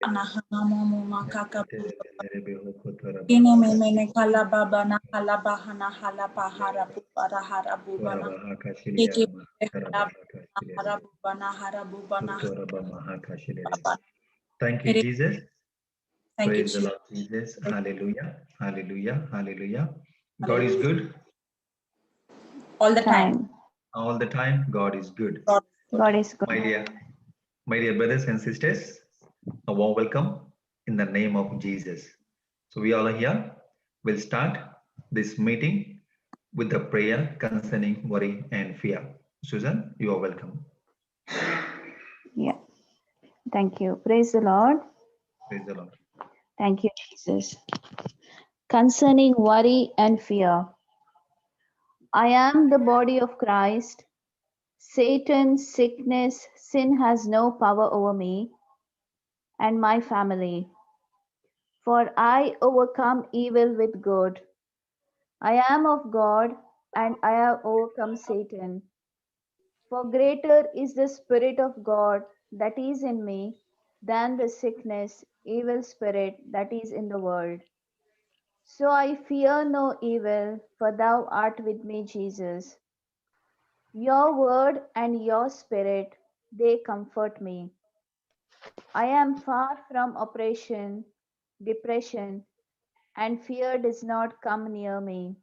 Anahanamu makakapu. Ine mene kalababa na kalabahana halabahara bubara harabubana. Eke harabubana harabubana. Thank you, Jesus. Thank you, Praise the Lord Jesus. Hallelujah. Hallelujah. Hallelujah. God is good. All the time. All the time, God is good. God is good. My dear brothers and sisters, a warm welcome in the name of Jesus. So we all are here. We'll start this meeting with the prayer concerning worry and fear. Susan, you are welcome. Yeah. Thank you. Praise the Lord. Praise the Lord. Thank you, Jesus. Concerning worry and fear. I am the body of Christ. Satan, sickness, sin has no power over me and my family. For I overcome evil with good. I am of God and I have overcome Satan. For greater is the Spirit of God that is in me than the sickness, evil spirit that is in the world. So I fear no evil, for thou art with me, Jesus. Your word and your spirit, they comfort me. I am far from oppression, depression, and fear does not come near me.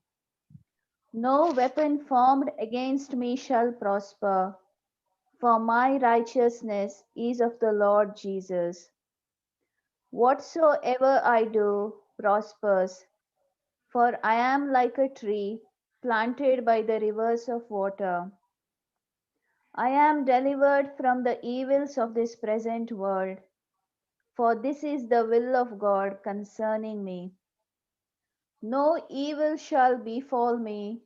No weapon formed against me shall prosper, for my righteousness is of the Lord Jesus. Whatsoever I do prospers, for I am like a tree planted by the rivers of water. I am delivered from the evils of this present world, for this is the will of God concerning me. No evil shall befall me,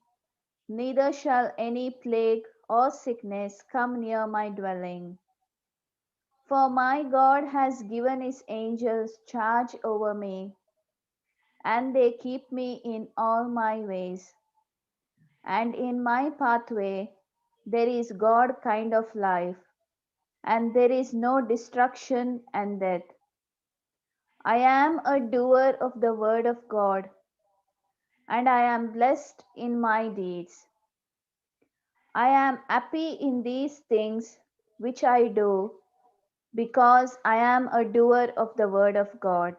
neither shall any plague or sickness come near my dwelling. For my God has given his angels charge over me, and they keep me in all my ways. And in my pathway there is God kind of life, and there is no destruction and death. I am a doer of the word of God, and I am blessed in my deeds. I am happy in these things which I do, because I am a doer of the word of God.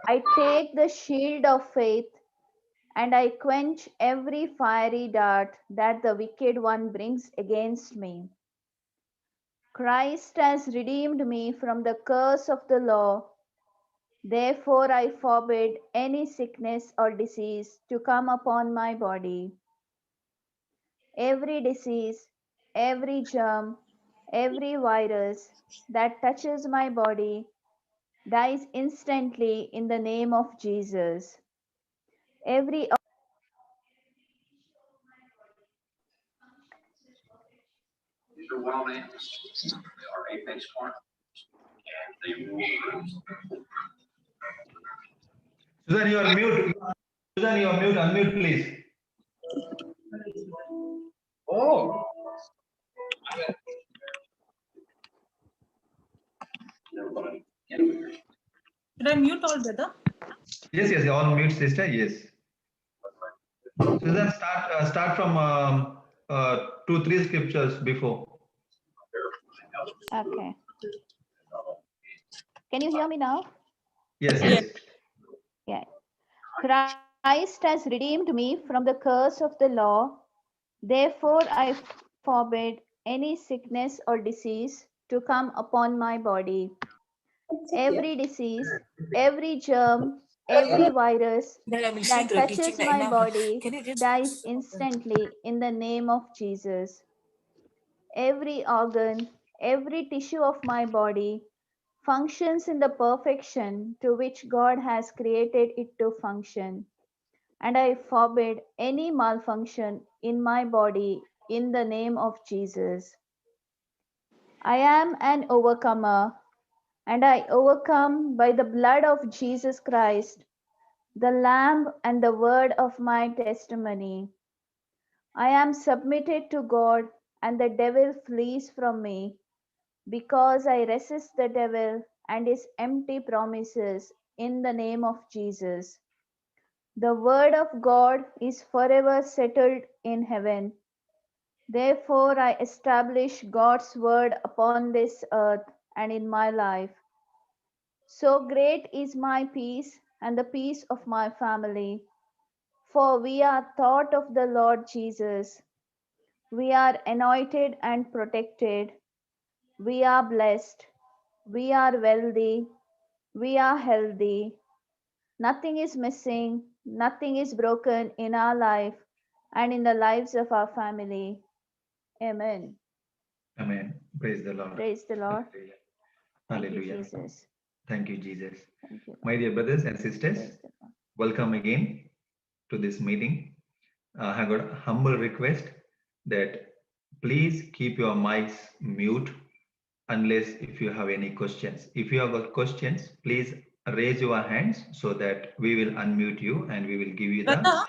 I take the shield of faith, and I quench every fiery dart that the wicked one brings against me. Christ has redeemed me from the curse of the law. Therefore I forbid any sickness or disease to come upon my body. Every disease, every germ, every virus that touches my body dies instantly in the name of Jesus. Every These are wild animals. They are apex carnivores, and they rule the roost. Susan, you are mute. Susan, you are mute. Unmute, please. Oh. Should I mute all, brother? Yes, all mute, sister. Yes. Susan, start from 2-3 scriptures before. Okay. Can you hear me now? Yes. Yeah. Christ has redeemed me from the curse of the law. Therefore I forbid any sickness or disease to come upon my body. Every disease, every germ, every virus that touches my body dies instantly in the name of Jesus. Every organ, every tissue of my body functions in the perfection to which God has created it to function. And I forbid any malfunction in my body in the name of Jesus. I am an overcomer, and I overcome by the blood of Jesus Christ, the Lamb, and the word of my testimony. I am submitted to God, and the devil flees from me, because I resist the devil and his empty promises in the name of Jesus. The word of God is forever settled in heaven. Therefore, I establish God's word upon this earth and in my life. So great is my peace and the peace of my family, for we are taught of the Lord Jesus. We are anointed and protected. We are blessed. We are wealthy. We are healthy. Nothing is missing. Nothing is broken in our life and in the lives of our family. Amen. Amen. Praise the Lord. Praise the Lord. Thank you, Hallelujah. Jesus. Thank you, Jesus. Thank you, My Lord. dear brothers and sisters, Praise the Lord. welcome again to this meeting. I have got a humble request that please keep your mics mute unless if you have any questions. If you have got questions, please raise your hands so that we will unmute you and we will give you the Brother,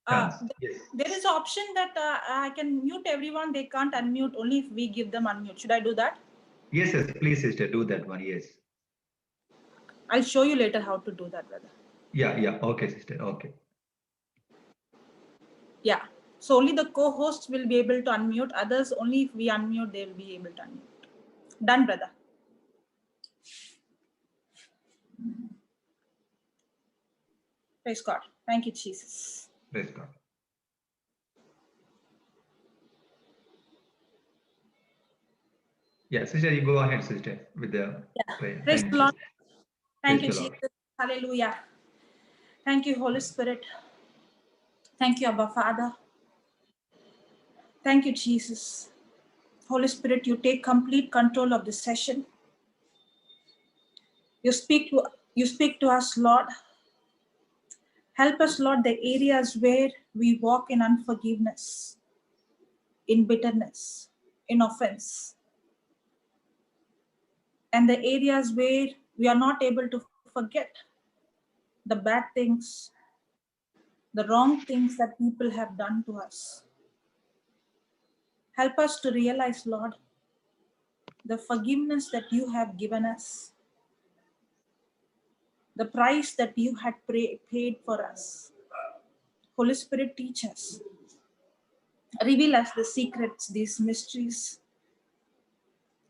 chance. Yes. there is an option that I can mute everyone. They can't unmute only if we give them unmute. Should I do that? Yes, yes, please, sister, do that one. Yes. I'll show you later how to do that, brother. Yeah, yeah. Okay, sister. Okay. Yeah. So only the co-hosts will be able to unmute. Others, only if we unmute, they will be able to unmute. Done, brother. Praise God. Thank you, Jesus. Praise God. Yeah, sister, you go ahead, sister, with the prayer. Praise Thank the you. Lord. Thank you, Praise the Lord. Jesus. Hallelujah. Thank you, Holy Spirit. Thank you, Abba Father. Thank you, Jesus. Holy Spirit, you take complete control of this session. You speak to us, Lord. Help us, Lord, the areas where we walk in unforgiveness, in bitterness, in offense, and the areas where we are not able to forget the bad things, the wrong things that people have done to us. Help us to realize, Lord, the forgiveness that you have given us, the price that you had paid for us. Holy Spirit, teach us. Reveal us the secrets, these mysteries.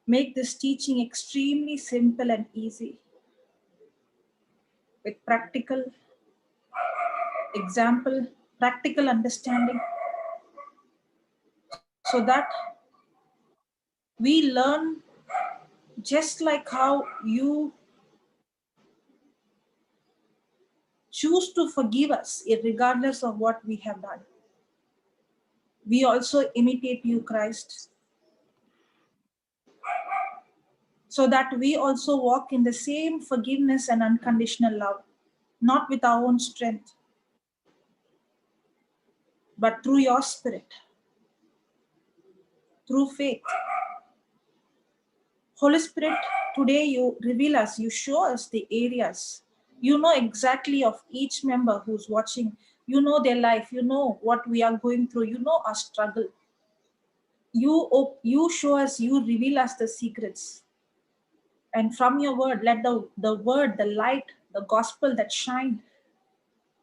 Make this teaching extremely simple and easy, with practical example, practical understanding, so that we learn just like how you choose to forgive us, regardless of what we have done. We also imitate you, Christ, so that we also walk in the same forgiveness and unconditional love, not with our own strength, but through your Spirit, through faith. Holy Spirit, today you reveal us, you show us the areas. You know exactly of each member who's watching. You know their life. You know what we are going through. You know our struggle. You show us, you reveal us the secrets. And from your word, let the word, the light, the gospel that shine,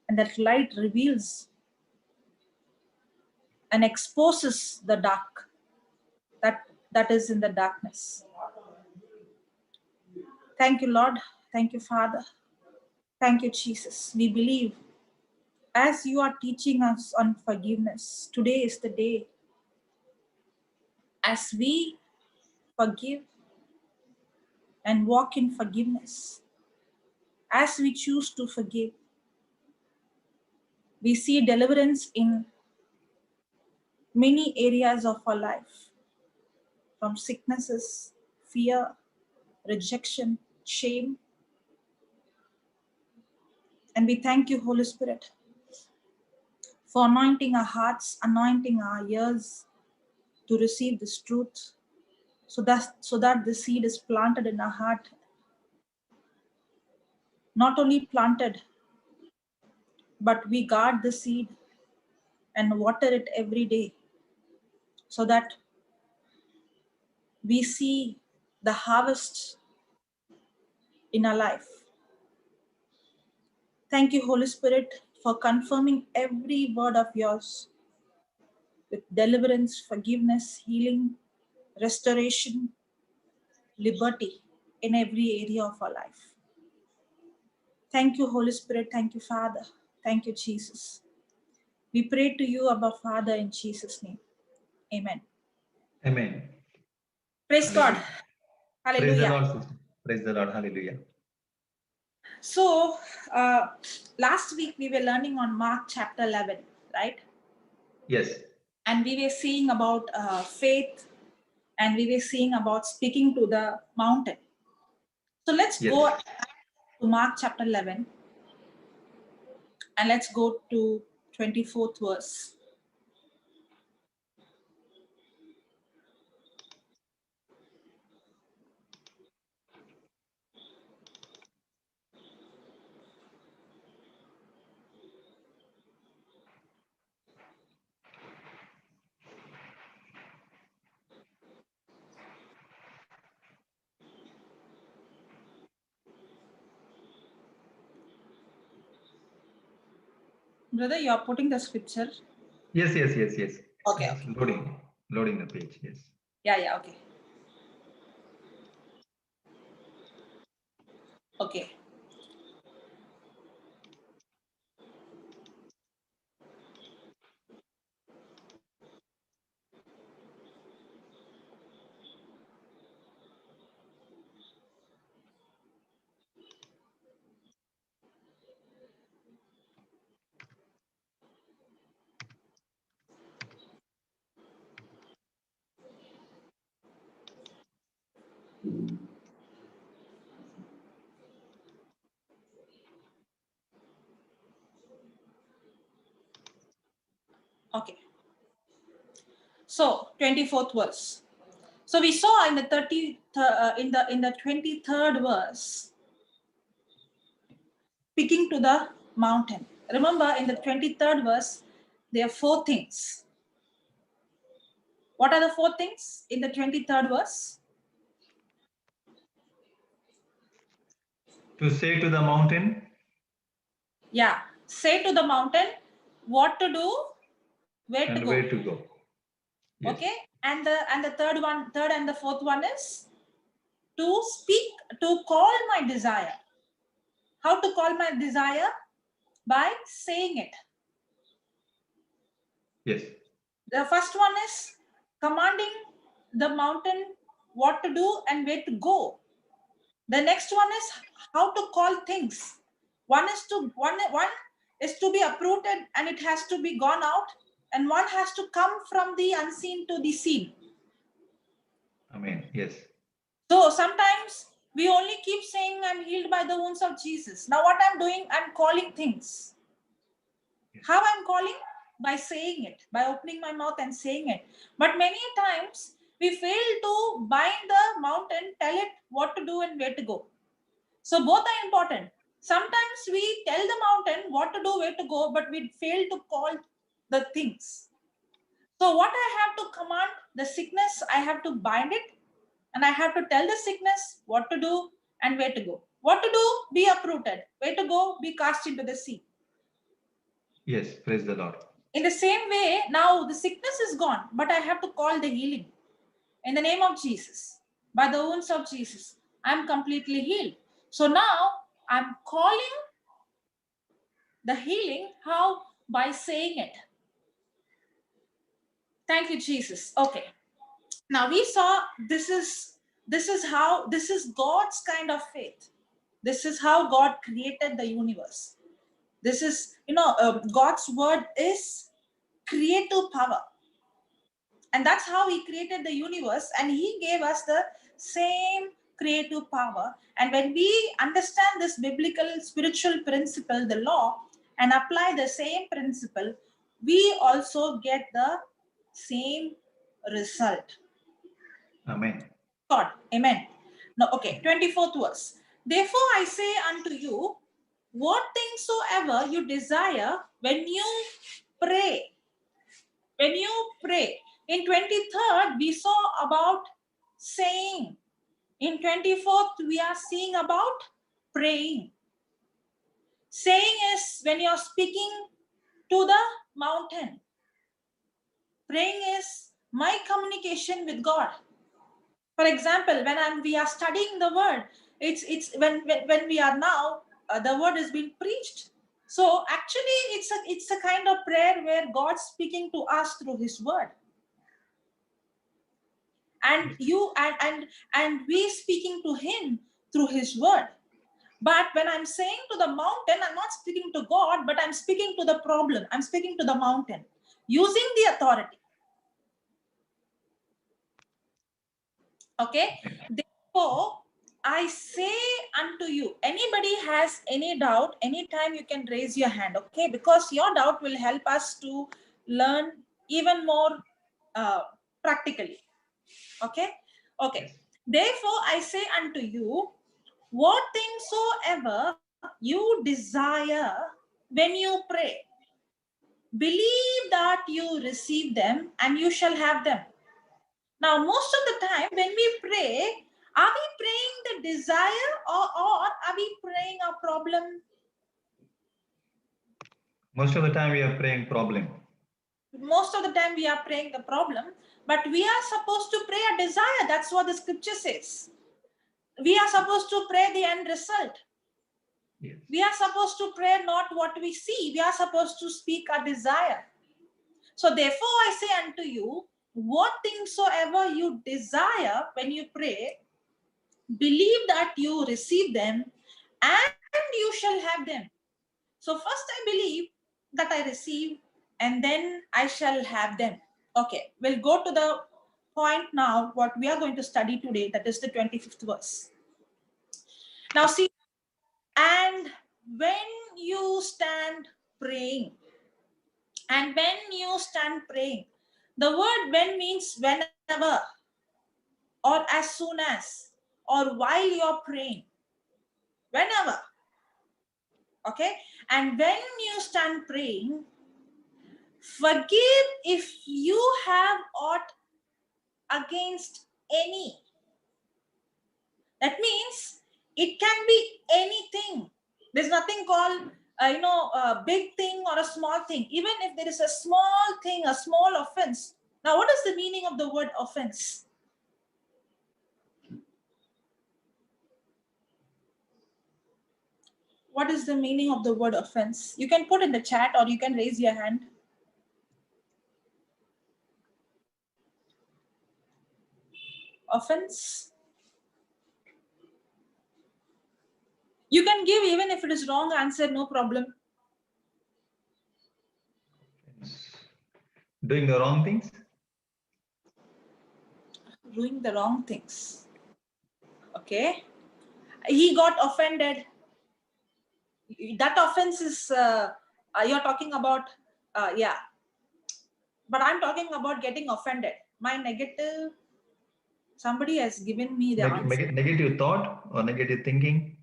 and that light reveals and exposes the dark that is in the darkness. Thank you, Lord. Thank you, Father. Thank you, Jesus. We believe as you are teaching us on forgiveness, today is the day. As we forgive and walk in forgiveness, as we choose to forgive, we see deliverance in many areas of our life, from sicknesses, fear, rejection, shame. And we thank you, Holy Spirit, for anointing our hearts, anointing our ears to receive this truth, so that the seed is planted in our heart. Not only planted, but we guard the seed and water it every day, so that we see the harvest in our life. Thank you, Holy Spirit, for confirming every word of yours with deliverance, forgiveness, healing, restoration, liberty in every area of our life. Thank you, Holy Spirit. Thank you, Father. Thank you, Jesus. We pray to you, Abba Father, in Jesus' name. Amen. Amen. Praise God. Praise the Hallelujah. Lord, sister. Praise the Lord. Hallelujah. So, last week we were learning on Mark chapter 11, right? Yes. And we were seeing about faith, and we were seeing about speaking to the mountain. So let's Yes. go to Mark chapter 11, and let's go to 24th verse. Brother, you are putting the scripture. Yes. Okay. Loading the page. Yes. Yeah, okay. Okay. Okay. So 24th verse. So we saw in the 23rd verse, speaking to the mountain. Remember, in the 23rd verse, there are 4 things. What are the 4 things in the 23rd verse? To say to the mountain. Yeah, say to the mountain what to do, where And to go. where to go. Yes. Okay, and the third and the fourth one is to speak, to call my desire. How to call my desire? By saying it. Yes. The first one is commanding the mountain what to do and where to go. The next one is how to call things. One is to be uprooted and it has to be gone out, and one has to come from the unseen to the seen. Amen. Yes. So sometimes we only keep saying I'm healed by the wounds of Jesus. Now what I'm doing, I'm calling things. Yes. How I'm calling? By saying it, by opening my mouth and saying it. But many times we fail to bind the mountain, tell it what to do and where to go. So both are important. Sometimes we tell the mountain what to do, where to go, but we fail to call the things. So what I have to command, the sickness, I have to bind it, and I have to tell the sickness what to do and where to go. What to do? Be uprooted. Where to go? Be cast into the sea. Yes. Praise the Lord. In the same way, now the sickness is gone, but I have to call the healing. In the name of Jesus, by the wounds of Jesus, I'm completely healed. So now I'm calling the healing. How? By saying it. Thank you, Jesus. Okay. Now we saw this is God's kind of faith. This is how God created the universe. This is, God's word is creative power. And that's how he created the universe, and he gave us the same creative power. And when we understand this biblical spiritual principle, the law, and apply the same principle, we also get the same result. Amen. God. Amen. No, okay, 24th verse. Therefore I say unto you, what things soever you desire when you pray. When you pray. In 23rd, we saw about saying. In 24th, we are seeing about praying. Saying is when you're speaking to the mountain. Praying is my communication with God. For example, when we are studying the word, it's when we are now, the word is being preached. So actually, it's a kind of prayer where God's speaking to us through His word, and you and we speaking to Him through His word. But when I'm saying to the mountain, I'm not speaking to God, but I'm speaking to the problem. I'm speaking to the mountain using the authority. Okay. Therefore, I say unto you, anybody has any doubt, anytime you can raise your hand, okay? Because your doubt will help us to learn even more practically, okay? Okay. Therefore, I say unto you, what things soever you desire when you pray, believe that you receive them and you shall have them. Now, most of the time when we pray, are we praying the desire or are we praying a problem? Most of the time we are praying problem. Most of the time we are praying the problem, but we are supposed to pray a desire. That's what the scripture says. We are supposed to pray the end result. Yes. We are supposed to pray not what we see. We are supposed to speak a desire. So therefore I say unto you, what things soever you desire when you pray, believe that you receive them and you shall have them. So first I believe that I receive and then I shall have them. Okay, we'll go to the point now, what we are going to study today, that is the 25th verse. Now see, and when you stand praying, and when you stand praying, the word when means whenever, or as soon as, or while you're praying, whenever. Okay, and when you stand praying, forgive if you have aught against any. That means it can be anything. There's nothing called a big thing or a small thing. Even if there is a small thing, a small offense. Now, what is the meaning of the word offense? What is the meaning of the word offense? You can put in the chat or you can raise your hand. Offense. You can give even if it is wrong answer, no problem. Doing the wrong things? Doing the wrong things. Okay. He got offended. That offense is, you're talking about, yeah. But I'm talking about getting offended. My negative, somebody has given me the answer. Negative thought or negative thinking?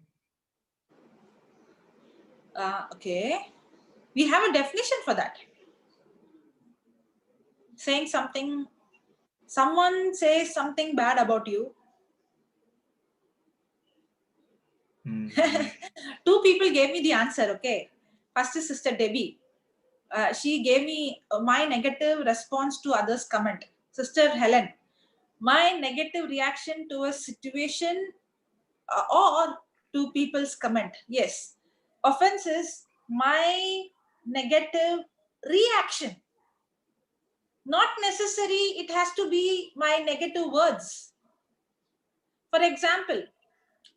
Okay. We have a definition for that. Saying something, someone says something bad about you. Two people gave me the answer, okay. First is Sister Debbie. She gave me my negative response to others' comment. Sister Helen, my negative reaction to a situation or to people's comment. Yes, offense is my negative reaction. Not necessary, it has to be my negative words. For example,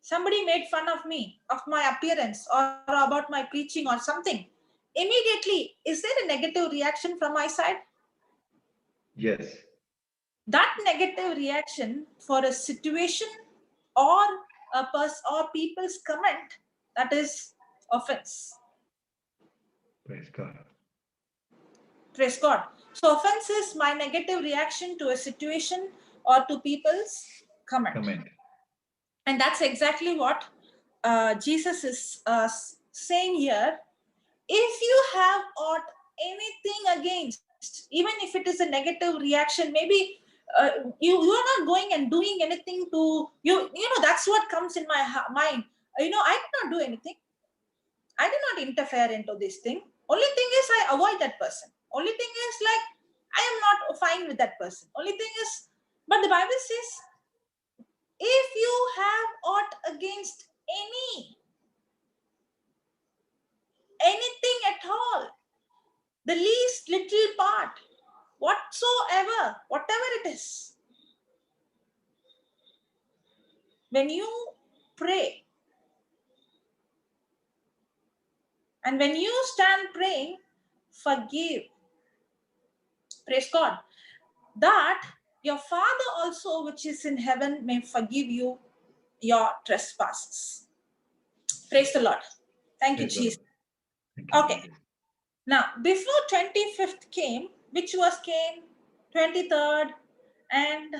somebody made fun of me, of my appearance or about my preaching or something. Immediately, is there a negative reaction from my side? Yes. That negative reaction for a situation or a person or people's comment, that is offense. Praise God. Praise God. So offense is my negative reaction to a situation or to people's comment. And that's exactly what Jesus is saying here. If you have ought anything against, even if it is a negative reaction, maybe you are not going and doing anything to you. That's what comes in my mind. I did not do anything. I did not interfere into this thing. Only thing is I avoid that person. Only thing is like I am not fine with that person. Only thing is, but the Bible says, if you have aught against anything at all, the least little part, whatsoever, whatever it is, when you pray and when you stand praying, forgive. Praise God. That your Father also, which is in heaven, may forgive you your trespasses. Praise the Lord. Thank you, Praise the Lord. Jesus. Thank you, Okay. Jesus. Now, before 25th came, which came 23rd and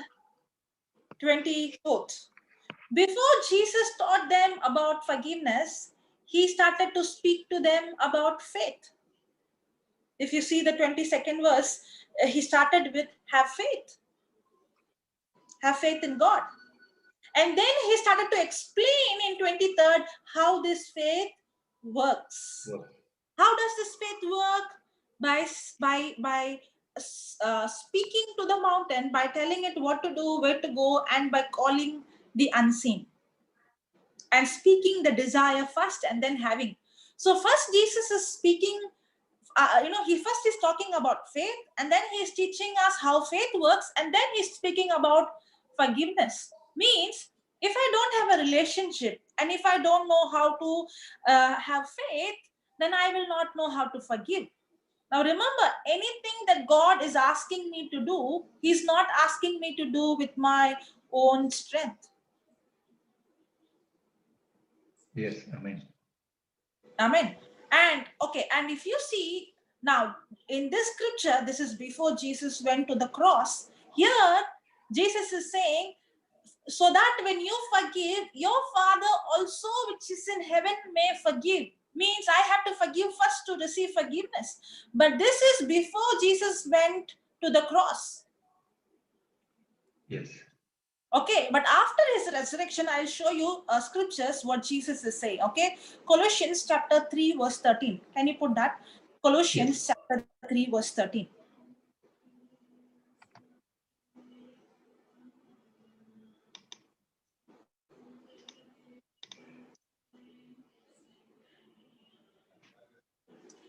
24th. Before Jesus taught them about forgiveness, he started to speak to them about faith. If you see the 22nd verse, he started with have faith. Have faith in God. And then he started to explain in 23rd how this faith works. Work. How does this faith work? By speaking to the mountain, by telling it what to do, where to go, and by calling the unseen. And speaking the desire first and then having. So first Jesus is speaking, he first is talking about faith, and then he's teaching us how faith works, and then he's speaking about forgiveness. Means if I don't have a relationship and if I don't know how to have faith, then I will not know how to forgive. Now remember, anything that God is asking me to do, he's not asking me to do with my own strength. Yes, amen. Amen. And okay, and if you see now in this scripture, this is before Jesus went to the cross. Here, Jesus is saying, so that when you forgive, your Father also which is in heaven may forgive. Means I have to forgive first to receive forgiveness. But this is before Jesus went to the cross. Yes. Okay, but after his resurrection, I'll show you scriptures what Jesus is saying. Okay, Colossians chapter 3 verse 13. Can you put that? Colossians Yes. chapter 3 verse 13.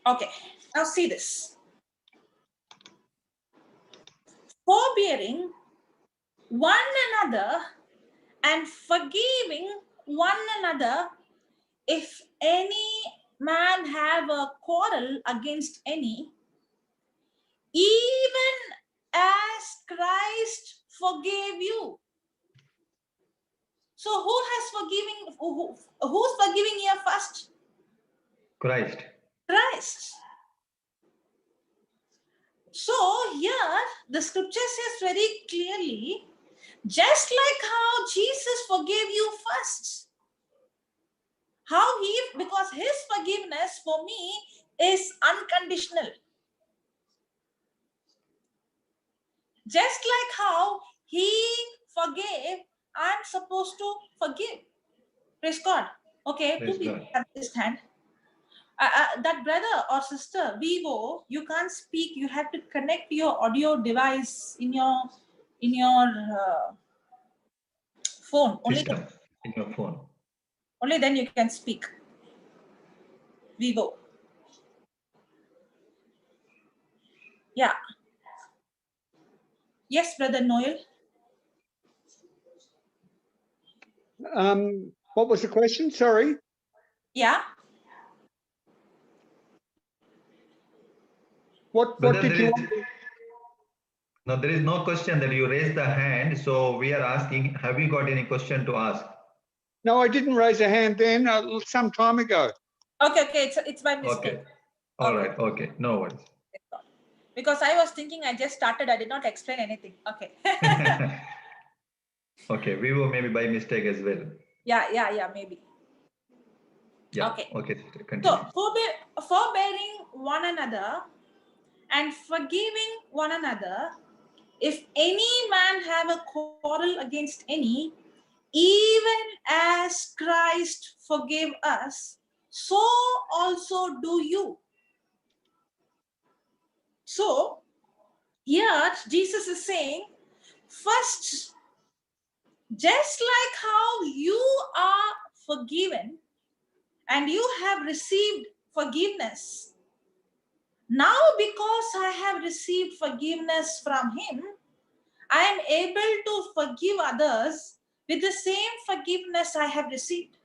Okay, now see this. Forbearing one another and forgiving one another, if any man have a quarrel against any, even as Christ forgave you. So who has forgiving? Who's forgiving here first? Christ. Christ. So here the scripture says very clearly, just like how Jesus forgave you first, because his forgiveness for me is unconditional. Just like how he forgave, I'm supposed to forgive. Praise God. Okay, Praise two people God. have this hand. That brother or sister, Vivo, you can't speak. You have to connect your audio device in your phone. System in your phone. Only then you can speak. Vivo. Yeah. Yes, brother Noel. What was the question? Sorry. Yeah. What Brother, did you? there is no question that you raised the hand. So we are asking, have you got any question to ask? No, I didn't raise a hand then. Some time ago. Okay. It's by mistake. Okay. All Okay. right. Okay. No worries. Because I was thinking I just started. I did not explain anything. Okay. Okay. We were maybe by mistake as well. Yeah, maybe. Yeah. Okay. Okay. Continue. So forbearing one another and forgiving one another, if any man have a quarrel against any, even as Christ forgave us, so also do you. So here Jesus is saying, first, just like how you are forgiven and you have received forgiveness, now because I have received forgiveness from him, I am able to forgive others with the same forgiveness I have received.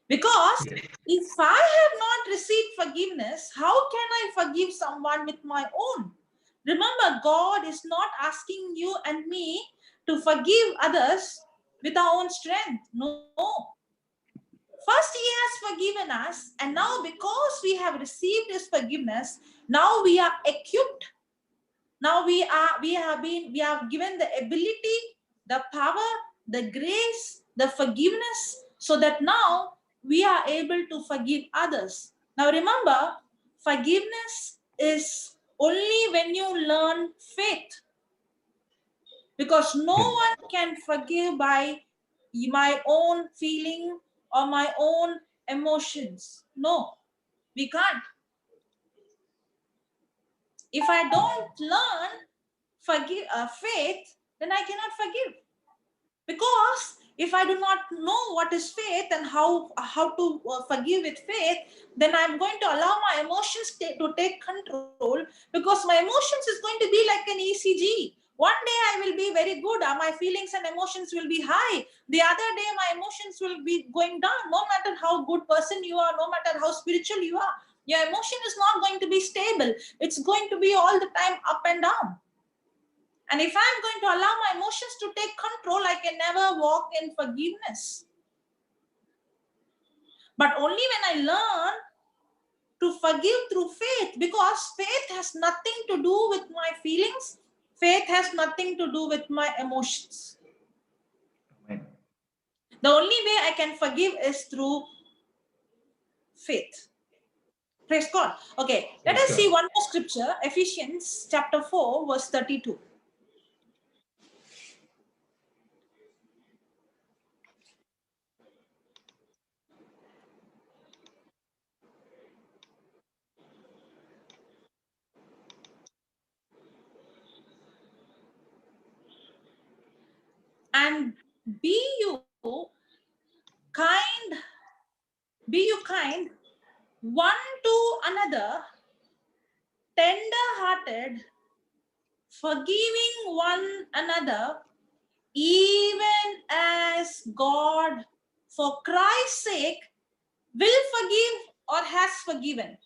Because if I have not received forgiveness, how can I forgive someone with my own? Remember, God is not asking you and me to forgive others with our own strength. No. First, he has forgiven us, and now because we have received his forgiveness, now we are equipped. Now we have given the ability, the power, the grace, the forgiveness, so that now we are able to forgive others. Now remember, forgiveness is only when you learn faith, because no one can forgive by my own feeling or my own emotions. No, we can't. If I don't learn faith, then I cannot forgive. Because if I do not know what is faith and how to forgive with faith, then I'm going to allow my emotions to take control, because my emotions is going to be like an ECG. One day I will be very good, my feelings and emotions will be high. The other day my emotions will be going down. No matter how good person you are, no matter how spiritual you are, your emotion is not going to be stable. It's going to be all the time up and down. And if I'm going to allow my emotions to take control, I can never walk in forgiveness. But only when I learn to forgive through faith, because faith has nothing to do with my feelings, faith has nothing to do with my emotions. Amen. The only way I can forgive is through faith. Praise God. Okay, let us see one more scripture, Ephesians chapter 4, verse 32. And be you kind one to another, tender-hearted, forgiving one another, even as God, for Christ's sake, will forgive or has forgiven.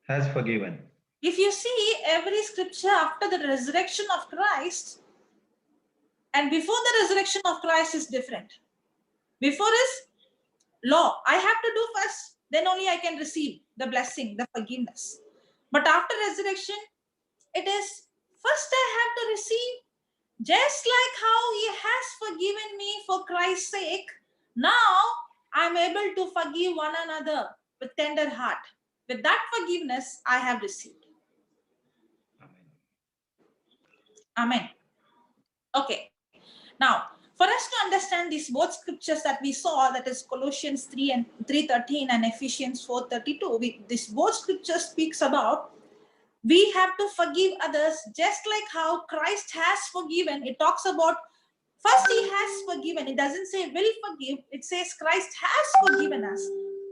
Has forgiven. If you see every scripture after the resurrection of Christ and before the resurrection of Christ is different. Before is law. I have to do first, then only I can receive the blessing, the forgiveness. But after resurrection, it is first I have to receive, just like how he has forgiven me for Christ's sake. Now I'm able to forgive one another with tender heart. With that forgiveness, I have received. Amen. Amen. Okay. Now, for us to understand these both scriptures that we saw, that is Colossians 3 and 3:13 and Ephesians 4:32, this both scriptures speaks about we have to forgive others just like how Christ has forgiven. It talks about first he has forgiven. It doesn't say will forgive. It says Christ has forgiven us.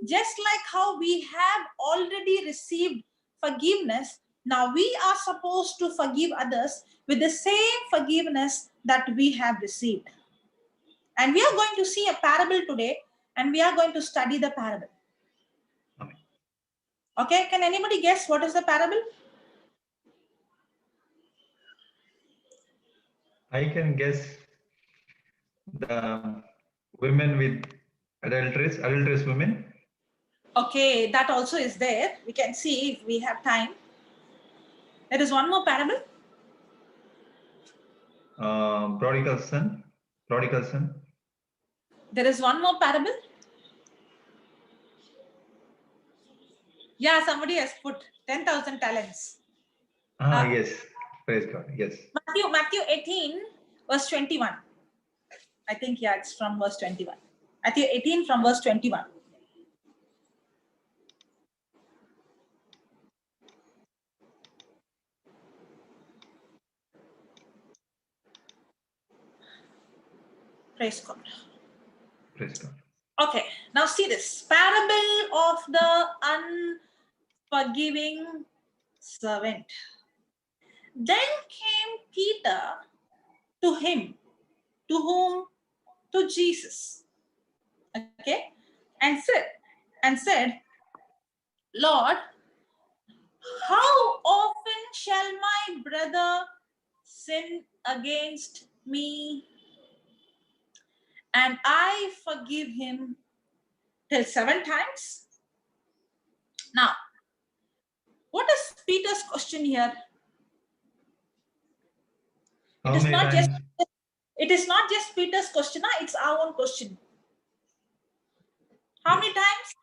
Just like how we have already received forgiveness, now we are supposed to forgive others with the same forgiveness that we have received. And we are going to see a parable today, and we are going to study the parable. Amen. Okay, can anybody guess what is the parable? I can guess the women with adulterous women. Okay, that also is there. We can see if we have time. There is one more parable. Prodigal son. There is one more parable. Yeah, somebody has put 10,000 talents. Yes. Praise God. Yes. Matthew 18, verse 21. I think, yeah, it's from verse 21. I think 18 from verse 21. Praise God. Praise God. Okay, now see this. Parable of the unforgiving servant. Then came Peter to him, to whom? To Jesus. Okay, and said, Lord, how often shall my brother sin against me and I forgive him till 7 times? Now, what is Peter's question here? How many times? It is not just Peter's question, it's our own question. How many times?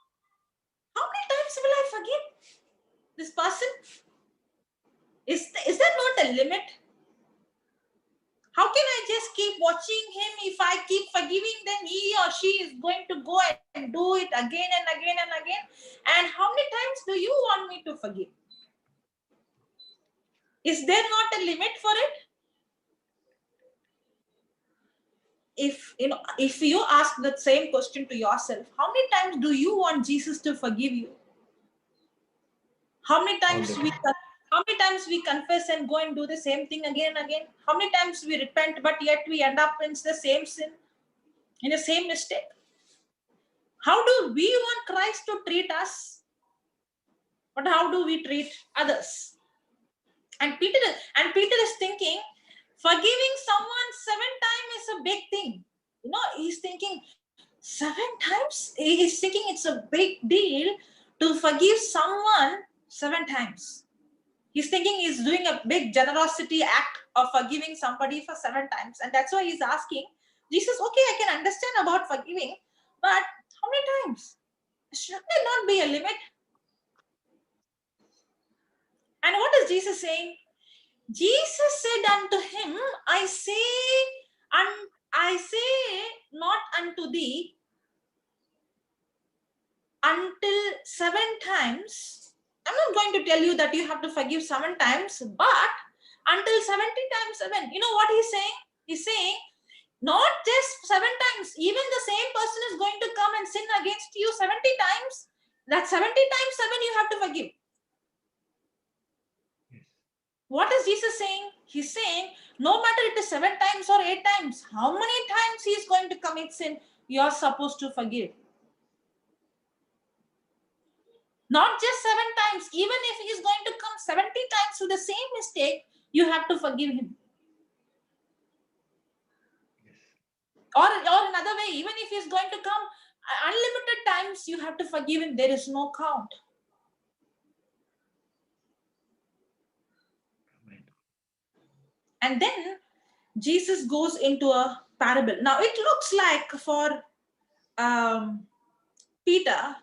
How many times will I forgive this person? Is there not a limit? How can I just keep watching him? If I keep forgiving, then he or she is going to go and do it again and again and again. And how many times do you want me to forgive? Is there not a limit for it? If you ask the same question to yourself, how many times do you want Jesus to forgive you? How many times we confess and go and do the same thing again and again? How many times we repent, but yet we end up in the same sin, in the same mistake? How do we want Christ to treat us? But how do we treat others? And Peter is thinking, forgiving someone 7 times is a big thing. He's thinking 7 times. He's thinking it's a big deal to forgive someone 7 times. He's thinking he's doing a big generosity act of forgiving somebody for 7 times. And that's why he's asking Jesus, okay, I can understand about forgiving, but how many times? Should there not be a limit? And what is Jesus saying? Jesus said unto him, I say not unto thee until 7 times. I'm not going to tell you that you have to forgive 7 times, but until 70 times 7. You know what he's saying? He's saying, not just 7 times, even the same person is going to come and sin against you 70 times. That 70 times 7 you have to forgive. Yes. What is Jesus saying? He's saying, no matter it is 7 times or 8 times, how many times he is going to commit sin, you are supposed to forgive. Not just 7 times, even if he is going to come 70 times to the same mistake, you have to forgive him. Yes. Or another way, even if he is going to come unlimited times, you have to forgive him. There is no count. Amen. And then Jesus goes into a parable. Now it looks like for Peter,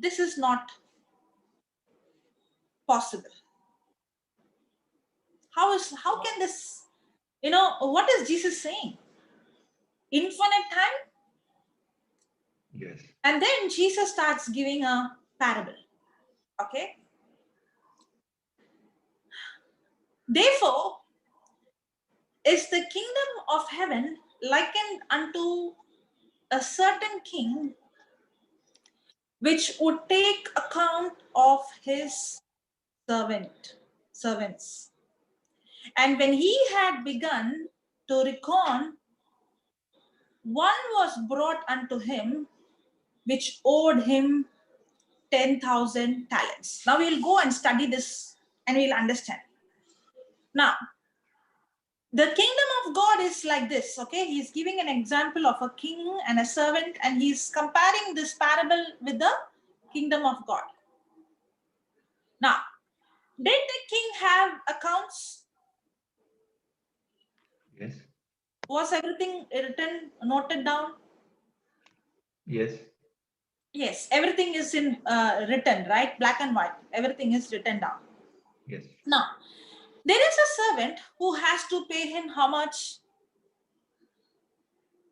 this is not possible. How can this, what is Jesus saying? Infinite time? Yes. And then Jesus starts giving a parable. Okay. Therefore, is the kingdom of heaven likened unto a certain king which would take account of his servants. And when he had begun to reckon, one was brought unto him which owed him 10,000 talents. Now we'll go and study this and we'll understand. Now, the kingdom of God is like this, okay? He's giving an example of a king and a servant, and he's comparing this parable with the kingdom of God. Now, did the king have accounts? Yes. Was everything written, noted down? Yes. Yes, everything is in written, right? Black and white. Everything is written down. Yes. Now, there is a servant who has to pay him how much?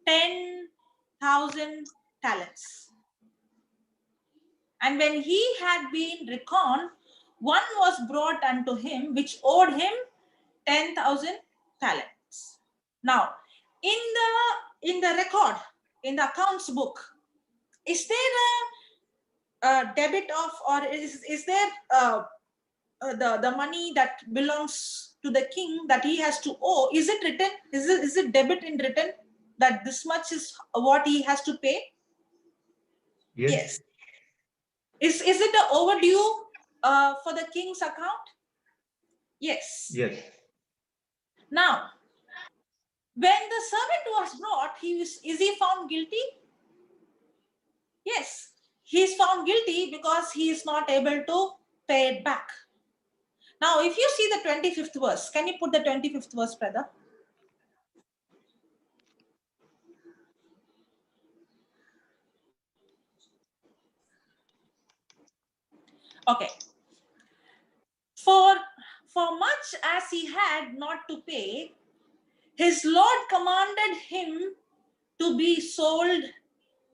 10,000 talents. And when he had been reckoned, one was brought unto him which owed him 10,000 talents. Now, in the record, in the accounts book, is there a debit of, or is there the money that belongs to the king that he has to owe? Is it written? Is it debit in written that this much is what he has to pay? Yes. Is it a overdue for the king's account? Yes. Yes. Now, when the servant was brought, is he found guilty? Yes, he is found guilty because he is not able to pay it back. Now, if you see the 25th verse, can you put the 25th verse, brother? Okay. For much as he had not to pay, his Lord commanded him to be sold,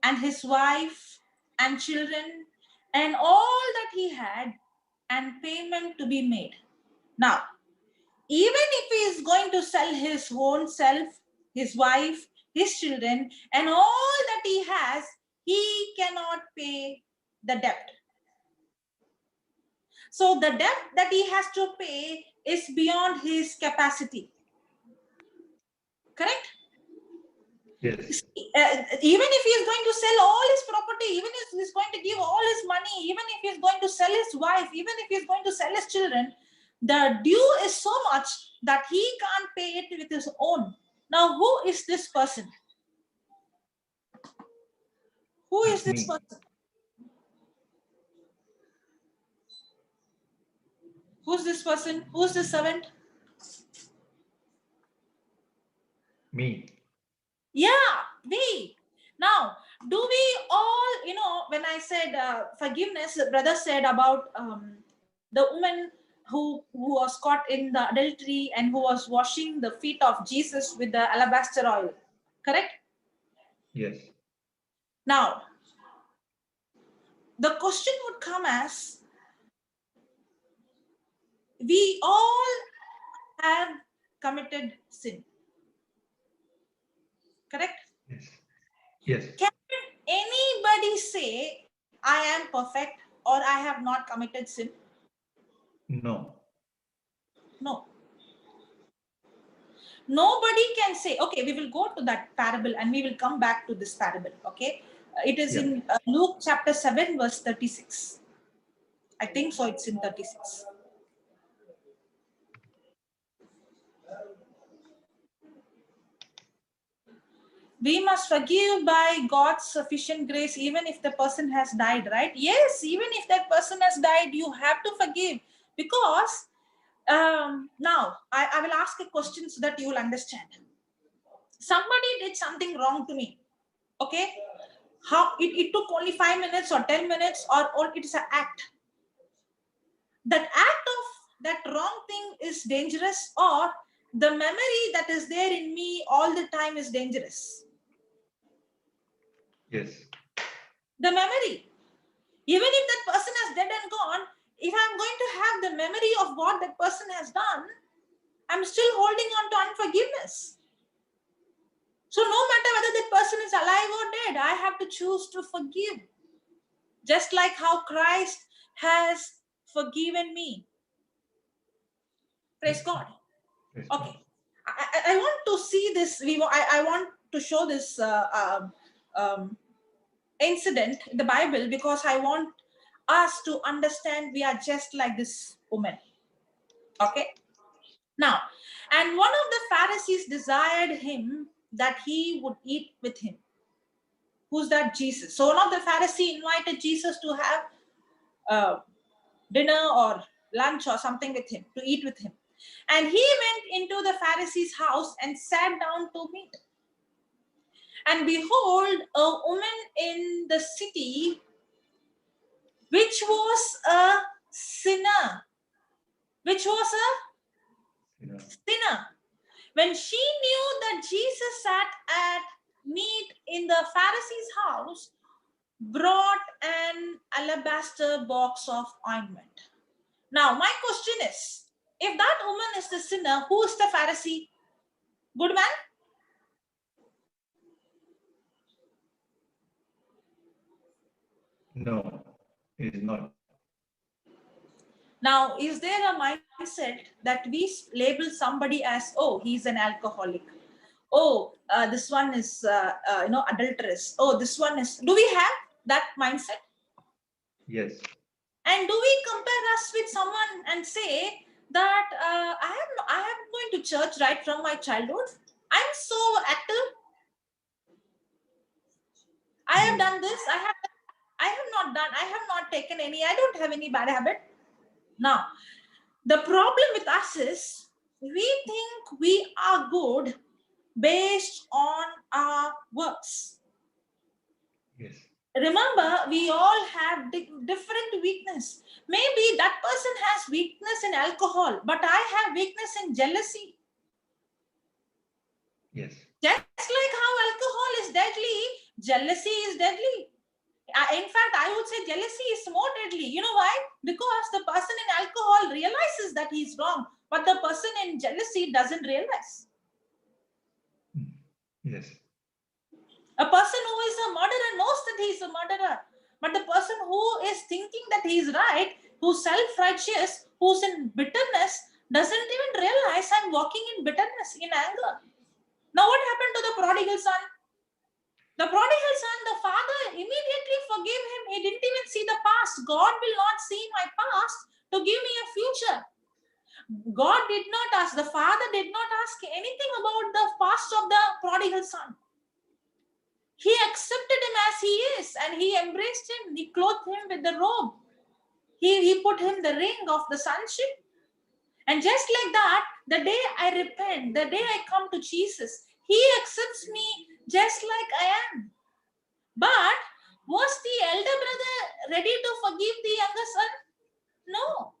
and his wife and children and all that he had, and payment to be made. Now, even if he is going to sell his own self, his wife, his children, and all that he has, he cannot pay the debt. So the debt that he has to pay is beyond his capacity. Correct? Yes. Even if he is going to sell all his property, even if he is going to give all his money, even if he is going to sell his wife, even if he is going to sell his children, the due is so much that he can't pay it with his own. Now, who is this person? Who is this person? Who's this person? Who's this servant? Me. Yeah, we. Now, do we all, when I said forgiveness, brother said about the woman who was caught in the adultery and who was washing the feet of Jesus with the alabaster oil. Correct? Yes. Now, the question would come as, we all have committed sin. Correct? Yes. Yes. Can anybody say, I am perfect or I have not committed sin? No. No. Nobody can say, okay, we will go to that parable and we will come back to this parable. Okay. It is in Luke chapter 7, verse 36. I think so, it's in 36. We must forgive by God's sufficient grace, even if the person has died, right? Yes, even if that person has died, you have to forgive. Because now I will ask a question so that you will understand. Somebody did something wrong to me. Okay. How it took only 5 minutes or 10 minutes, or it is an act. That act of that wrong thing is dangerous, or the memory that is there in me all the time is dangerous. Yes. The memory. Even if that person has dead and gone, if I'm going to have the memory of what that person has done, I'm still holding on to unforgiveness. So no matter whether that person is alive or dead, I have to choose to forgive. Just like how Christ has forgiven me. Praise God. Praise Okay. I want to see this. I want to show this incident in the Bible, because I want us to understand we are just like this woman. Okay. Now, and one of the Pharisees desired him that he would eat with him. Who's that? Jesus. So one of the Pharisees invited Jesus to have dinner or lunch or something with him, to eat with him. And he went into the Pharisee's house and sat down to meat. And behold, a woman in the city, which was a sinner, sinner. When she knew that Jesus sat at meet in the Pharisee's house brought an alabaster box of ointment. Now, my question is, if that woman is the sinner, who is the Pharisee? Good man? No, it is not. Now, is there a mindset that we label somebody as, oh, he's an alcoholic? Oh, this one is, adulterous. Oh, this one is. Do we have that mindset? Yes. And do we compare us with someone and say that I am going to church right from my childhood? I'm so active. I have done this. I have not done. I have not taken any. I don't have any bad habit. Now, the problem with us is we think we are good based on our works. Yes. Remember, we all have different weakness. Maybe that person has weakness in alcohol, but I have weakness in jealousy. Yes. Just like how alcohol is deadly, jealousy is deadly. In fact, I would say jealousy is more deadly. You know why? Because the person in alcohol realizes that he's wrong, but the person in jealousy doesn't realize. Yes. A person who is a murderer knows that he is a murderer. But the person who is thinking that he is right, who's self-righteous, who's in bitterness, doesn't even realize I'm walking in bitterness, in anger. Now what happened to the prodigal son? The prodigal son, the father immediately forgave him. He didn't even see the past. God will not see my past to give me a future. God did not ask, the father did not ask anything about the past of the prodigal son. He accepted him as he is, and he embraced him. He clothed him with the robe. He put him the ring of the sonship. And just like that, the day I repent, the day I come to Jesus, he accepts me just like I am. But was the elder brother ready to forgive the younger son? No.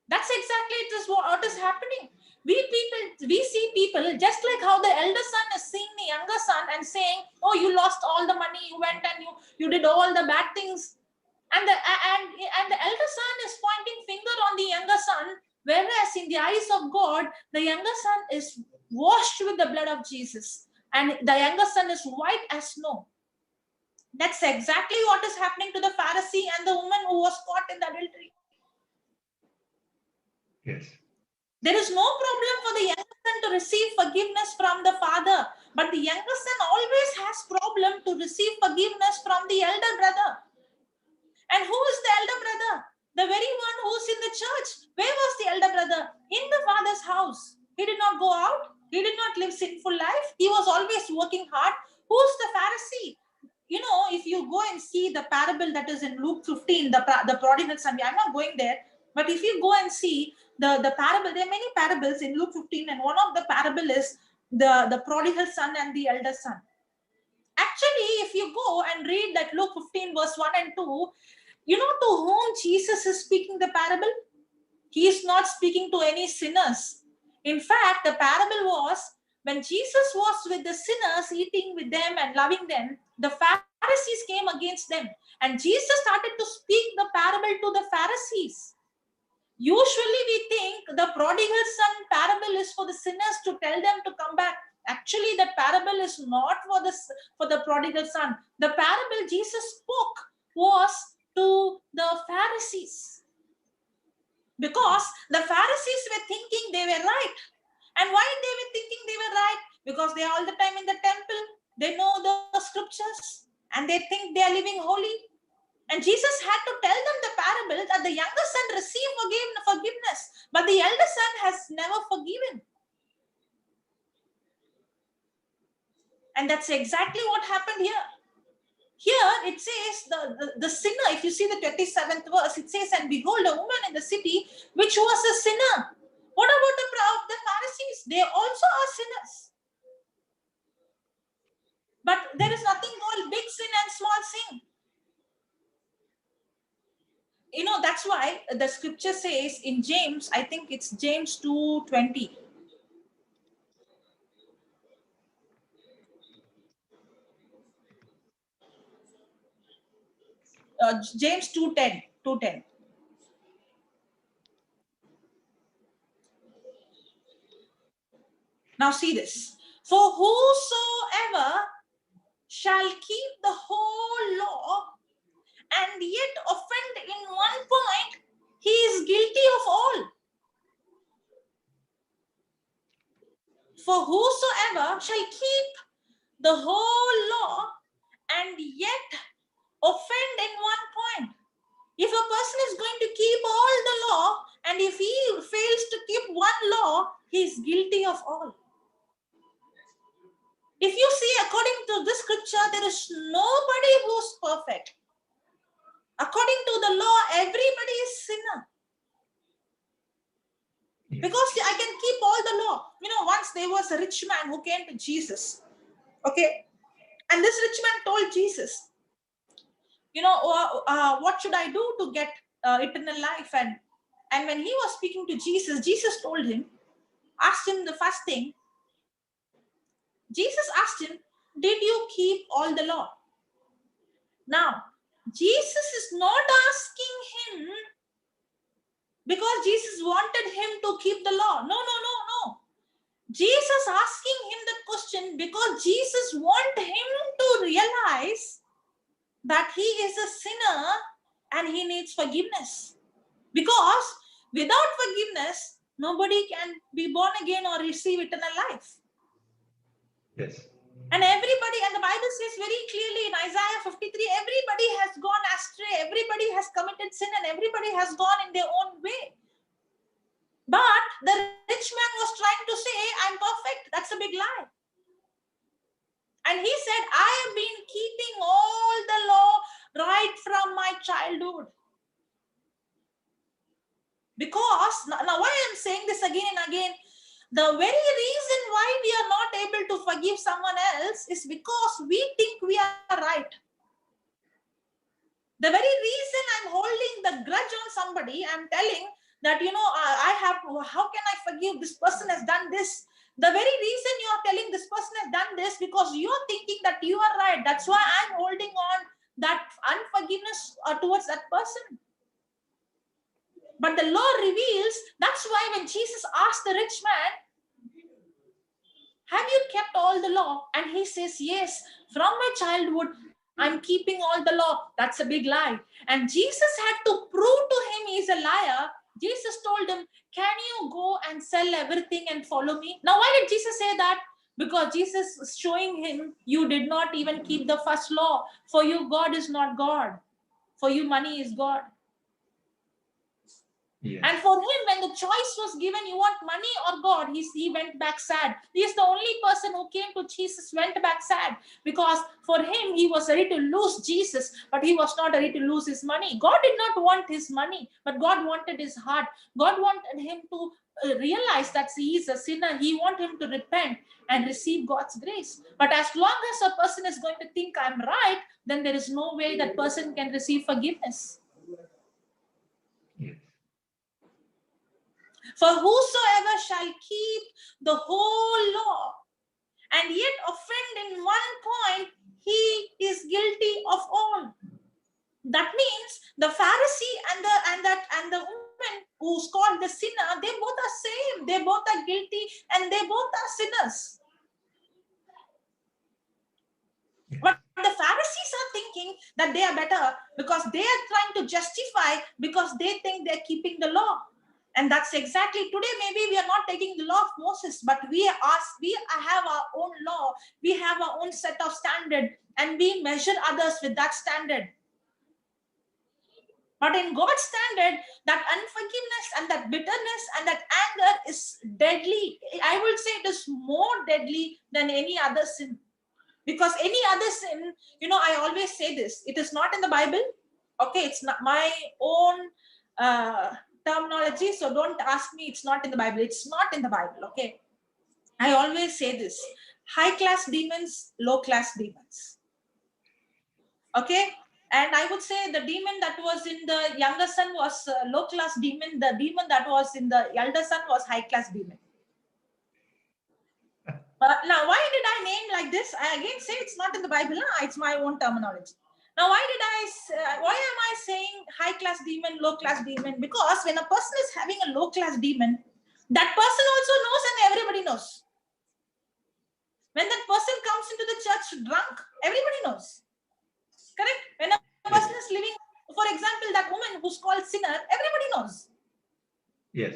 That's exactly what is happening. We see people just like how the elder son is seeing the younger son and saying, oh, you lost all the money, you went and you did all the bad things. And the elder son is pointing finger on the younger son, whereas in the eyes of God, the younger son is washed with the blood of Jesus. And the younger son is white as snow. That's exactly what is happening to the Pharisee and the woman who was caught in the adultery. Yes. There is no problem for the younger son to receive forgiveness from the father, but the younger son always has problem to receive forgiveness from the elder brother. And who is the elder brother? The very one who's in the church. Where was the elder brother? In the father's house. He did not go out. He did not live sinful life. He was always working hard. Who's the Pharisee? You know, if you go and see the parable that is in Luke 15, the prodigal son, I'm not going there, but if you go and see the parable, there are many parables in Luke 15, and one of the parable is the prodigal son and the elder son. Actually, if you go and read that Luke 15 verse 1 and 2, you know to whom Jesus is speaking the parable? He is not speaking to any sinners. In fact, the parable was when Jesus was with the sinners, eating with them and loving them, the Pharisees came against them. And Jesus started to speak the parable to the Pharisees. Usually we think the prodigal son parable is for the sinners to tell them to come back. Actually, the parable is not for the prodigal son. The parable Jesus spoke was to the Pharisees. Because the Pharisees were thinking they were right. And why they were thinking they were right? Because they are all the time in the temple. They know the scriptures. And they think they are living holy. And Jesus had to tell them the parable that the younger son received forgiveness. But the elder son has never forgiven. And that's exactly what happened here. Here it says the sinner, if you see the 27th verse, it says, and behold, a woman in the city which was a sinner. What about the Pharisees? They also are sinners. But there is nothing called big sin and small sin. You know, that's why the scripture says in James, I think it's James 2:20. James 2:10. 2:10. Now see this. For whosoever shall keep the whole law and yet offend in one point, he is guilty of all. For whosoever shall keep the whole law and yet offend in one point. If a person is going to keep all the law and if he fails to keep one law, he is guilty of all. If you see, according to this scripture, there is nobody who's perfect. According to the law, everybody is sinner. Because I can keep all the law. You know, once there was a rich man who came to Jesus. Okay. And this rich man told Jesus, you know, what should I do to get eternal life? And when he was speaking to Jesus, Jesus told him, asked him the first thing. Jesus asked him, did you keep all the law? Now, Jesus is not asking him because Jesus wanted him to keep the law. No. Jesus asking him the question because Jesus want him to realize that he is a sinner and he needs forgiveness. Because without forgiveness, nobody can be born again or receive eternal life. Yes. And everybody, and the Bible says very clearly in Isaiah 53, everybody has gone astray, everybody has committed sin, and everybody has gone in their own way. But the rich man was trying to say, I'm perfect. That's a big lie. And he said, I have been keeping all the law right from my childhood. Because, now why I'm saying this again and again, the very reason why we are not able to forgive someone else is because we think we are right. The very reason I'm holding the grudge on somebody, I'm telling that, you know, how can I forgive? This person has done this. The very reason you are telling this person has done this because you're thinking that you are right. That's why I'm holding on that unforgiveness towards that person. But the law reveals, that's why when Jesus asked the rich man, have you kept all the law? And he says, yes, from my childhood, I'm keeping all the law. That's a big lie. And Jesus had to prove to him he's a liar. Jesus told him, can you go and sell everything and follow me? Now, why did Jesus say that? Because Jesus is showing him, you did not even keep the first law. For you, God is not God. For you, money is God. Yes. And for him, when the choice was given, you want money or God, he went back sad. He is the only person who came to Jesus, went back sad. Because for him, he was ready to lose Jesus, but he was not ready to lose his money. God did not want his money, but God wanted his heart. God wanted him to realize that he is a sinner. He wanted him to repent and receive God's grace. But as long as a person is going to think I'm right, then there is no way that person can receive forgiveness. Yes. For whosoever shall keep the whole law and yet offend in one point, he is guilty of all. That means the Pharisee and the woman who's called the sinner, they both are same. They both are guilty and they both are sinners. But the Pharisees are thinking that they are better because they are trying to justify because they think they're keeping the law. And that's exactly today. Maybe we are not taking the law of Moses, but we have our own law. We have our own set of standard, and we measure others with that standard. But in God's standard, that unforgiveness and that bitterness and that anger is deadly. I will say it is more deadly than any other sin. Because any other sin, you know, I always say this, it is not in the Bible. Okay, it's not my own terminology, so don't ask me, it's not in the Bible. It's not in the Bible, okay? I always say this, high-class demons, low-class demons. Okay? And I would say the demon that was in the younger son was low-class demon. The demon that was in the elder son was high-class demon. Now, why did I name like this? I again say it's not in the Bible. It's my own terminology. Now, why am I saying high class demon, low class demon? Because when a person is having a low class demon, that person also knows and everybody knows. When that person comes into the church drunk, everybody knows. Correct? When a person is living, for example, that woman who's called sinner, everybody knows. Yes.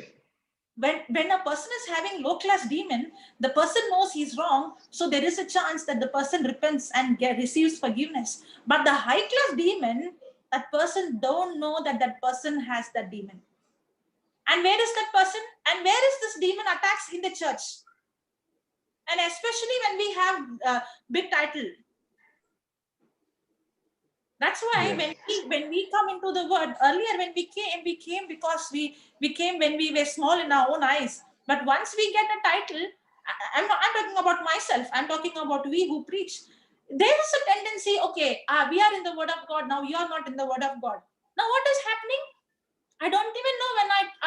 When a person is having low class demon, the person knows he's wrong, so there is a chance that the person repents and receives forgiveness. But the high class demon, that person don't know that that person has that demon. And where is that person? And where is this demon attacks in the church? And especially when we have big title. That's why when we come into the word, earlier when we came because we came when we were small in our own eyes. But once we get a title, I'm talking about myself. I'm talking about we who preach. There is a tendency, okay, we are in the word of God. Now you are not in the word of God. Now what is happening? I don't even know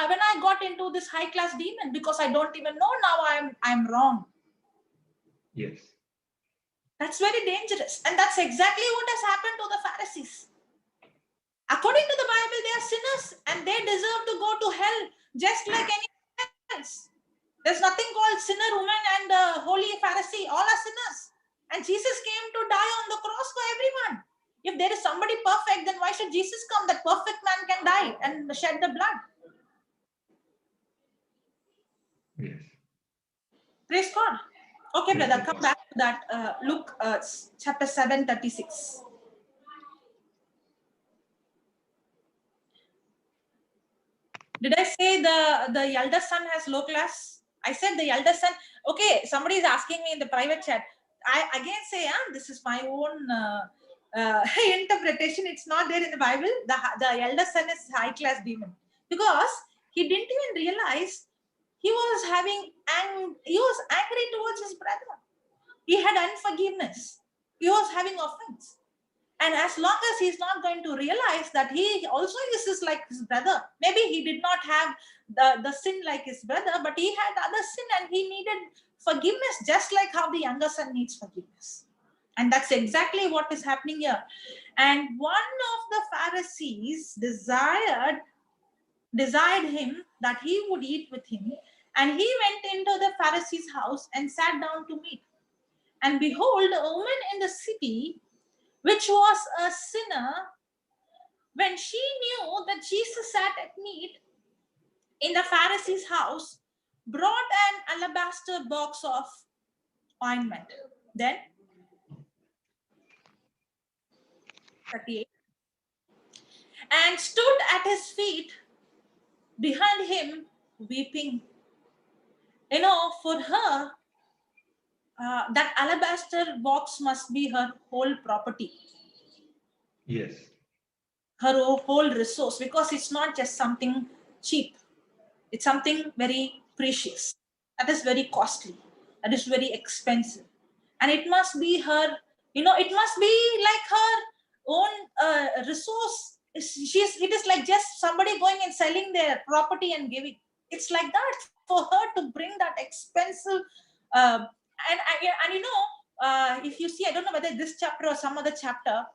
when I got into this high class demon, because I don't even know now I'm wrong. Yes. That's very dangerous. And that's exactly what has happened to the Pharisees. According to the Bible, they are sinners and they deserve to go to hell just like anyone else. There's nothing called sinner woman and holy Pharisee. All are sinners. And Jesus came to die on the cross for everyone. If there is somebody perfect, then why should Jesus come? That perfect man can die and shed the blood. Yes. Praise God. Okay, Yes, brother, come back to that. Luke chapter 7:36. Did I say the elder son has low class? I said the elder son. Okay, somebody is asking me in the private chat. I again say, this is my own interpretation. It's not there in the Bible. The elder son is high class demon, because he didn't even realize he was he was angry towards his brother. He had unforgiveness. He was having offense. And as long as he's not going to realize that he also is like his brother, maybe he did not have the sin like his brother, but he had other sin and he needed forgiveness, just like how the younger son needs forgiveness. And that's exactly what is happening here. And one of the Pharisees desired him that he would eat with him. And he went into the Pharisee's house and sat down to meat. And behold, a woman in the city, which was a sinner, when she knew that Jesus sat at meat in the Pharisee's house, brought an alabaster box of ointment. Then, 38, and stood at his feet behind him, weeping. You know, for her, that alabaster box must be her whole property. Yes. Her whole resource, because it's not just something cheap. It's something very precious. That is very costly. That is very expensive. And it must be her, it must be like her own resource. It is like just somebody going and selling their property and giving. It's like that for her to bring that expensive. If you see, I don't know whether this chapter or some other chapter,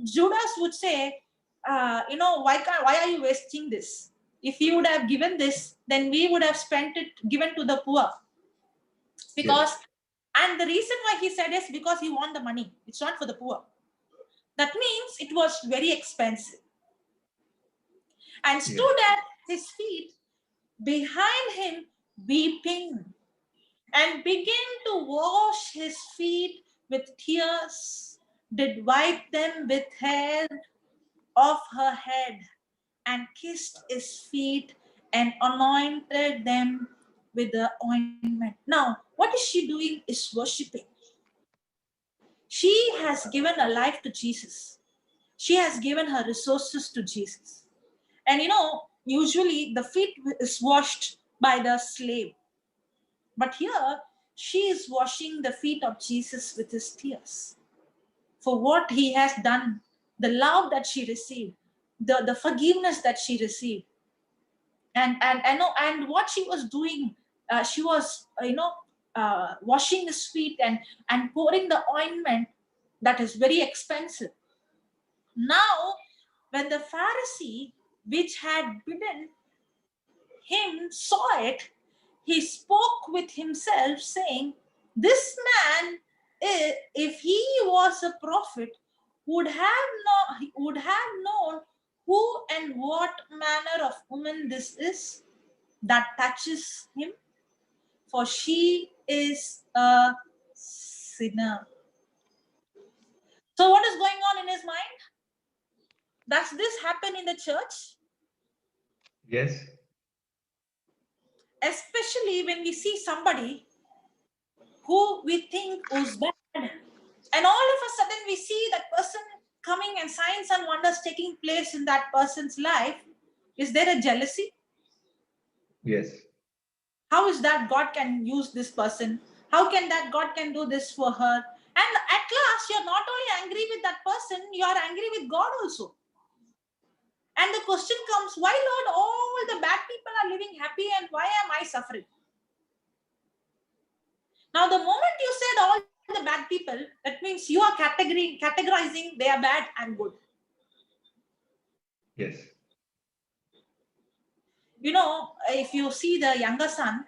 Judas would say, why are you wasting this? If you would have given this, then we would have spent it, given to the poor. Because, and the reason why he said is because he want the money. It's not for the poor. That means it was very expensive. And stood at his feet behind him, weeping, and began to wash his feet with tears, did wipe them with hair of her head, and kissed his feet and anointed them with the ointment. Now, what is she doing is worshiping. She has given her life to Jesus. She has given her resources to Jesus. And usually the feet is washed by the slave. But here, she is washing the feet of Jesus with his tears for what he has done, the love that she received, the forgiveness that she received. And what she was doing, she was washing his feet and pouring the ointment that is very expensive. Now, when the Pharisee which had bidden him saw it, he spoke with himself, saying, this man, if he was a prophet, would have known who and what manner of woman this is that touches him, for she is a sinner. So what is going on in his mind? Does this happen in the church? Yes. Especially when we see somebody who we think was bad, and all of a sudden we see that person coming and signs and wonders taking place in that person's life. Is there a jealousy? Yes. How is that God can use this person? How can that God can do this for her? And at last, you're not only angry with that person, you are angry with God also. And the question comes, why, Lord, all the bad people are living happy and why am I suffering? Now, the moment you said all the bad people, that means you are categorizing they are bad and good. Yes. You know, if you see the younger son,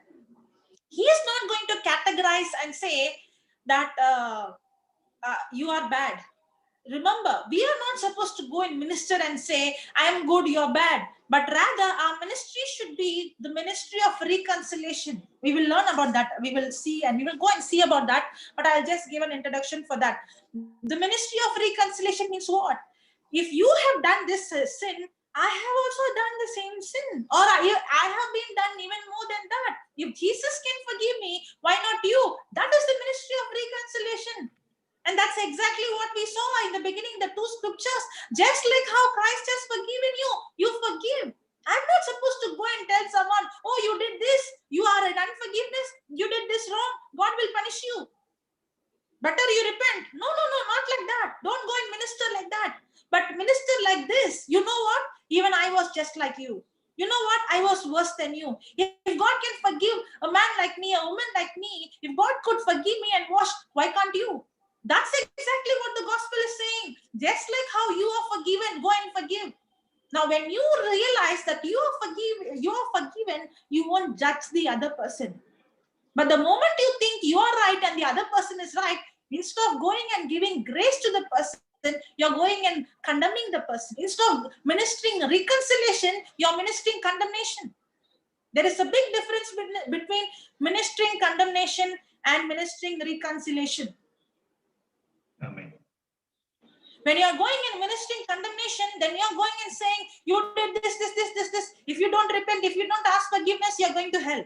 he is not going to categorize and say that you are bad. Remember, we are not supposed to go and minister and say, I am good, you're bad. But rather, our ministry should be the ministry of reconciliation. We will learn about that. We will see and we will go and see about that. But I'll just give an introduction for that. The ministry of reconciliation means what? If you have done this sin, I have also done the same sin. Or I have been done even more than that. If Jesus can forgive me, why not you? That is the ministry of reconciliation. And that's exactly what we saw in the beginning, the two scriptures. Just like how Christ has forgiven you, you forgive. I'm not supposed to go and tell someone, oh, you did this, you are in unforgiveness, you did this wrong, God will punish you. Better you repent. No, not like that. Don't go and minister like that. But minister like this. You know what? Even I was just like you. You know what? I was worse than you. If God can forgive a man like me, a woman like me, if God could forgive me and wash, why can't you? That's exactly what the gospel is saying. Just like how you are forgiven, go and forgive. Now, when you realize that you are forgiven, you won't judge the other person. But the moment you think you are right and the other person is right, instead of going and giving grace to the person, you're going and condemning the person. Instead of ministering reconciliation, you're ministering condemnation. There is a big difference between ministering condemnation and ministering reconciliation. Amen. When you're going and ministering condemnation, then you're going and saying, you did this. If you don't repent, if you don't ask forgiveness, you're going to hell.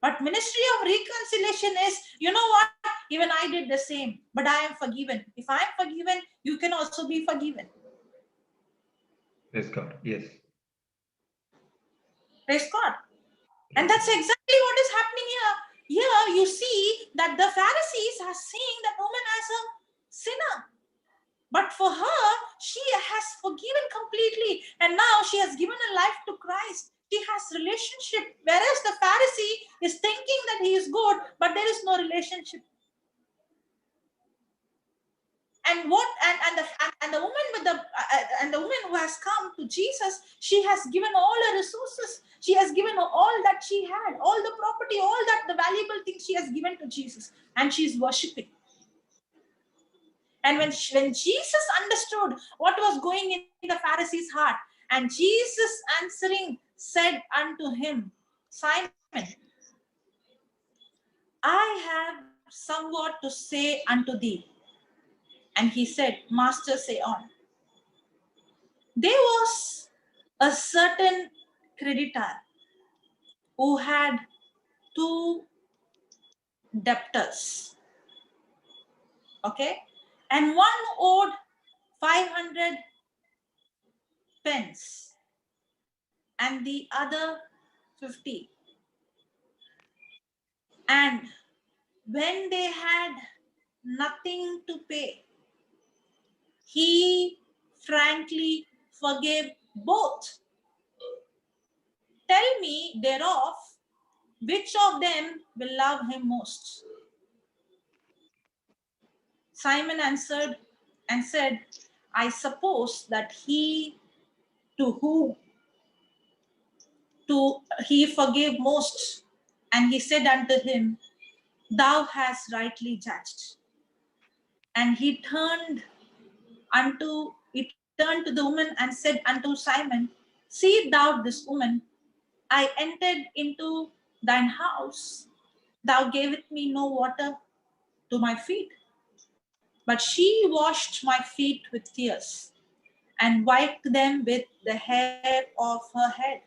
But ministry of reconciliation is, you know what? Even I did the same, but I am forgiven. If I am forgiven, you can also be forgiven. Praise God. Yes. Praise God. And that's exactly what is happening here. Here you see that the Pharisees are seeing that woman as a sinner. But for her, she has forgiven completely. And now she has given her life to Christ. She has relationship. Whereas the Pharisee is thinking that he is good, but there is no relationship. And what and the woman with the woman who has come to Jesus, she has given all her resources. She has given all that she had, all the property, all that the valuable things she has given to Jesus, and she is worshiping. And when Jesus understood what was going in the Pharisee's heart, and Jesus answering said unto him, Simon, I have somewhat to say unto thee. And he said, Master, say on. There was a certain creditor who had two debtors. Okay? And one owed 500 pence and the other 50. And when they had nothing to pay, he frankly forgave both. Tell me thereof, which of them will love him most? Simon answered and said, I suppose that he to whom he forgave most. And he said unto him, Thou hast rightly judged. And he turned to the woman and said unto Simon, See thou this woman, I entered into thine house. Thou gavest me no water to my feet, but she washed my feet with tears and wiped them with the hair of her head.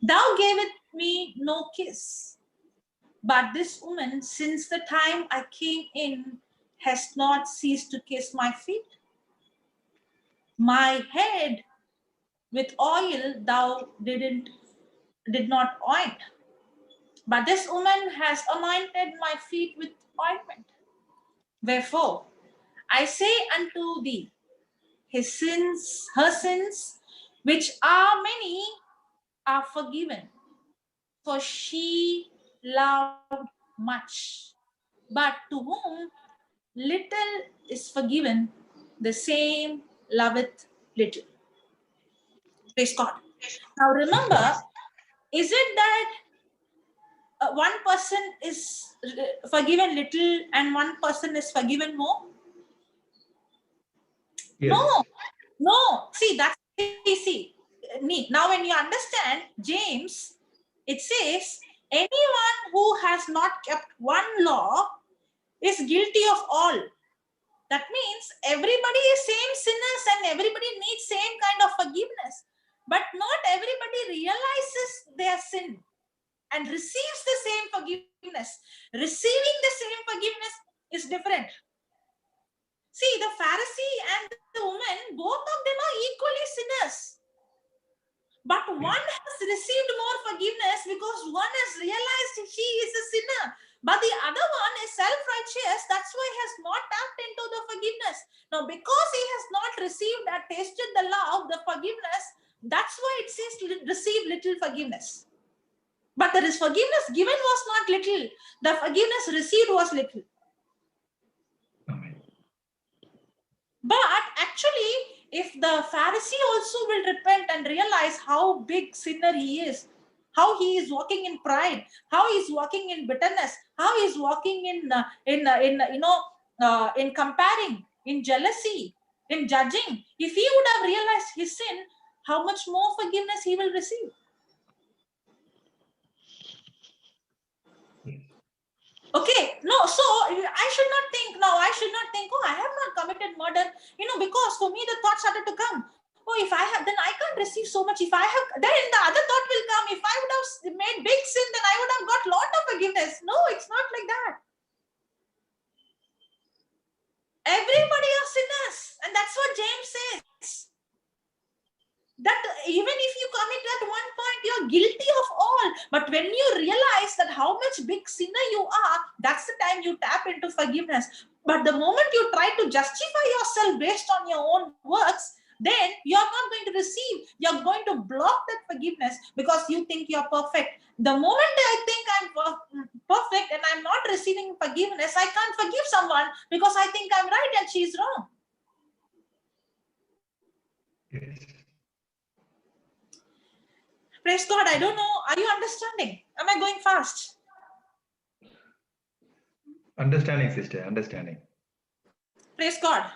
Thou gavest me no kiss, but this woman, since the time I came in, has not ceased to kiss my feet. My head with oil thou did not oint, but this woman has anointed my feet with ointment. Wherefore, I say unto thee, her sins, which are many, are forgiven, for she loved much. But to whom little is forgiven, the same loveth little. Praise God. Now remember, is it that one person is forgiven little and one person is forgiven more? Yes. No. See, that's easy. Now, when you understand James, it says, anyone who has not kept one law is guilty of all. That means everybody is same sinners and everybody needs same kind of forgiveness. But not everybody realizes their sin and receives the same forgiveness. Receiving the same forgiveness is different. See, the Pharisee and the woman, both of them are equally sinners. But one has received more forgiveness because one has realized he is a sinner. But the other one is self-righteous. That's why he has not tapped into the forgiveness. Now, because he has not received and tasted the love, the forgiveness, that's why it says to receive little forgiveness. But there is forgiveness given was not little. The forgiveness received was little. Amen. But actually, if the Pharisee also will repent and realize how big sinner he is, how he is walking in pride, how he is walking in bitterness, how he is walking in comparing, in jealousy, in judging, if he would have realized his sin, how much more forgiveness he will receive? Okay, no, so I should not think, oh, I have not committed murder, because for me the thought started to come. Oh, if I have, then I can't receive so much. If I have, then the other thought will come. If I would have made big sin, then I would have got lot of forgiveness. No, it's not like that. Everybody are sinners, and that's what James says. That even if you commit at one point, you're guilty of all. But when you realize that how much big sinner you are, that's the time you tap into forgiveness. But the moment you try to justify yourself based on your own works, then you're not going to receive. You're going to block that forgiveness because you think you're perfect. The moment I think I'm perfect and I'm not receiving forgiveness, I can't forgive someone because I think I'm right and she's wrong. Yes. Praise God. I don't know. Are you understanding? Am I going fast? Understanding, sister. Understanding. Praise God.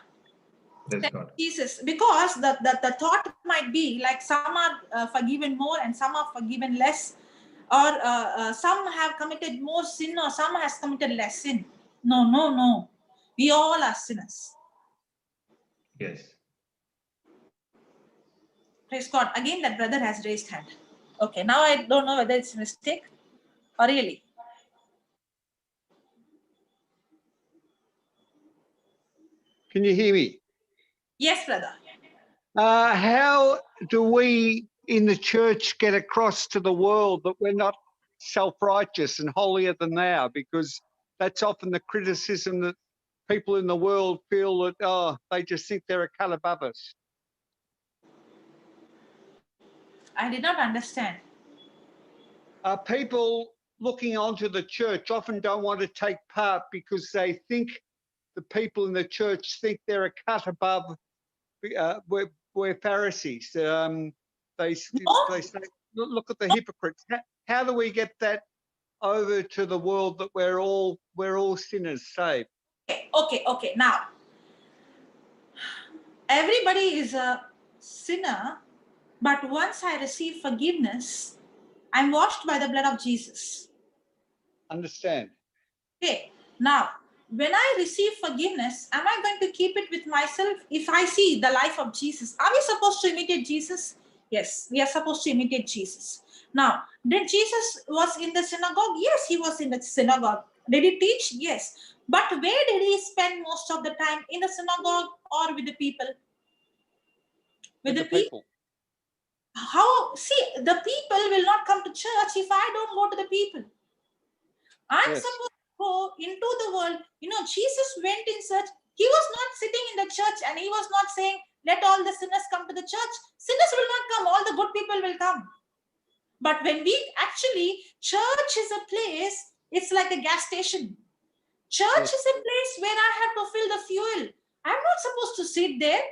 Praise God. Jesus. Because the thought might be like some are forgiven more and some are forgiven less. Or some have committed more sin or some has committed less sin. No. We all are sinners. Yes. Praise God. Again, that brother has raised hand. Okay, now I don't know whether it's a mistake or really. Can you hear me? Yes, brother. How do we in the church get across to the world that we're not self-righteous and holier than thou? Because that's often the criticism that people in the world feel that, they just think they're a cut above us. I did not understand. People looking onto the church often don't want to take part because they think the people in the church think they're a cut above. We're Pharisees. They say, look at the hypocrites. How do we get that over to the world that we're all sinners saved? Okay. Now, everybody is a sinner, but once I receive forgiveness, I'm washed by the blood of Jesus. Understand? Okay. Now, when I receive forgiveness, am I going to keep it with myself? If I see the life of Jesus, are we supposed to imitate Jesus? Yes, we are supposed to imitate Jesus. Now, did Jesus was in the synagogue? Yes, he was in the synagogue. Did he teach? Yes. But where did he spend most of the time? In the synagogue or with the people? With the people. How? See, the people will not come to church if I don't go to the people. I'm supposed to go into the world. Jesus went in search. He was not sitting in the church and he was not saying, let all the sinners come to the church. Sinners will not come. All the good people will come. But when church is a place, it's like a gas station. Church is a place where I have to fill the fuel. I'm not supposed to sit there.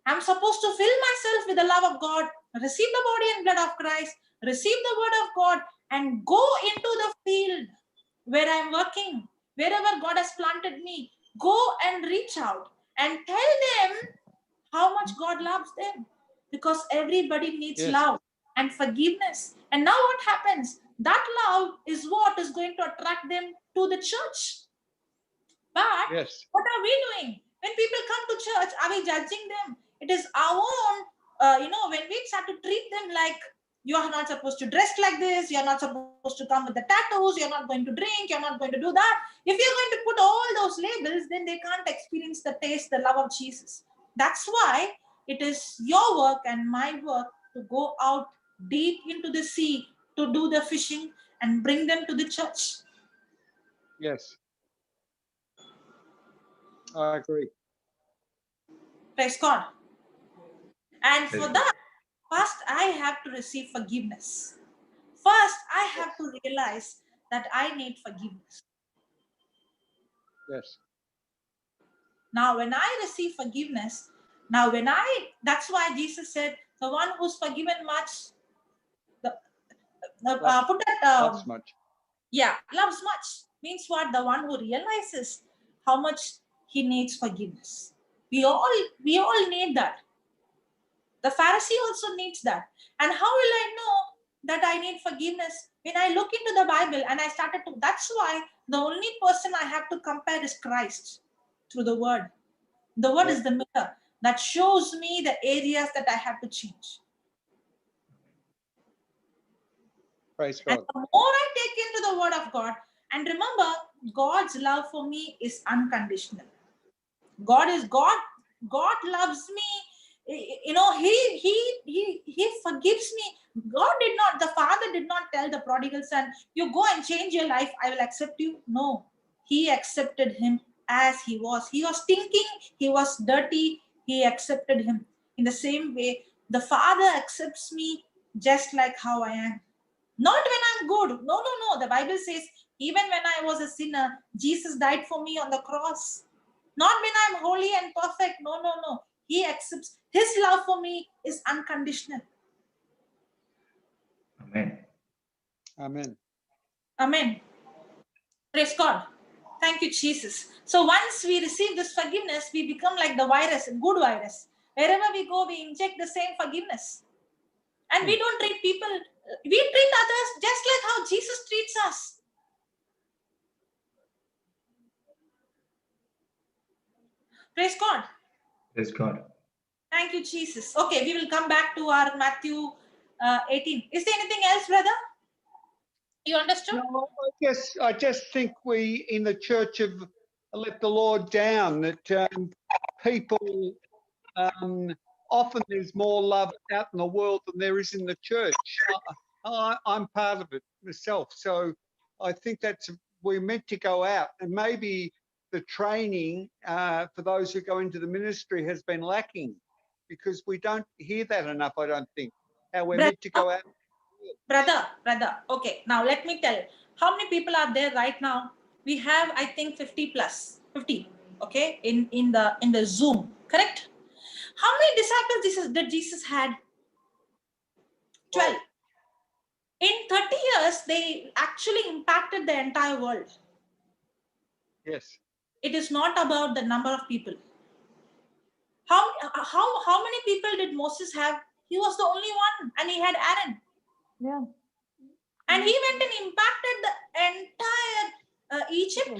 I'm supposed to fill myself with the love of God, receive the body and blood of Christ, receive the word of God, and go into the field where I'm working, wherever God has planted me. Go and reach out and tell them how much God loves them, because everybody needs love and forgiveness. And now what happens? That love is what is going to attract them to the church. But what are we doing? When people come to church, are we judging them? It is our own, when we start to treat them like, you are not supposed to dress like this, you're not supposed to come with the tattoos, you're not going to drink, you're not going to do that. If you're going to put all those labels, then they can't experience the taste, the love of Jesus. That's why it is your work and my work to go out deep into the sea, to do the fishing and bring them to the church. Yes. I agree. Praise God. And for that, first I have to receive forgiveness. First, I have to realize that I need forgiveness. Yes. Now, when I receive forgiveness, that's why Jesus said, the one who's forgiven much, loves much. Yeah, loves much. Means what? The one who realizes how much he needs forgiveness. We all need that. The Pharisee also needs that. And how will I know that I need forgiveness? When I look into the Bible and I started to, that's why the only person I have to compare is Christ through the word. The word is the mirror that shows me the areas that I have to change. Praise God. And the more I take into the word of God, and remember, God's love for me is unconditional. God is God. God loves me. He forgives me. The Father did not tell the prodigal son, you go and change your life, I will accept you. No, he accepted him as he was. He was stinking, he was dirty, he accepted him. In the same way, the Father accepts me just like how I am. Not when I'm good. No. The Bible says, even when I was a sinner, Jesus died for me on the cross. Not when I'm holy and perfect. No. He accepts. His love for me is unconditional. Amen. Praise God. Thank you, Jesus. So once we receive this forgiveness, we become like the virus, a good virus. Wherever we go, we inject the same forgiveness. And we don't treat people, we treat others just like how Jesus treats us. Praise God. Praise God. Thank you, Jesus. Okay, we will come back to our Matthew 18. Is there anything else, brother? You understood? No, I just think we in the church have let the Lord down, that people, often there's more love out in the world than there is in the church. I'm part of it myself. So I think we're meant to go out, and maybe the training for those who go into the ministry has been lacking, because we don't hear that enough, I don't think, how we're meant to go out. Brother. Okay, now let me tell. How many people are there right now? We have, I think, 50 plus. 50. okay, in the Zoom, correct? How many disciples did Jesus had? 12. In 30 years, they actually impacted the entire world. Yes. It is not about the number of people. How many people did Moses have? He was the only one, and he had Aaron. Yeah. And he went and impacted the entire Egypt.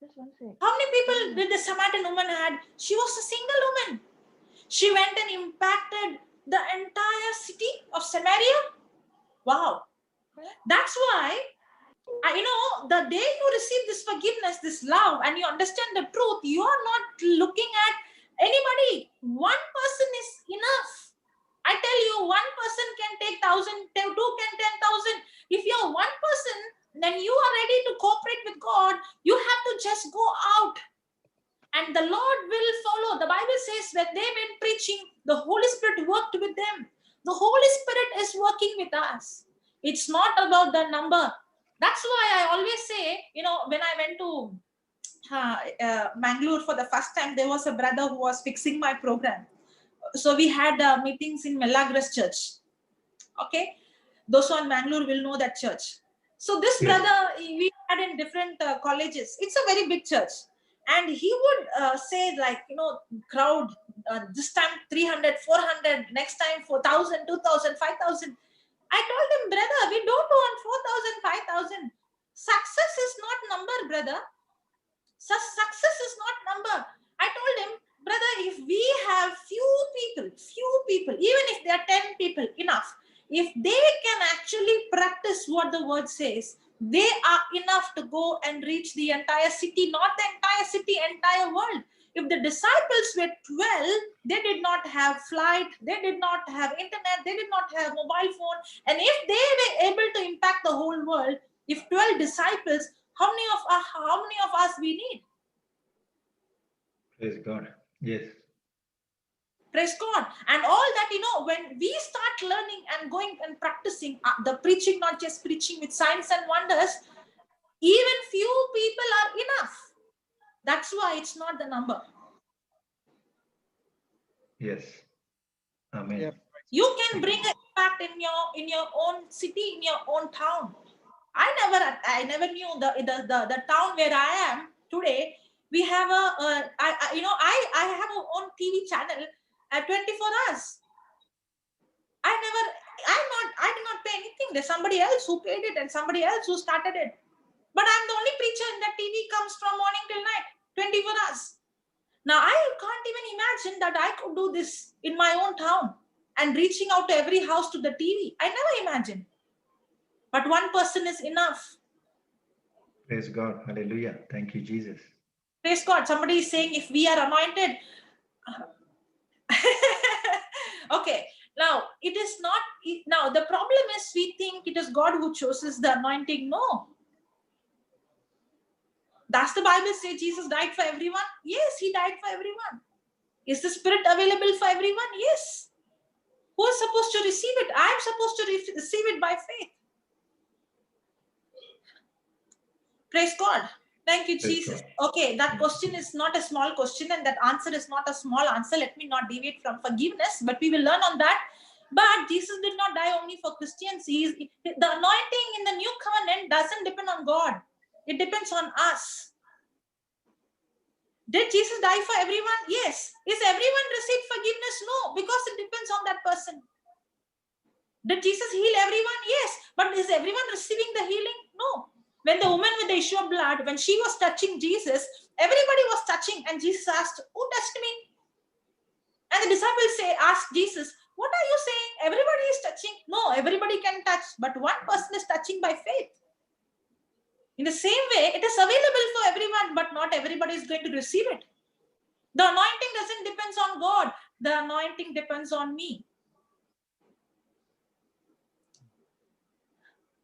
Just one sec. How many people did the Samaritan woman had? She was a single woman. She went and impacted the entire city of Samaria. Wow. That's why, the day you receive this forgiveness, this love, and you understand the truth, you are not looking at anybody. One person is enough. I tell you, one person can take 1,000, two can 10,000. If you're one person, then you are ready to cooperate with God. You have to just go out, and the Lord will follow. The Bible says when they went preaching, the Holy Spirit worked with them. The Holy Spirit is working with us. It's not about the number. That's why I always say, when I went to Mangalore for the first time, there was a brother who was fixing my program. So we had meetings in Melagras Church. Okay, those who are in Mangalore will know that church. So this brother, we had in different colleges. It's a very big church, and he would say, like, crowd, this time 300, 400, next time 4,000, 2,000, 5,000. I told him, brother, we don't want 4,000, 5,000. Success is not number, brother. Success is not number. I told him, brother, if we have few people, even if there are 10 people, enough. If they can actually practice what the word says, they are enough to go and reach the entire city, not the entire city, entire world. If the disciples were 12, they did not have flight, they did not have internet, they did not have mobile phone. And if they were able to impact the whole world, if 12 disciples, how many of us we need? Praise God. Yes. Praise God. And all that, when we start learning and going and practicing the preaching, not just preaching with signs and wonders, even few people are enough. That's why it's not the number. Yes. Amen. Yep. You can bring an impact in your own city, in your own town. I never knew the town where I am today. We have I have a own TV channel at 24 hours. I did not pay anything. There's somebody else who paid it and somebody else who started it. But I'm the only preacher in that TV comes from morning till night, 24 hours. Now, I can't even imagine that I could do this in my own town and reaching out to every house to the TV. I never imagined. But one person is enough. Praise God. Hallelujah. Thank you, Jesus. Praise God. Somebody is saying if we are anointed. Okay. Now, it is not. Now, the problem is we think it is God who chooses the anointing. No. Does the Bible say Jesus died for everyone? Yes, he died for everyone. Is the Spirit available for everyone? Yes. Who is supposed to receive it? I am supposed to receive it by faith. Praise God. Thank you, Praise Jesus. God. Okay, that question is not a small question, and that answer is not a small answer. Let me not deviate from forgiveness, but we will learn on that. But Jesus did not die only for Christians. The anointing in the new covenant doesn't depend on God. It depends on us. Did Jesus die for everyone? Yes. Is everyone received forgiveness? No, because it depends on that person. Did Jesus heal everyone? Yes. But is everyone receiving the healing? No. When the woman with the issue of blood, when she was touching Jesus, everybody was touching, and Jesus asked, who touched me? And the disciples asked Jesus, what are you saying? Everybody is touching. No, everybody can touch, but one person is touching by faith. In the same way, it is available for everyone, but not everybody is going to receive it. The anointing doesn't depend on God. The anointing depends on me.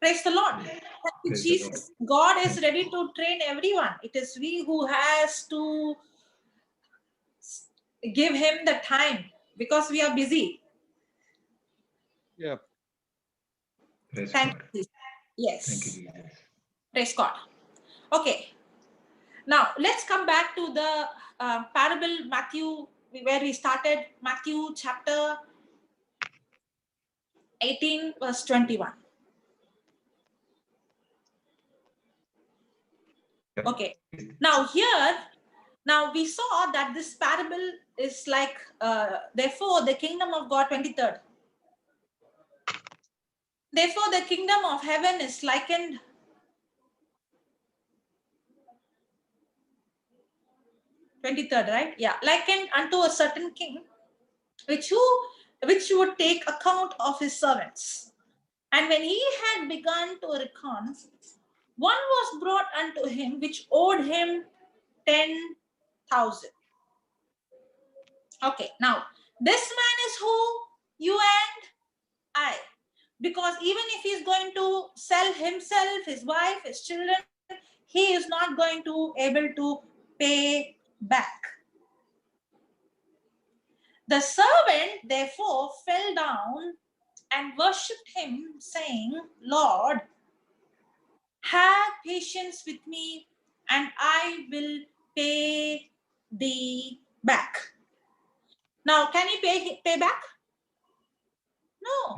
Praise the Lord. Thank you, Praise the Jesus. God is ready to train everyone. It is we who has to give him the time because we are busy. Yeah. Praise Thank God. you. Yes. Thank you, Jesus. Praise God. Okay. Now let's come back to the parable Matthew, where we started, Matthew chapter 18 verse 21. Okay. Now here, now we saw that this parable is like, therefore the kingdom of God, 23rd. Therefore the kingdom of heaven is likened, 23rd, right? Yeah, likened unto a certain king, which would take account of his servants. And when he had begun to reckon, one was brought unto him which owed him 10,000. Okay, now this man is who? You and I. Because even if he's going to sell himself, his wife, his children, he is not going to able to pay back. The servant therefore fell down and worshipped him, saying, Lord, have patience with me, and I will pay thee back. Now, can he pay back? No.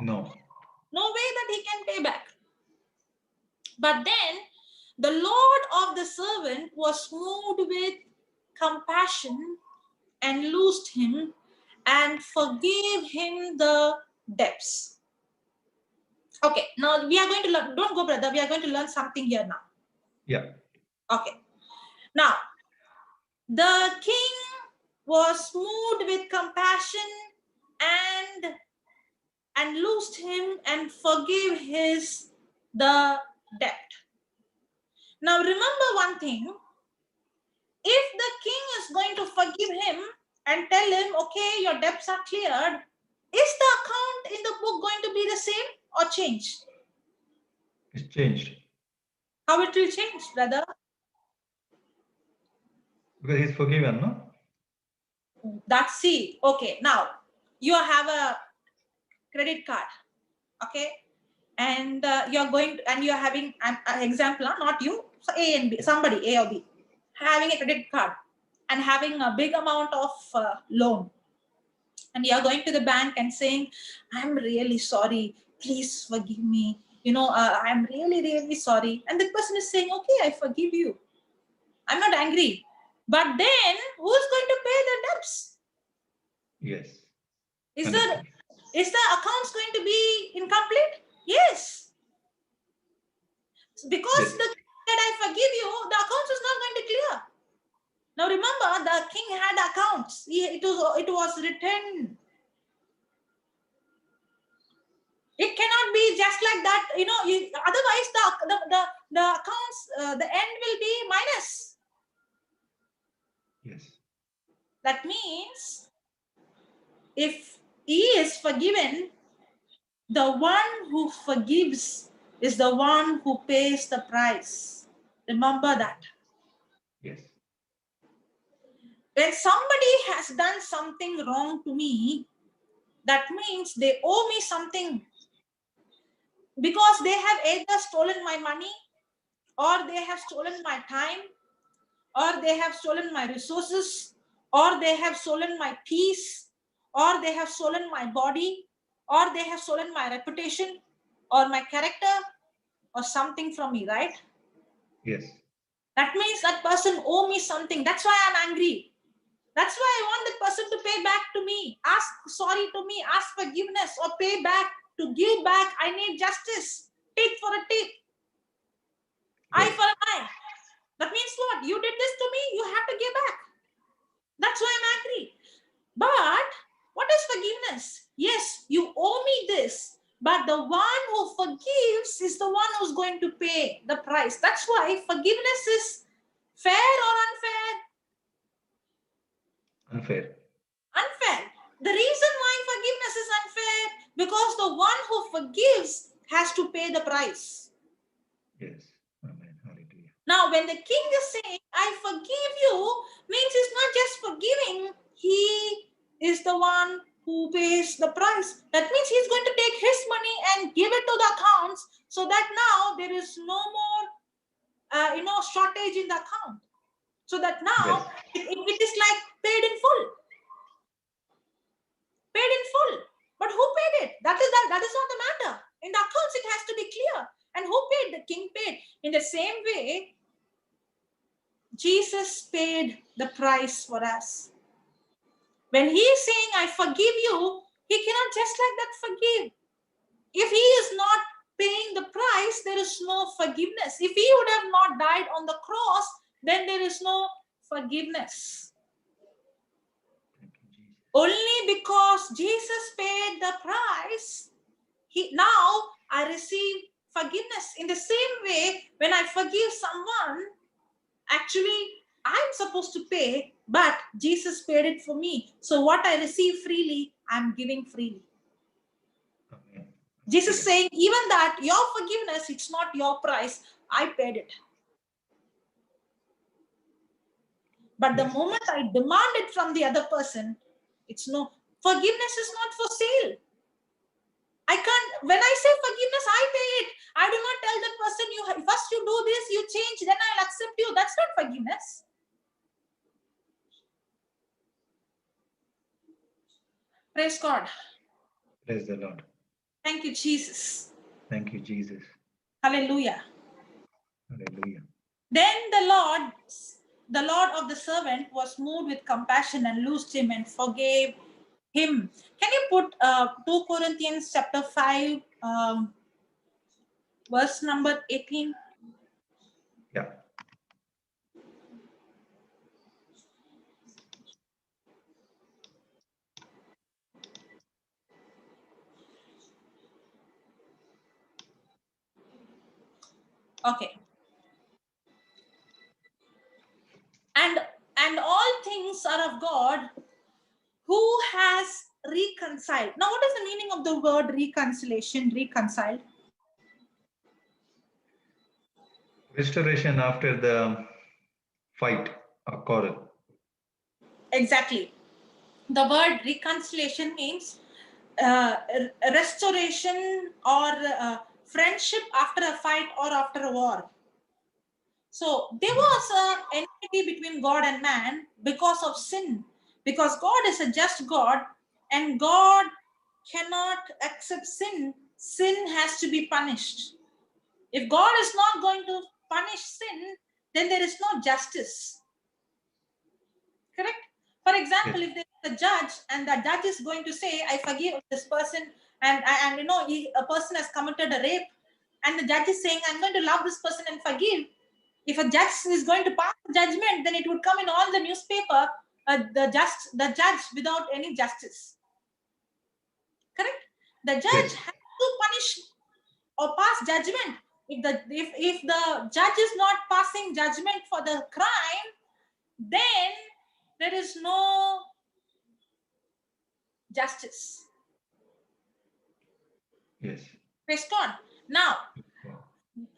No way that he can pay back. But then the Lord of the servant was moved with compassion and loosed him and forgave him the debts. Okay, now we are going to learn. Don't go, brother. We are going to learn something here now. Yeah. Okay. Now, the king was moved with compassion and loosed him and forgave the debt. Now, remember one thing. If the king is going to forgive him and tell him, okay, your debts are cleared, is the account in the book going to be the same or change? It's changed. How it will change, brother? Because he's forgiven, no? That's see. Okay, now you have a credit card, okay, and you're going to, and you're having an example, not you, so A and B, somebody A or B, having a credit card and having a big amount of loan, and you're going to the bank and saying, I'm really sorry, please forgive me, I'm really sorry, and the person is saying, okay, I forgive you, I'm not angry, but then who's going to pay the debts? Yes. Is Understood. the accounts going to be incomplete? Yes. Because Yes. the king said, I forgive you, the accounts is not going to clear. Now remember, the king had accounts. It was written. It cannot be just like that. Otherwise the accounts, the end will be minus. Yes. That means if he is forgiven, the one who forgives is the one who pays the price. Remember that. Yes. When somebody has done something wrong to me, that means they owe me something, because they have either stolen my money, or they have stolen my time, or they have stolen my resources, or they have stolen my peace, or they have stolen my body, or they have stolen my reputation or my character or something from me, right? Yes. That means that person owe me something. That's why I'm angry. That's why I want that person to pay back to me, ask sorry to me, ask forgiveness, or pay back, to give back. I need justice, tit for a tit, eye Yes. for an eye. That means what? You did this to me, you have to give back. That's why I'm angry. But what is forgiveness? Yes, you owe me this, but the one who forgives is the one who's going to pay the price. That's why forgiveness is fair or unfair? Unfair. Unfair. The reason why forgiveness is unfair, because the one who forgives has to pay the price. Yes. Amen. Hallelujah. Now, when the king is saying, I forgive you, means he's not just forgiving, he is the one who pays the price. That means he's going to take his money and give it to the accounts, so that now there is no more shortage in the account. So that now Yes. it is like paid in full. Paid in full. But who paid it? That is not the matter. In the accounts, it has to be clear. And who paid? The king paid. In the same way, Jesus paid the price for us. When he is saying, I forgive you, he cannot just like that forgive. If he is not paying the price, there is no forgiveness. If he would have not died on the cross, then there is no forgiveness. Only because Jesus paid the price, now I receive forgiveness. In the same way, when I forgive someone, actually, I'm supposed to pay, but Jesus paid it for me. So what I receive freely, I'm giving freely. Amen. Jesus Yes. saying, even that, your forgiveness, it's not your price. I paid it. But the Yes. moment I demand it from the other person, it's no. Forgiveness is not for sale. I can't, when I say forgiveness, I pay it. I do not tell that person, first you do this, you change, then I'll accept you. That's not forgiveness. Praise God. Praise the Lord. Thank you, Jesus. Thank you, Jesus. Hallelujah. Hallelujah. Then the Lord of the servant was moved with compassion and loosed him and forgave him. Can you put 2 Corinthians chapter 5, verse number 18? Yeah. Okay. And all things are of God, who has reconciled. Now, what is the meaning of the word reconciliation, reconciled? Restoration after the fight or quarrel. Exactly. The word reconciliation means restoration or friendship after a fight or after a war. So there was an enmity between God and man because of sin. Because God is a just God and God cannot accept sin. Sin has to be punished. If God is not going to punish sin, then there is no justice. Correct? For example, Yes. if there is a judge and the judge is going to say, I forgive this person, and a person has committed a rape, and the judge is saying, I'm going to love this person and forgive. If a judge is going to pass judgment, then it would come in all the newspaper, the judge without any justice. Correct? The judge Yes. has to punish or pass judgment. If the judge is not passing judgment for the crime, then there is no justice. Yes. Praise God. Now,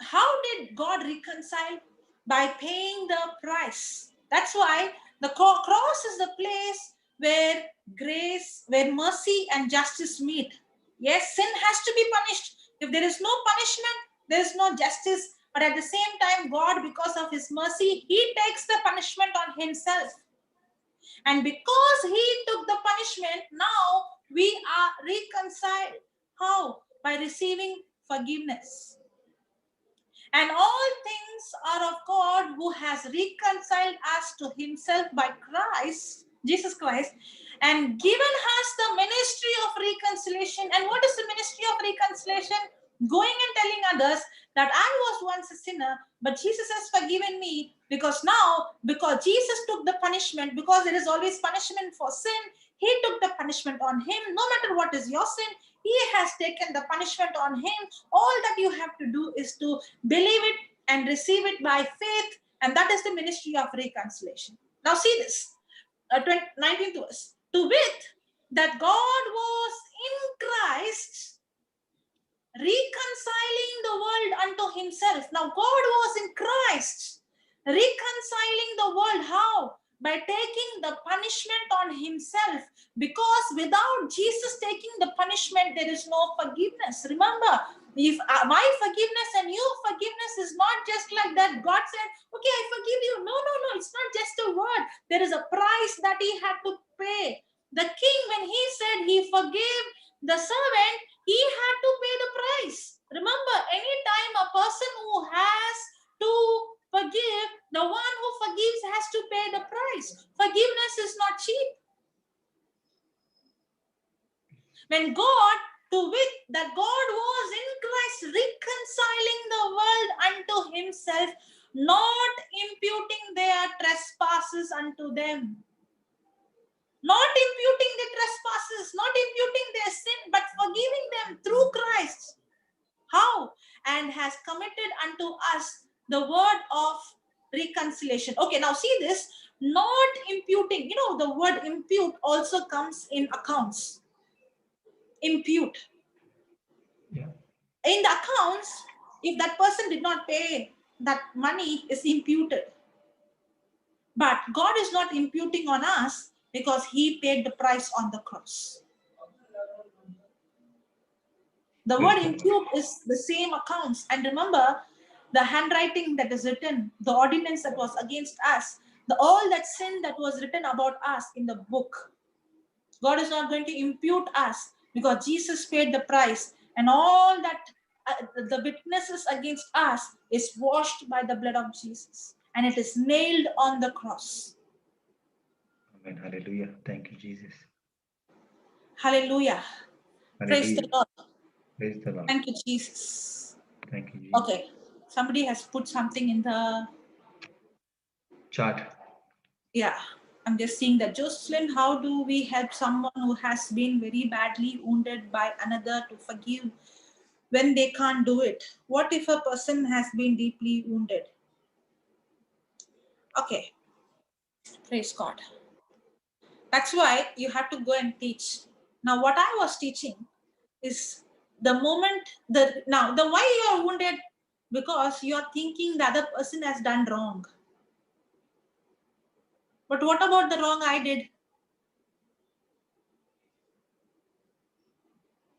how did God reconcile? By paying the price. That's why the cross is the place where grace, where mercy and justice meet. Yes, sin has to be punished. If there is no punishment, there is no justice. But at the same time, God, because of his mercy, he takes the punishment on himself. And because he took the punishment, now we are reconciled. How? By receiving forgiveness. And all things are of God, who has reconciled us to himself by Christ, Jesus Christ, and given us the ministry of reconciliation. And what is the ministry of reconciliation? Going and telling others that I was once a sinner, but Jesus has forgiven me, because Jesus took the punishment, because there is always punishment for sin. He took the punishment on him. No matter what is your sin, he has taken the punishment on him. All that you have to do is to believe it and receive it by faith, and that is the ministry of reconciliation. Now see this, 19th verse. To wit, that God was in Christ reconciling the world unto himself. Now God was in Christ reconciling the world. How? By taking the punishment on himself. Because without Jesus taking the punishment, there is no forgiveness. Remember, If my forgiveness and your forgiveness is not just like that, God said, okay, I forgive you. No, no, no, it's not just a word. There is a price that he had to pay. The king, when he said he forgave the servant, he had to pay the price. Remember, anytime a person who has to forgive, the one who forgives has to pay the price. Forgiveness is not cheap. When God, to wit, that God was in Christ reconciling the world unto himself, not imputing their trespasses unto them. Not imputing the trespasses, not imputing their sin, but forgiving them through Christ. How? And has committed unto us the word of reconciliation. Okay, now see this. Not imputing. You know, the word impute also comes in accounts. Impute. Yeah. In the accounts, if that person did not pay, that money is imputed. But God is not imputing on us because he paid the price on the cross. The word impute is the same accounts. And remember, the handwriting that is written, the ordinance that was against us, all that sin that was written about us in the book, God is not going to impute us because Jesus paid the price, and all that the witnesses against us is washed by the blood of Jesus, and it is nailed on the cross. Amen. Hallelujah. Thank you, Jesus. Hallelujah. Praise the Hallelujah. Lord. Praise the Lord. Thank you, Jesus. Thank you, Jesus. Okay, somebody has put something in the Chat. yeah. I'm just seeing that. Joselin, how do we help someone who has been very badly wounded by another to forgive when they can't do it? What if a person has been deeply wounded? Okay, praise God. That's why you have to go and teach. Now, what I was teaching is the moment the why you are wounded, because you are thinking the other person has done wrong. But what about the wrong I did?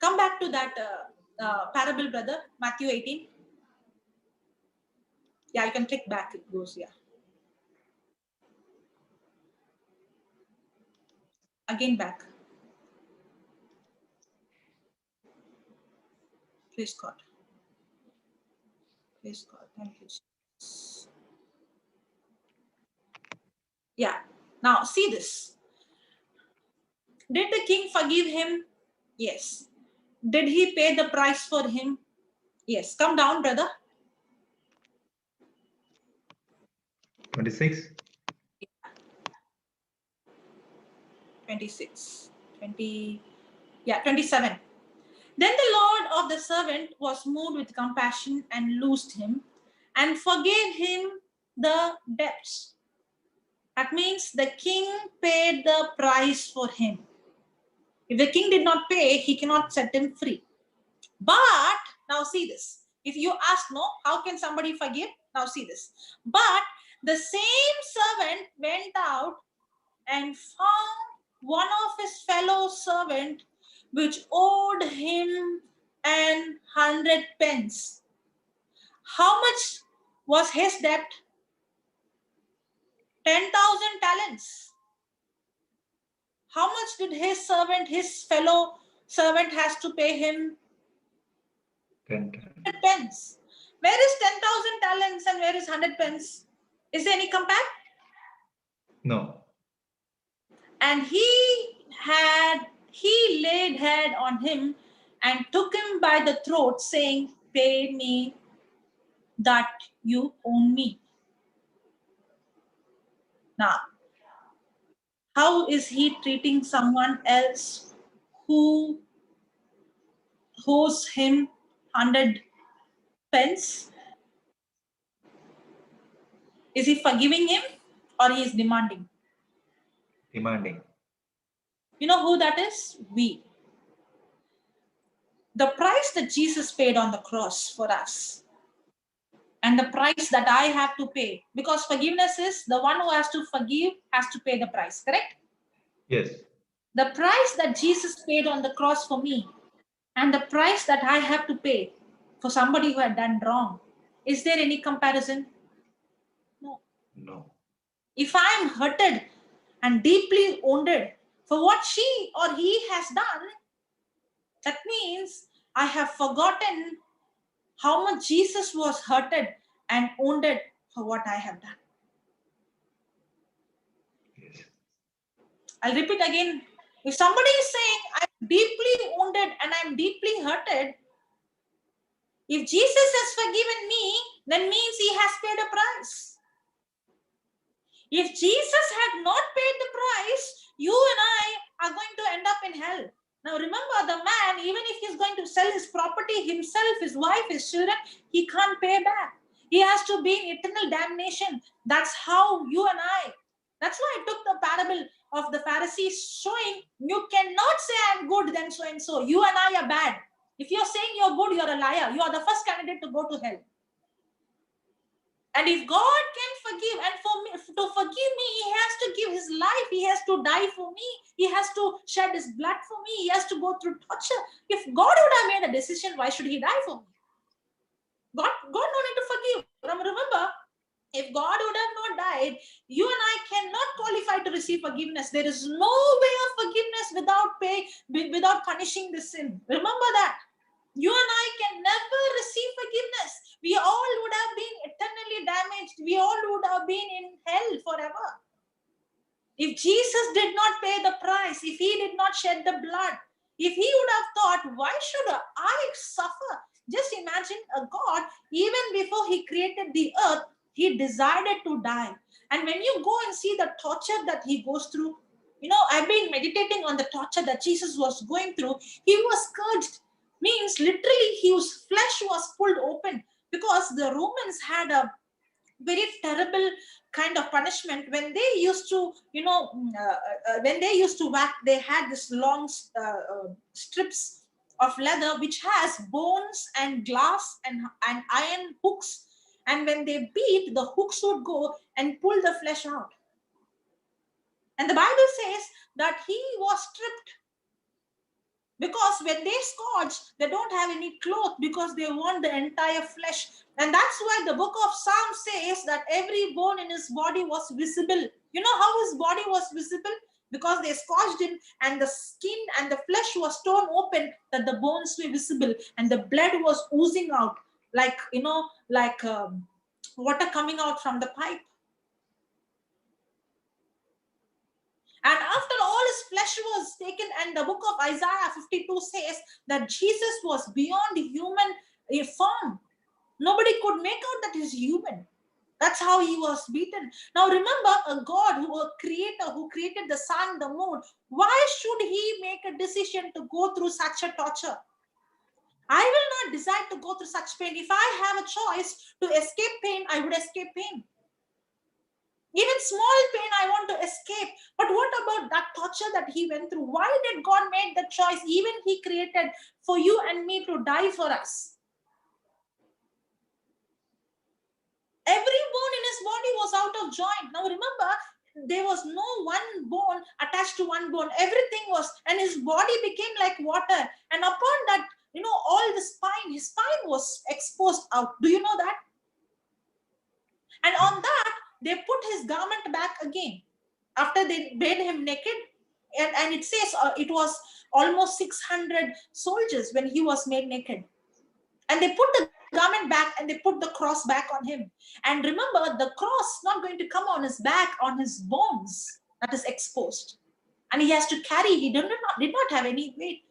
Come back to that parable, brother, Matthew 18. Yeah, you can click back. It goes, yeah. Again back. Praise God. Praise God. Thank you, Jesus. Yeah. Now, see this. Did the king forgive him? Yes. Did he pay the price for him? Yes. Come down, brother. 26. 26. 20. Yeah, 27. Then the Lord of the servant was moved with compassion and loosed him and forgave him the debts. That means the king paid the price for him. If the king did not pay, he cannot set him free. But now see this. If you ask, no, how can somebody forgive? Now see this. But the same servant went out and found one of his fellow servant which owed him 100 pence. How much was his debt? 10,000 talents. How much did his fellow servant has to pay him? 10. 100 pence. Where is 10,000 talents and where is 100 pence? Is there any compare? No. And he laid hand on him and took him by the throat, saying, pay me that you owe me. Now, how is he treating someone else who owes him 100 pence? Is he forgiving him or he is demanding? Demanding. You know who that is? We. The price that Jesus paid on the cross for us, and the price that I have to pay, because forgiveness is the one who has to forgive has to pay the price, correct? Yes. The price that Jesus paid on the cross for me and the price that I have to pay for somebody who had done wrong. Is there any comparison? No. No. If I am hurted and deeply wounded for what she or he has done, that means I have forgotten how much Jesus was hurted and wounded for what I have done. Yes. I'll repeat again. If somebody is saying, I'm deeply wounded and I'm deeply hurted, if Jesus has forgiven me, then means he has paid a price. If Jesus had not paid the price, you and I are going to end up in hell. Now remember, the man, even if he's going to sell his property, himself, his wife, his children, he can't pay back. He has to be in eternal damnation. That's how you and I. That's why I took the parable of the Pharisees, showing you cannot say I'm good, then so and so. You and I are bad. If you're saying you're good, you're a liar. You are the first candidate to go to hell. And if God can forgive, and for me to forgive me, he has to give his life, he has to die for me, he has to shed his blood for me, he has to go through torture. If God would have made a decision, why should he die for me? God no need to forgive. Remember, if God would have not died, you and I cannot qualify to receive forgiveness. There is no way of forgiveness without punishing the sin. Remember that. You and I can never receive forgiveness. We all would have been eternally damaged. We all would have been in hell forever. If Jesus did not pay the price, if he did not shed the blood, if he would have thought, why should I suffer? Just imagine a God, even before he created the earth, he decided to die. And when you go and see the torture that he goes through, I've been meditating on the torture that Jesus was going through. He was scourged. Means literally his flesh was pulled open, because the Romans had a very terrible kind of punishment. When they used to whack, they had this long strips of leather which has bones and glass and iron hooks, and when they beat, the hooks would go and pull the flesh out. And the Bible says that he was stripped, because when they scourge, they don't have any cloth, because they want the entire flesh. And that's why the book of Psalms says that every bone in his body was visible. You know how his body was visible? Because they scourged him, and the skin and the flesh was torn open, that the bones were visible, and the blood was oozing out like water coming out from the pipe. And after all his flesh was taken, and the book of Isaiah 52 says that Jesus was beyond human form. Nobody could make out that he's human. That's how he was beaten. Now remember, a God, a creator, who created the sun, the moon, why should he make a decision to go through such a torture? I will not decide to go through such pain. If I have a choice to escape pain, I would escape pain. Even small pain I want to escape. But what about that torture that he went through? Why did God make the choice, even he created for you and me, to die for us? Every bone in his body was out of joint. Now remember, there was no one bone attached to one bone. Everything was, and his body became like water. And upon that, all the spine, his spine was exposed out. Do you know that? And on that, they put his garment back again after they made him naked. And it says it was almost 600 soldiers when he was made naked. And they put the garment back, and they put the cross back on him. And remember, the cross is not going to come on his back, on his bones that is exposed. And he has to carry, he did not have any weight.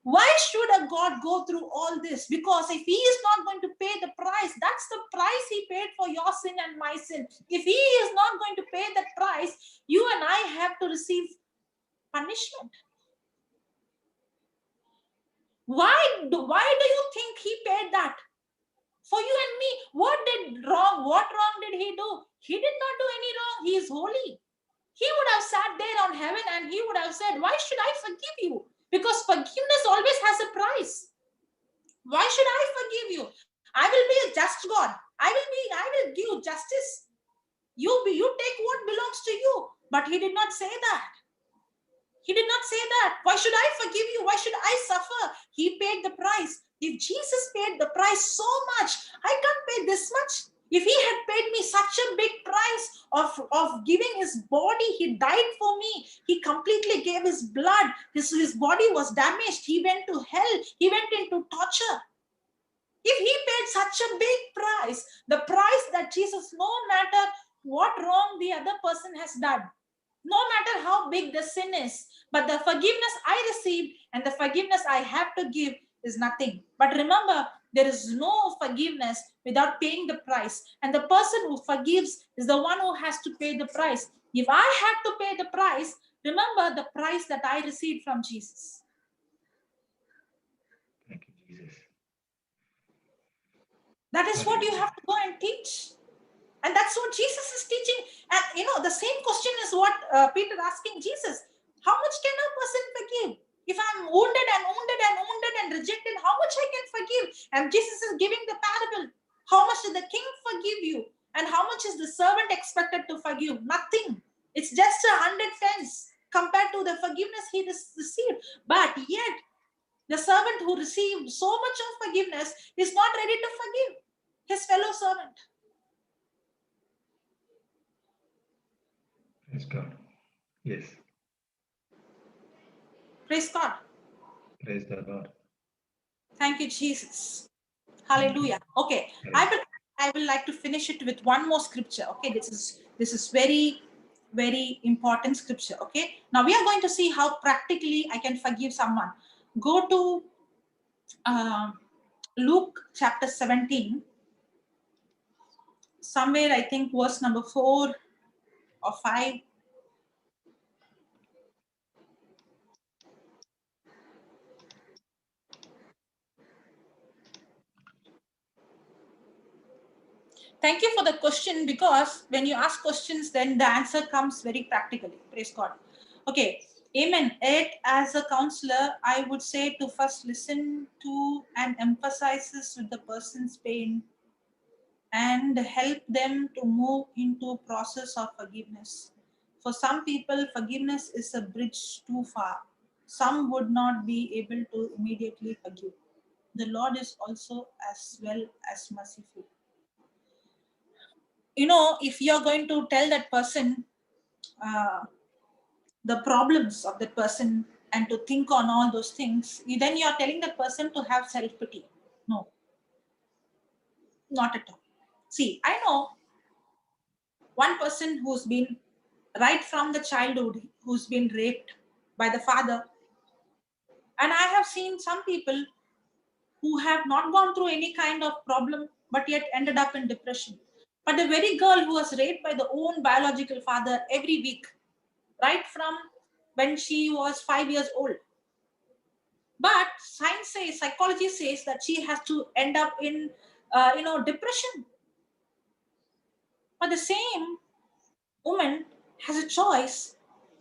Why should a God go through all this? Because if he is not going to pay the price, that's the price he paid for your sin and my sin. If he is not going to pay that price, you and I have to receive punishment. Why do you think he paid that? For you and me, what wrong did he do? He did not do any wrong. He is holy. He would have sat there on heaven, and he would have said, why should I forgive you? Because forgiveness always has a price. Why should I forgive you? I will be a just God. I will give justice. You take what belongs to you. But he did not say that. He did not say that. Why should I forgive you? Why should I suffer? He paid the price. If Jesus paid the price so much, I can't pay this much. If he had paid me such a big price of giving his body, he died for me. He completely gave his blood. His body was damaged. He went to hell. He went into torture. If he paid such a big price, the price that Jesus, no matter what wrong the other person has done, no matter how big the sin is, but the forgiveness I received and the forgiveness I have to give is nothing. But remember, there is no forgiveness without paying the price. And the person who forgives is the one who has to pay the price. If I had to pay the price, remember the price that I received from Jesus. Thank you, Jesus. That is what you have to go and teach. And that's what Jesus is teaching. And the same question is what Peter asking Jesus. How much can a person forgive? If I'm wounded and wounded and wounded and rejected, how much I can forgive? And Jesus is giving the parable. How much did the king forgive you? And how much is the servant expected to forgive? Nothing. It's just 100 pence compared to the forgiveness he received. But yet, the servant who received so much of forgiveness is not ready to forgive his fellow servant. Praise God. Yes. Praise God. Praise the Lord. Thank you, Jesus. Hallelujah. Okay, Yes. I will like to finish it with one more scripture. Okay, this is very, very important scripture. Okay, now we are going to see how practically I can forgive someone. Go to Luke chapter 17, somewhere I think verse number 4 or 5. Thank you for the question, because when you ask questions, then the answer comes very practically. Praise God. Okay, amen. It, as a counselor, I would say to first listen to and emphasizes with the person's pain and help them to move into process of forgiveness. For some people, forgiveness is a bridge too far. Some would not be able to immediately forgive. The Lord is also as well as merciful. If you're going to tell that person the problems of that person and to think on all those things, then you're telling that person to have self-pity. No, not at all. See, I know one person who's been, right from the childhood, who's been raped by the father. And I have seen some people who have not gone through any kind of problem, but yet ended up in depression. But the very girl who was raped by the own biological father every week, right from when she was 5 years old. But science says, psychology says that she has to end up in, depression. But the same woman has a choice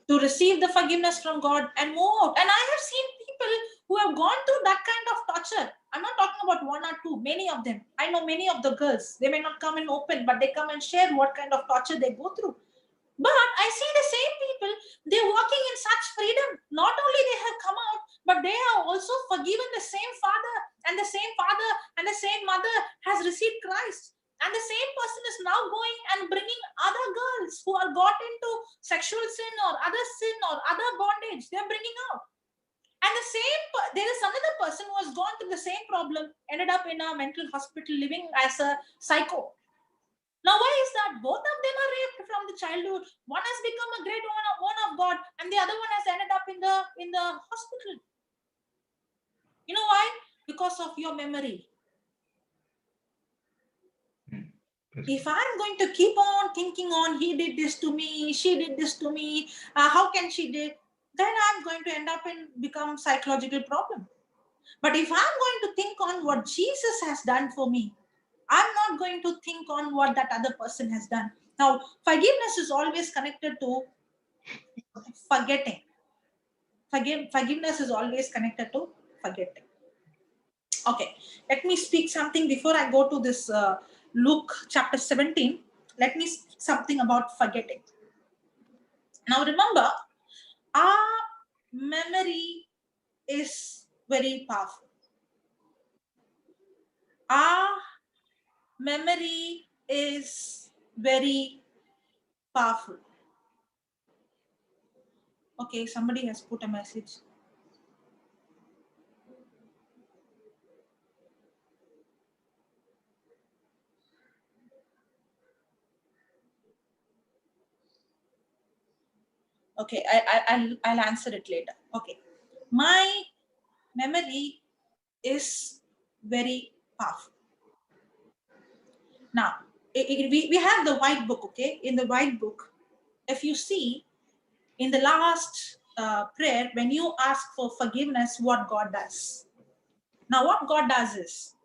to receive the forgiveness from God and move out. And I have seen people who have gone through that kind of torture. I'm not talking about one or two, many of them. I know many of the girls, they may not come in open, but they come and share what kind of torture they go through. But I see the same people, they're walking in such freedom. Not only they have come out, but they are also forgiven the same father and the same mother has received Christ. And the same person is now going and bringing other girls who are got into sexual sin or other sin or other bondage. They're bringing out. And there is another person who has gone through the same problem, ended up in a mental hospital living as a psycho. Now, why is that? Both of them are raped from the childhood. One has become a great one of God, and the other one has ended up in the hospital. You know why? Because of your memory. If I'm going to keep on thinking on, he did this to me, she did this to me, how can she did? Then I'm going to end up in become psychological problem. But if I'm going to think on what Jesus has done for me, I'm not going to think on what that other person has done. Now, forgiveness is always connected to forgetting. Forgiveness is always connected to forgetting. Okay, let me speak something before I go to this Luke chapter 17. Let me speak something about forgetting. Now, remember, our memory is very powerful. Our memory is very powerful. Okay, somebody has put a message. Okay, I'll answer it later. Okay, my memory is very powerful. Now, we have the white book, okay? In the white book, if you see in the last prayer, when you ask for forgiveness, what God does. Now, what God does is,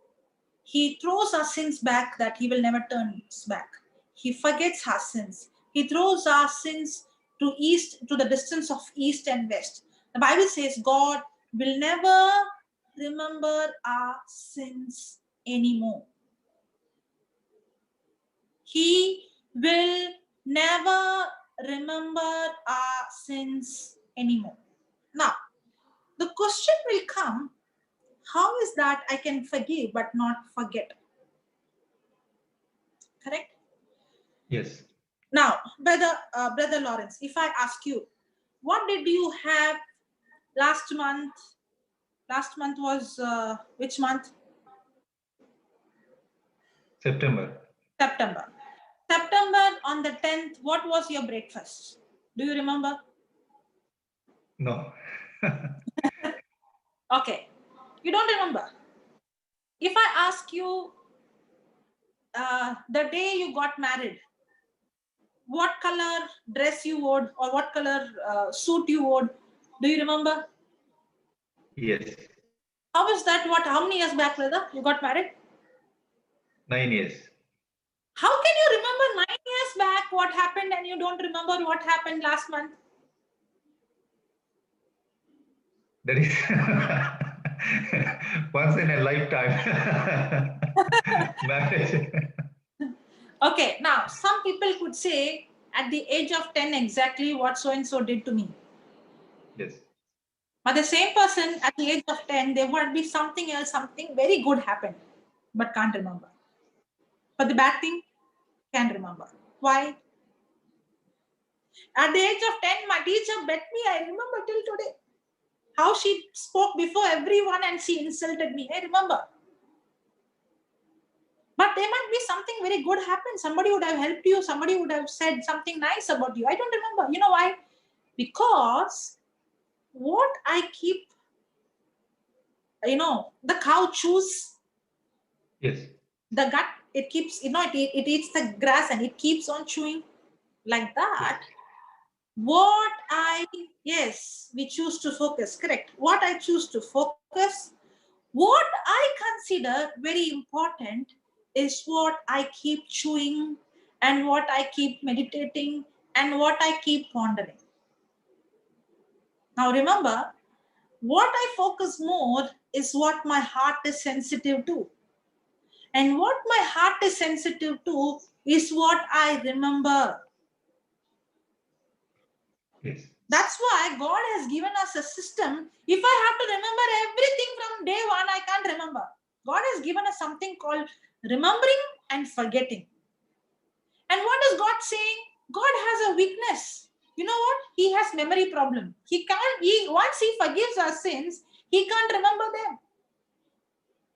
He throws our sins back that He will never turn us back. He forgets our sins. He throws our sins to the distance of east and west. The Bible says God will never remember our sins anymore. He will never remember our sins anymore. Now, the question will come, how is that I can forgive but not forget? Correct? Yes. Now, Brother Lawrence, if I ask you, what did you have last month? Last month was which month? September. September. September on the 10th, what was your breakfast? Do you remember? No. Okay. You don't remember. If I ask you the day you got married, what color dress you wore or what color suit you wore, do you remember? Yes. How is that? How many years back, brother, you got married? 9 years. How can you remember 9 years back what happened and you don't remember what happened last month? That is once in a lifetime marriage. Okay, now some people could say at the age of 10 exactly what so and so did to me. Yes. But the same person at the age of 10, there would be something else, something very good happened, but can't remember. But the bad thing, can remember. Why? At the age of 10, my teacher bet me, I remember till today, how she spoke before everyone and she insulted me. I remember. But there might be something very good happen. Somebody would have helped you. Somebody would have said something nice about you. I don't remember. You know why? Because what I keep, the cow chews Yes. the gut. It keeps, it eats the grass and it keeps on chewing like that. Yes, we choose to focus. Correct. What I choose to focus, what I consider very important is what I keep chewing and what I keep meditating and what I keep pondering. Now remember, what I focus more is what my heart is sensitive to. And what my heart is sensitive to is what I remember. Yes. That's why God has given us a system. If I have to remember everything from day one, I can't remember. God has given us something called remembering and forgetting. And what is God saying? God has a weakness. You know what? He has memory problem. Once he forgives our sins, he can't remember them.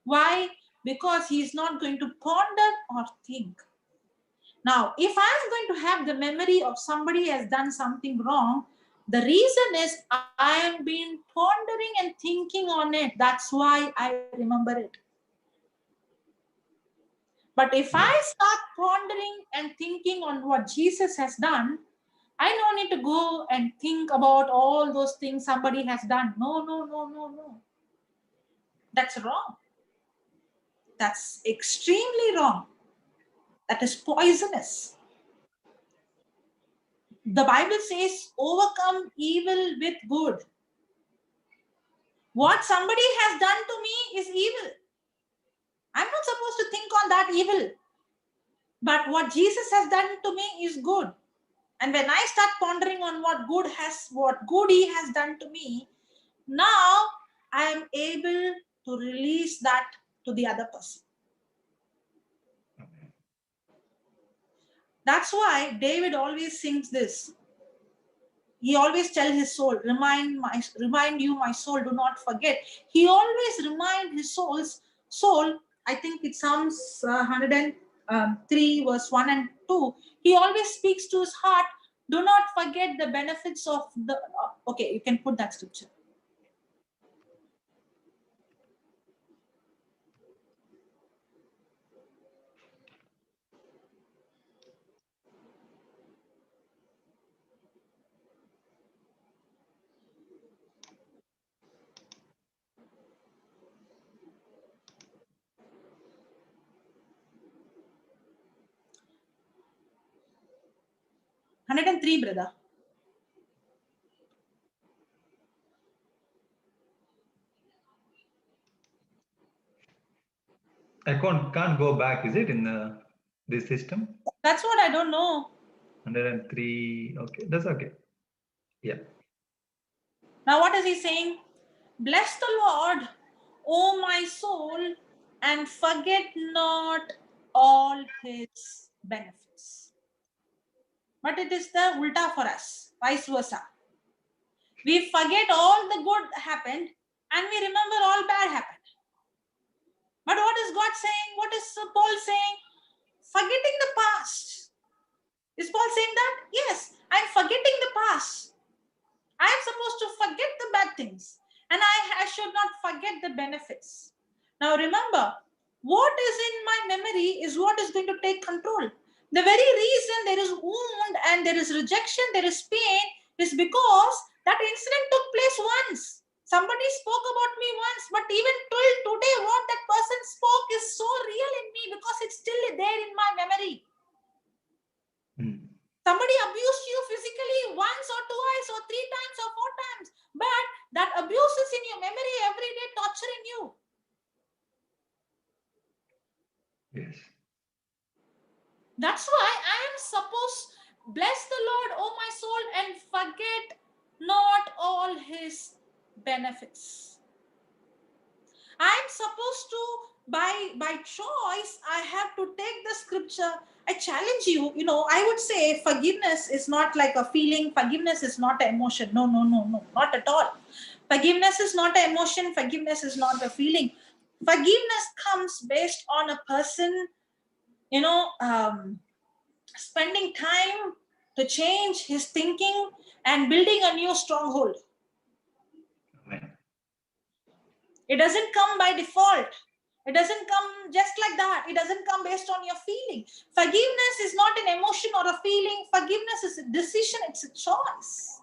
Why? Because he is not going to ponder or think. Now, if I'm going to have the memory of somebody has done something wrong, the reason is I am been pondering and thinking on it. That's why I remember it. But if I start pondering and thinking on what Jesus has done, I don't need to go and think about all those things somebody has done. No. That's wrong. That's extremely wrong. That is poisonous. The Bible says, overcome evil with good. What somebody has done to me is evil. I'm not supposed to think on that evil. But what Jesus has done to me is good. And when I start pondering on what good he has done to me, now I am able to release that to the other person. That's why David always sings this. He always tells his soul, remind you, my soul, do not forget. He always remind his soul. I think it Psalms 103 verse 1 and 2. He always speaks to his heart. Do not forget the benefits of the. Okay, you can put that scripture. (103), brother. I can't go back, is it, in this system? That's what I don't know. 103. Okay, that's okay. Yeah. Now what is he saying? Bless the Lord, O my soul, and forget not all his benefits. But it is the ulta for us, vice versa. We forget all the good happened and we remember all bad happened. But what is God saying? What is Paul saying? Forgetting the past. Is Paul saying that? Yes, I'm forgetting the past. I am supposed to forget the bad things, and I should not forget the benefits. Now remember, what is in my memory is what is going to take control. The very reason there is wound and there is rejection, there is pain, is because that incident took place once. Somebody spoke about me once, but even till today, what that person spoke is so real in me because it's still there in my memory. Somebody abused you physically once or twice or 3 times or 4 times, but that abuse is in your memory every day, torturing you. Yes. That's why I am supposed, bless the Lord, O my soul, and forget not all his benefits. I am supposed to, by choice, I have to take the scripture. I challenge you, I would say forgiveness is not like a feeling. Forgiveness is not an emotion. No, not at all. Forgiveness is not an emotion. Forgiveness is not a feeling. Forgiveness comes based on a person, spending time to change his thinking and building a new stronghold. Amen. It doesn't come by default. It doesn't come just like that. It doesn't come based on your feeling. Forgiveness is not an emotion or a feeling. Forgiveness is a decision. It's a choice.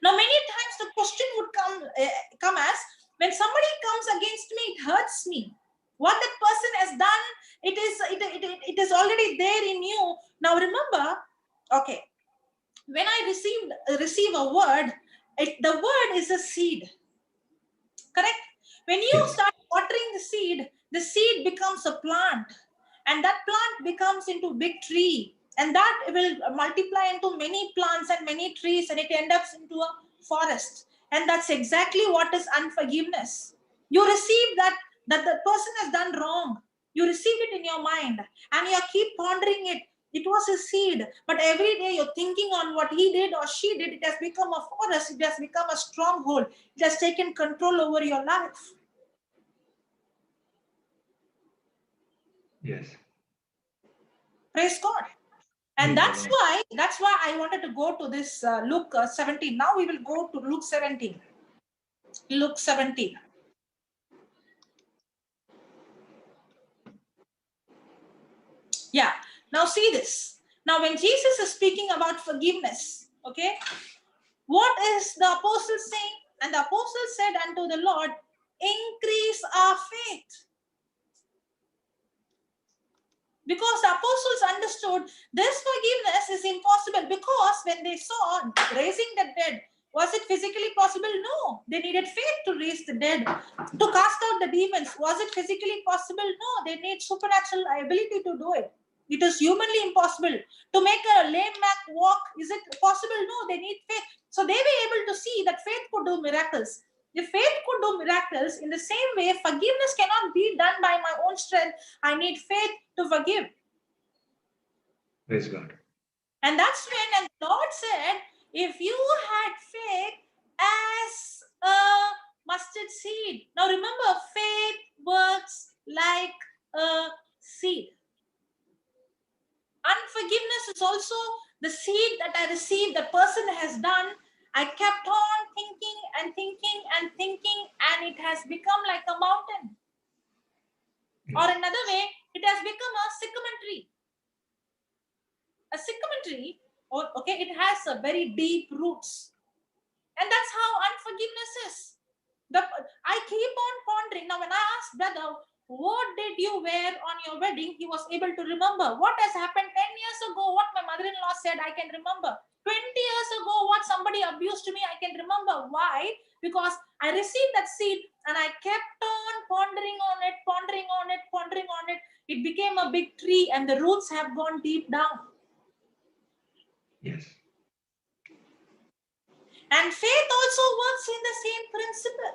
Now, many times the question would come as, when somebody comes against me, it hurts me. What that person has done, it is already there in you. Now, remember, okay, when I receive a word, the word is a seed. Correct? When you start watering the seed becomes a plant, and that plant becomes into big tree, and that will multiply into many plants and many trees, and it ends up into a forest. And that's exactly what is unforgiveness. You receive that the person has done wrong. You receive it in your mind, and you keep pondering it. It was a seed, but every day you're thinking on what he did or she did. It has become a forest. It has become a stronghold. It has taken control over your life. Yes. Praise God. And that's why I wanted to go to this Luke 17. Now we will go to Luke 17. Luke 17. Yeah. Now see this. Now when Jesus is speaking about forgiveness, okay, what is the apostle saying? And the apostle said unto the Lord, increase our faith. Because the apostles understood this forgiveness is impossible, because when they saw raising the dead, was it physically possible? No. They needed faith to raise the dead. To cast out the demons, was it physically possible? No. They need supernatural ability to do it. It is humanly impossible. To make a lame man walk, is it possible? No. They need faith. So they were able to see that faith could do miracles. If faith could do miracles, in the same way, forgiveness cannot be done by my own strength. I need faith to forgive. Praise God. And that's when the Lord said, if you had faith as a mustard seed. Now remember, faith works like a seed. Unforgiveness is also the seed that I received, the person has done. I kept on thinking and thinking and thinking, and it has become like a mountain. Or another way, it has become a sycamore tree. A sycamore tree, okay, it has a very deep roots. And that's how unforgiveness is. I keep on pondering. Now, when I asked brother, what did you wear on your wedding? He was able to remember. What has happened 10 years ago, what my mother-in-law said, I can remember. 20 years ago, what somebody abused me, I can remember. Why? Because I received that seed and I kept on pondering on it, pondering on it, pondering on it. It became a big tree and the roots have gone deep down. Yes. And faith also works in the same principle.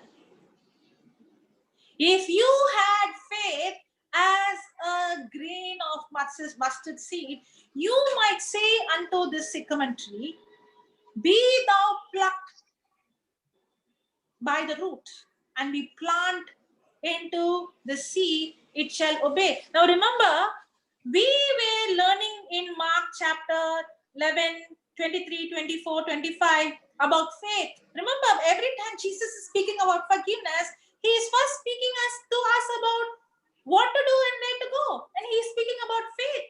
If you had faith as a grain of mustard seed, you might say unto this sycamore tree, be thou plucked by the root and be planted into the sea, it shall obey. Now remember, we were learning in Mark chapter 11, 23, 24, 25 about faith. Remember, every time Jesus is speaking about forgiveness, he is first speaking to us about what to do and where to go. And he is speaking about faith.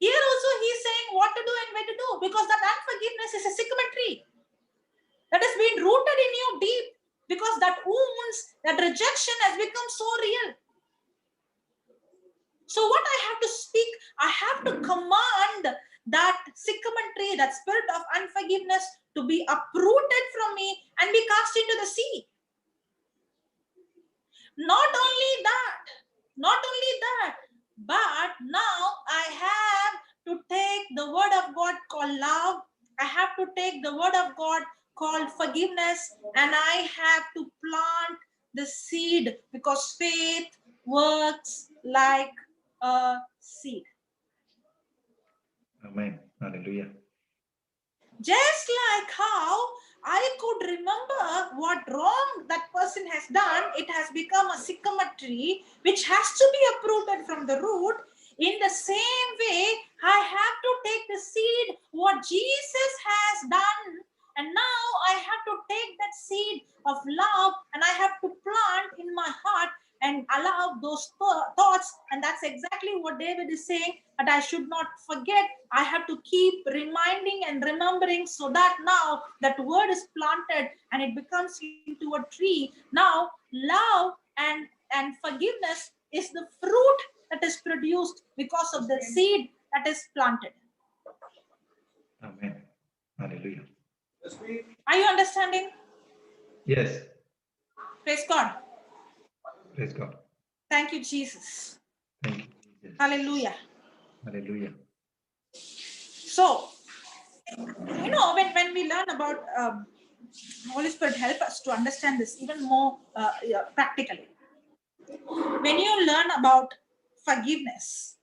Here also he is saying what to do and where to do, because that unforgiveness is a sycamore tree that has been rooted in you deep, because that wounds, that rejection has become so real. So what I have to speak, I have to command that sycamore tree, that spirit of unforgiveness, to be uprooted from me and be cast into the sea. Not only that, but now I have to take the word of God called love. I have to take the word of God called forgiveness, and I have to plant the seed, because faith works like a seed. Amen. Hallelujah. Just like how I could remember what wrong that person has done, it has become a sycamore tree which has to be uprooted from the root. In the same way, I have to take the seed, what Jesus has done, and now I have to take that seed of love and I have to plant in my heart and allow those thoughts. And that's exactly what David is saying, that I should not forget. I have to keep reminding and remembering, so that now that word is planted and it becomes into a tree. Now love and forgiveness is the fruit that is produced because of the seed that is planted. Amen. Hallelujah. Are you understanding? Yes. Praise God. Praise God. Thank you, Jesus. Thank you, Jesus. Hallelujah. Hallelujah. So, when we learn about Holy Spirit, help us to understand this even more practically. When you learn about forgiveness,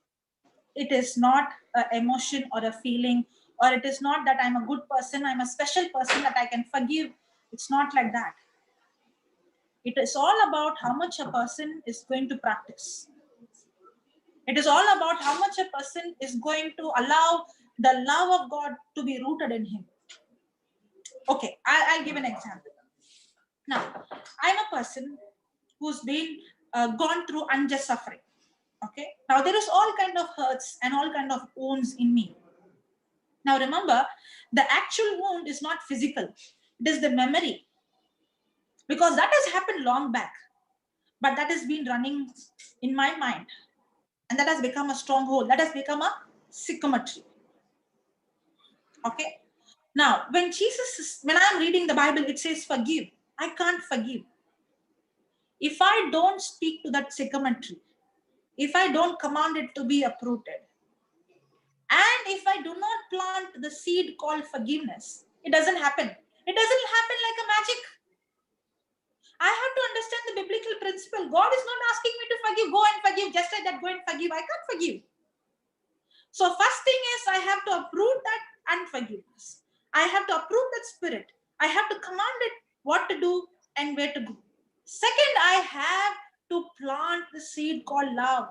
it is not an emotion or a feeling, or it is not that I'm a good person, I'm a special person that I can forgive. It's not like that. It is all about how much a person is going to practice. It is all about how much a person is going to allow the love of God to be rooted in him. Okay, I'll give an example. Now, I'm a person who's been gone through unjust suffering. Okay, now there is all kind of hurts and all kind of wounds in me. Now remember, the actual wound is not physical, it is the memory, because that has happened long back, but that has been running in my mind, and that has become a stronghold, that has become a sycamore tree. Okay, now when I'm reading the Bible, it says forgive. I can't forgive if I don't speak to that sycamore tree, if I don't command it to be uprooted, and if I do not plant the seed called forgiveness. It doesn't happen. It doesn't happen like a magic. I have to understand the biblical principle. God is not asking me to forgive. Go and forgive. Just like that, go and forgive. I can't forgive. So first thing is I have to uproot that unforgiveness. I have to uproot that spirit. I have to command it what to do and where to go. Second, I have to plant the seed called love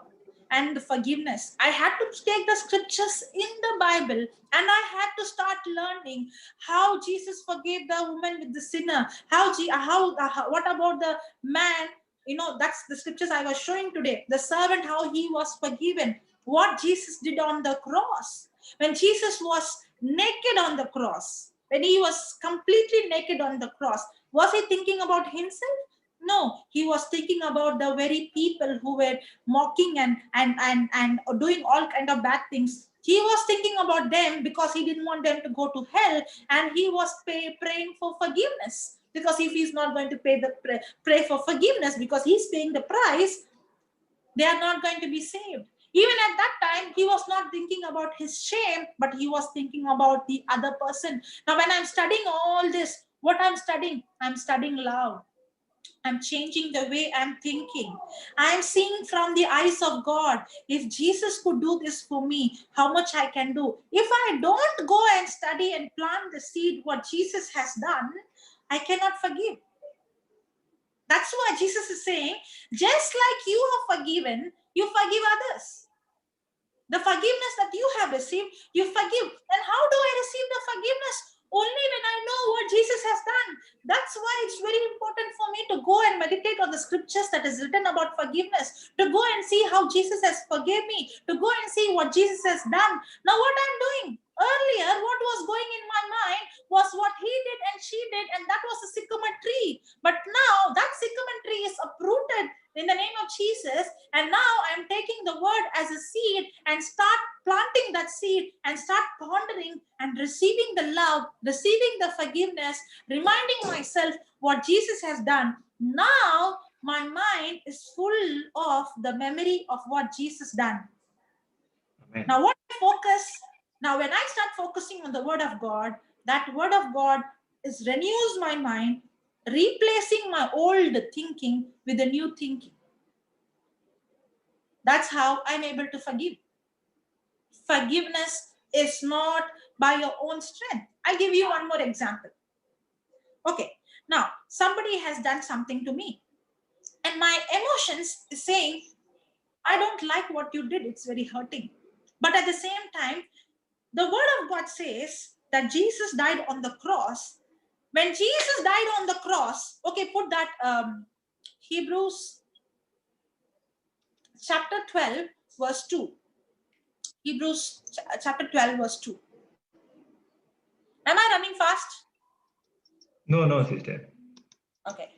and the forgiveness. I had to take the scriptures in the Bible and I had to start learning how Jesus forgave the woman with the sinner. What about the man? You know, that's the scriptures I was showing today. The servant, how he was forgiven. What Jesus did on the cross. When Jesus was naked on the cross, when he was completely naked on the cross, was he thinking about himself? No, he was thinking about the very people who were mocking and doing all kind of bad things. He was thinking about them because he didn't want them to go to hell, and he was praying for forgiveness. Because if he's not going to pray for forgiveness because he's paying the price, they are not going to be saved. Even at that time, he was not thinking about his shame, but he was thinking about the other person. Now, when I'm studying all this, what I'm studying love. I'm changing the way I'm thinking. I'm seeing from the eyes of God. If Jesus could do this for me, how much I can do. If I don't go and study and plant the seed, what Jesus has done, I cannot forgive. That's why Jesus is saying, just like you are forgiven, you forgive others. The forgiveness that you have received, you forgive. And how do I receive the forgiveness? Only when I know what Jesus has done. That's why it's very important for me to go and meditate on the scriptures that is written about forgiveness, to go and see how Jesus has forgiven me, to go and see what Jesus has done. Now what I'm doing, earlier what was going in my mind was what he did and she did, and that was a sycamore tree. But now that sycamore tree is uprooted in the name of Jesus, and now I'm taking the word as a seed and start planting that seed and start pondering and receiving the love, receiving the forgiveness, reminding myself what Jesus has done. Now my mind is full of the memory of what Jesus done. Amen. Now when I start focusing on the word of God, that word of God renews my mind, replacing my old thinking with a new thinking. That's how I'm able to forgive. Forgiveness is not by your own strength. I'll give you one more example. Okay, now somebody has done something to me, and my emotions is saying, I don't like what you did, it's very hurting. But at the same time, the word of God says that Jesus died on the cross. When Jesus died on the cross, okay, put that Hebrews chapter 12, verse 2. Hebrews chapter 12, verse 2. Am I running fast? No, sister. Okay.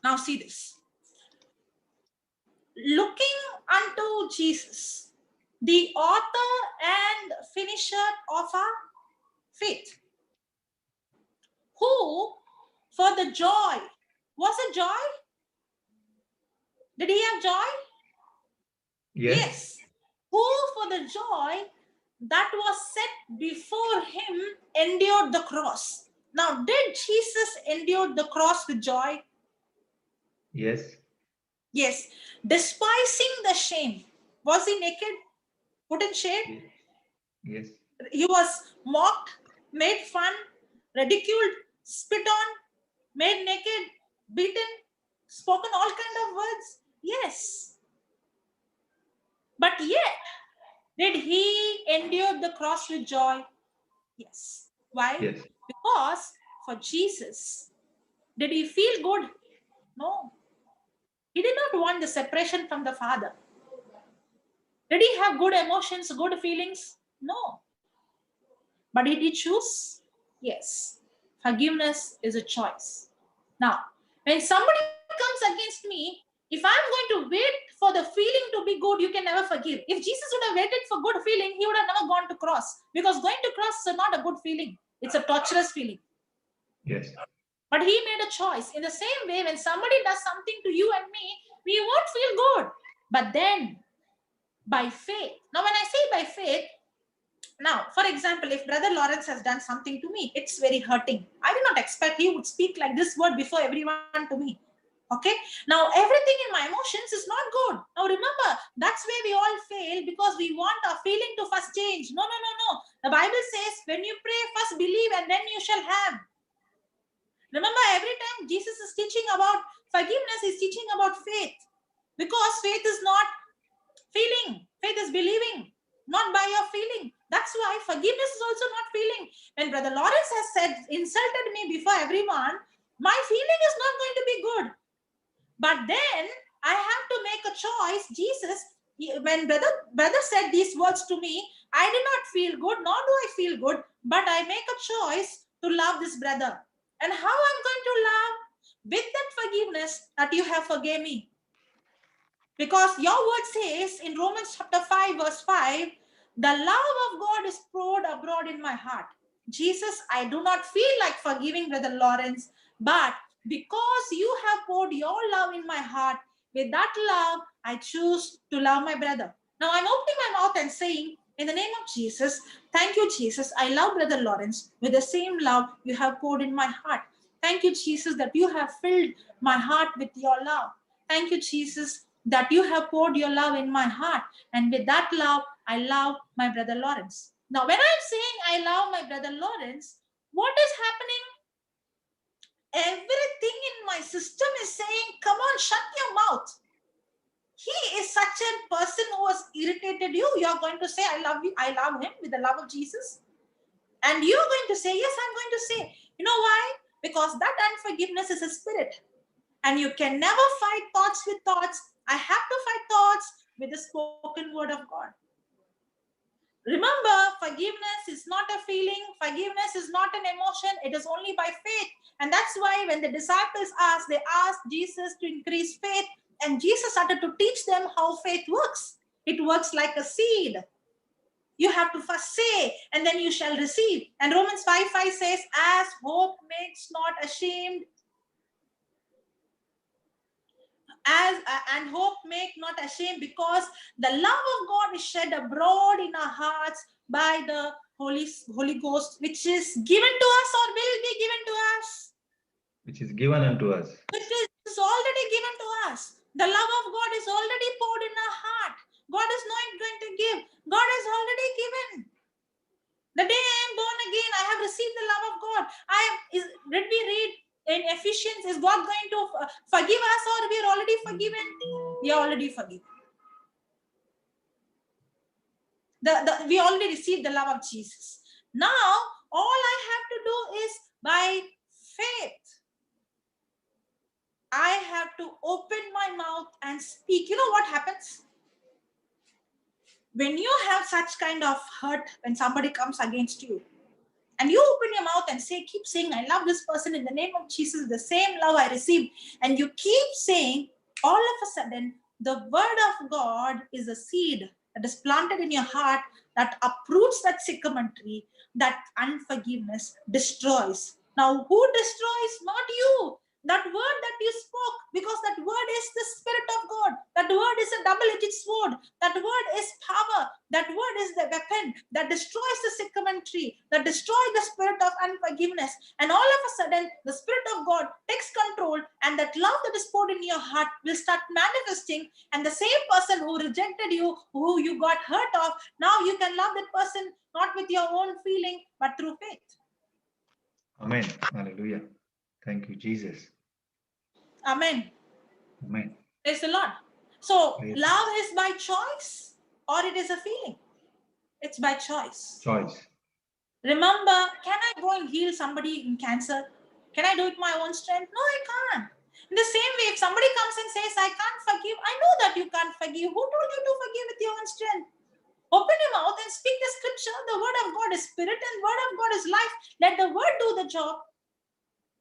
Now see this. Looking unto Jesus, the author and finisher of our faith, who for the joy, was it joy? Did he have joy? Yes. Who for the joy that was set before him endured the cross. Now, did Jesus endure the cross with joy? Yes. Yes. Despising the shame. Was he naked? Put in shame? Yes. He was mocked, made fun, ridiculed, spit on, made naked, beaten, spoken all kind of words. Yes. But yet, did he endure the cross with joy? Yes. Why? Yes. Because for Jesus, did he feel good? No. He did not want the separation from the Father. Did he have good emotions, good feelings? No. But did he choose? Yes. Forgiveness is a choice. Now, when somebody comes against me, if I'm going to wait for the feeling to be good, you can never forgive. If Jesus would have waited for good feeling, he would have never gone to cross. Because going to cross is not a good feeling. It's a torturous feeling. Yes. But he made a choice. In the same way, when somebody does something to you and me, we won't feel good. But then, by faith. Now, when I say by faith, now, for example, if Brother Lawrence has done something to me, it's very hurting. I did not expect he would speak like this word before everyone to me. Okay, now everything in my emotions is not good. Now remember, that's where we all fail, because we want our feeling to first change. No, no, no, no. The Bible says, when you pray, first believe and then you shall have. Remember, every time Jesus is teaching about forgiveness, he's teaching about faith, because faith is not feeling, faith is believing, not by your feeling. That's why forgiveness is also not feeling. When Brother Lawrence has said, insulted me before everyone, my feeling is not going to be good. But then I have to make a choice. Jesus, when brother said these words to me, I did not feel good, nor do I feel good, but I make a choice to love this brother. And how I'm going to love? With that forgiveness that you have forgave me. Because your word says in Romans chapter 5, verse 5, the love of God is poured abroad in my heart. Jesus, I do not feel like forgiving Brother Lawrence, but because you have poured your love in my heart, with that love, I choose to love my brother. Now I'm opening my mouth and saying, in the name of Jesus, thank you, Jesus. I love Brother Lawrence with the same love you have poured in my heart. Thank you, Jesus, that you have filled my heart with your love. Thank you, Jesus, that you have poured your love in my heart. And with that love, I love my Brother Lawrence. Now, when I'm saying I love my Brother Lawrence, what is happening? Everything in my system is saying, come on, shut your mouth. He is such a person who has irritated you. You're going to say, I love you. I love him with the love of Jesus. And you're going to say, yes, I'm going to say. You know why? Because that unforgiveness is a spirit. And you can never fight thoughts with thoughts. I have to fight thoughts with the spoken word of God. Remember, forgiveness is not a feeling. Forgiveness is not an emotion. It is only by faith. And that's why when the disciples asked, they asked Jesus to increase faith. And Jesus started to teach them how faith works. It works like a seed. You have to first say, and then you shall receive. And Romans 5:5 says, as hope makes not ashamed, and hope make not ashamed, because the love of God is shed abroad in our hearts by the Holy Ghost, which is given to us or will be given to us. Which is given unto us. Which is already given to us. The love of God is already poured in our heart. God is not going to give. God is already given. The day I am born again, I have received the love of God. Did we read in Ephesians, is God going to forgive us, or we are already forgiven? We are already forgiven. We already received the love of Jesus. Now, all I have to do is by faith, I have to open my mouth and speak. You know what happens? When you have such kind of hurt, when somebody comes against you, and you open your mouth and say, keep saying, I love this person in the name of Jesus, the same love I received. And you keep saying, all of a sudden, the word of God is a seed that is planted in your heart that uproots that sycamore tree, that unforgiveness destroys. Now, who destroys? Not you. That word that you spoke, because that word is the Spirit of God. That word is a double-edged sword. That word is power. That word is the weapon that destroys the sycamore tree, that destroys the spirit of unforgiveness. And all of a sudden, the Spirit of God takes control, and that love that is poured in your heart will start manifesting. And the same person who rejected you, who you got hurt of, now you can love that person not with your own feeling, but through faith. Amen. Hallelujah. Thank you, Jesus. Amen. Amen. Praise the Lord. So, Praise love is by choice, or it is a feeling? It's by choice. choice. Remember, can I go and heal somebody in cancer? Can I do it my own strength? No, I can't. In the same way, if somebody comes and says, I can't forgive, I know that you can't forgive. Who told you to forgive with your own strength? Open your mouth and speak the scripture. The word of God is spirit and word of God is life. Let the word do the job.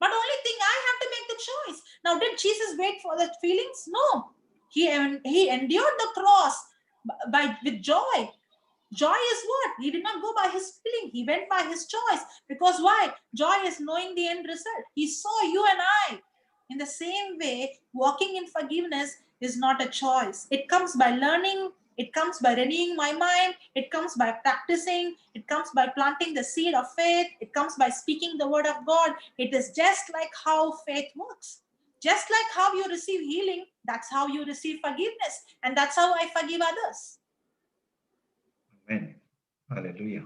But only thing, I have to make the choice. Now, did Jesus wait for the feelings? No. He endured the cross with joy. Joy is what? He did not go by his feeling. He went by his choice. Because why? Joy is knowing the end result. He saw you and I. In the same way, walking in forgiveness is not a choice. It comes by learning. It comes by renewing my mind. It comes by practicing. It comes by planting the seed of faith. It comes by speaking the word of God. It is just like how faith works. Just like how you receive healing, that's how you receive forgiveness. And that's how I forgive others. Amen. Hallelujah.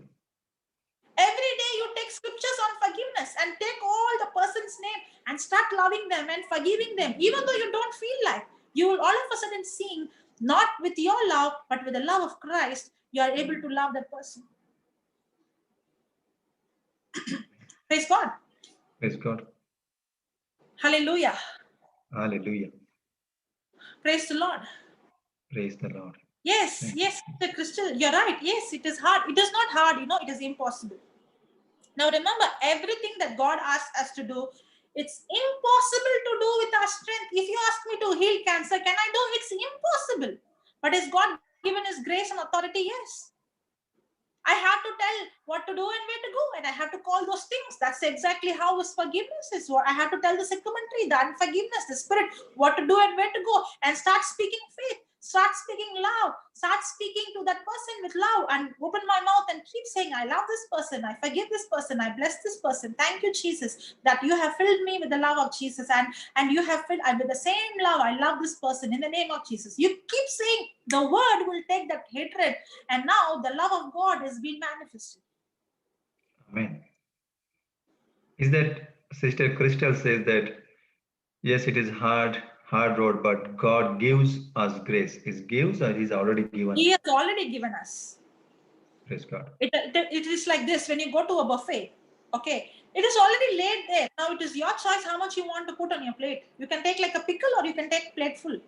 Every day you take scriptures on forgiveness and take all the person's name and start loving them and forgiving them. Even though you don't feel like, you will all of a sudden seeing, not with your love, but with the love of Christ, you are able to love that person. Praise God. Praise God. Hallelujah. Hallelujah. Praise the Lord. Praise the Lord. Yes, Thank yes, the Crystal, you're right. Yes, it is hard. It is not hard, it is impossible. Now remember, everything that God asks us to do, it's impossible to do with our strength. If you ask me to heal cancer, can I do? It's impossible. But is God given his grace and authority? Yes. I have to tell what to do and where to go, and I have to call those things. That's exactly how his forgiveness is. What I have to tell the supplementary, the unforgiveness, the spirit, what to do and where to go, and start speaking faith, start speaking love, start speaking to that person with love, and open my mouth and keep saying, I love this person, I forgive this person, I bless this person. Thank you, Jesus, that you have filled me with the love of Jesus, and you have filled with the same love. I love this person in the name of Jesus. You keep saying, the word will take that hatred, and now the love of God is being manifested. Amen. Is that Sister Crystal says that, yes, it is hard road, but God gives us grace. Is gives or He's already given? He has already given us. Praise God. It is like this when you go to a buffet. Okay, it is already laid there. Now it is your choice how much you want to put on your plate. You can take like a pickle or you can take plate full.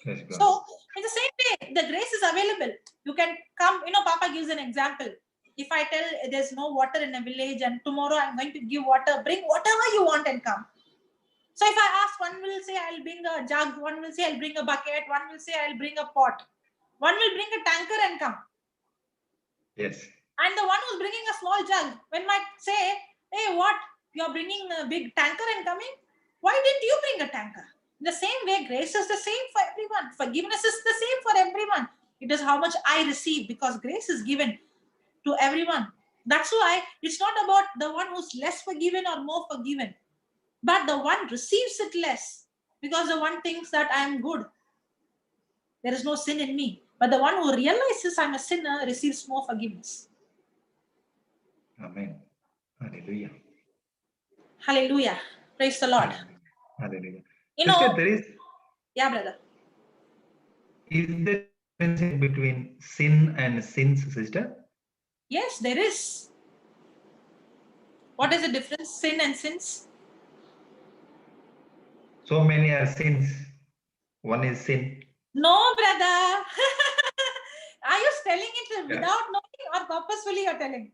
Praise God. So in the same way, the grace is available. You can come, Papa gives an example. If I tell there's no water in a village and tomorrow I'm going to give water, bring whatever you want and come. So if I ask, one will say I'll bring a jug, one will say I'll bring a bucket, one will say I'll bring a pot, one will bring a tanker and come. Yes. And the one who's bringing a small jug, when might say, hey, what? You're bringing a big tanker and coming? Why didn't you bring a tanker? In the same way, grace is the same for everyone. Forgiveness is the same for everyone. It is how much I receive, because grace is given to everyone. That's why it's not about the one who's less forgiven or more forgiven, but the one receives it less, because the one thinks that I am good. There is no sin in me. But the one who realizes I'm a sinner receives more forgiveness. Amen. Hallelujah. Hallelujah. Praise the Lord. Hallelujah. You Sister, know, there is brother. there difference between sin and sins, sister? Yes, there is. What is the difference? Sin and sins? So many are sins. One is sin. No, brother. Are you telling it Yeah. without knowing or purposefully you're telling?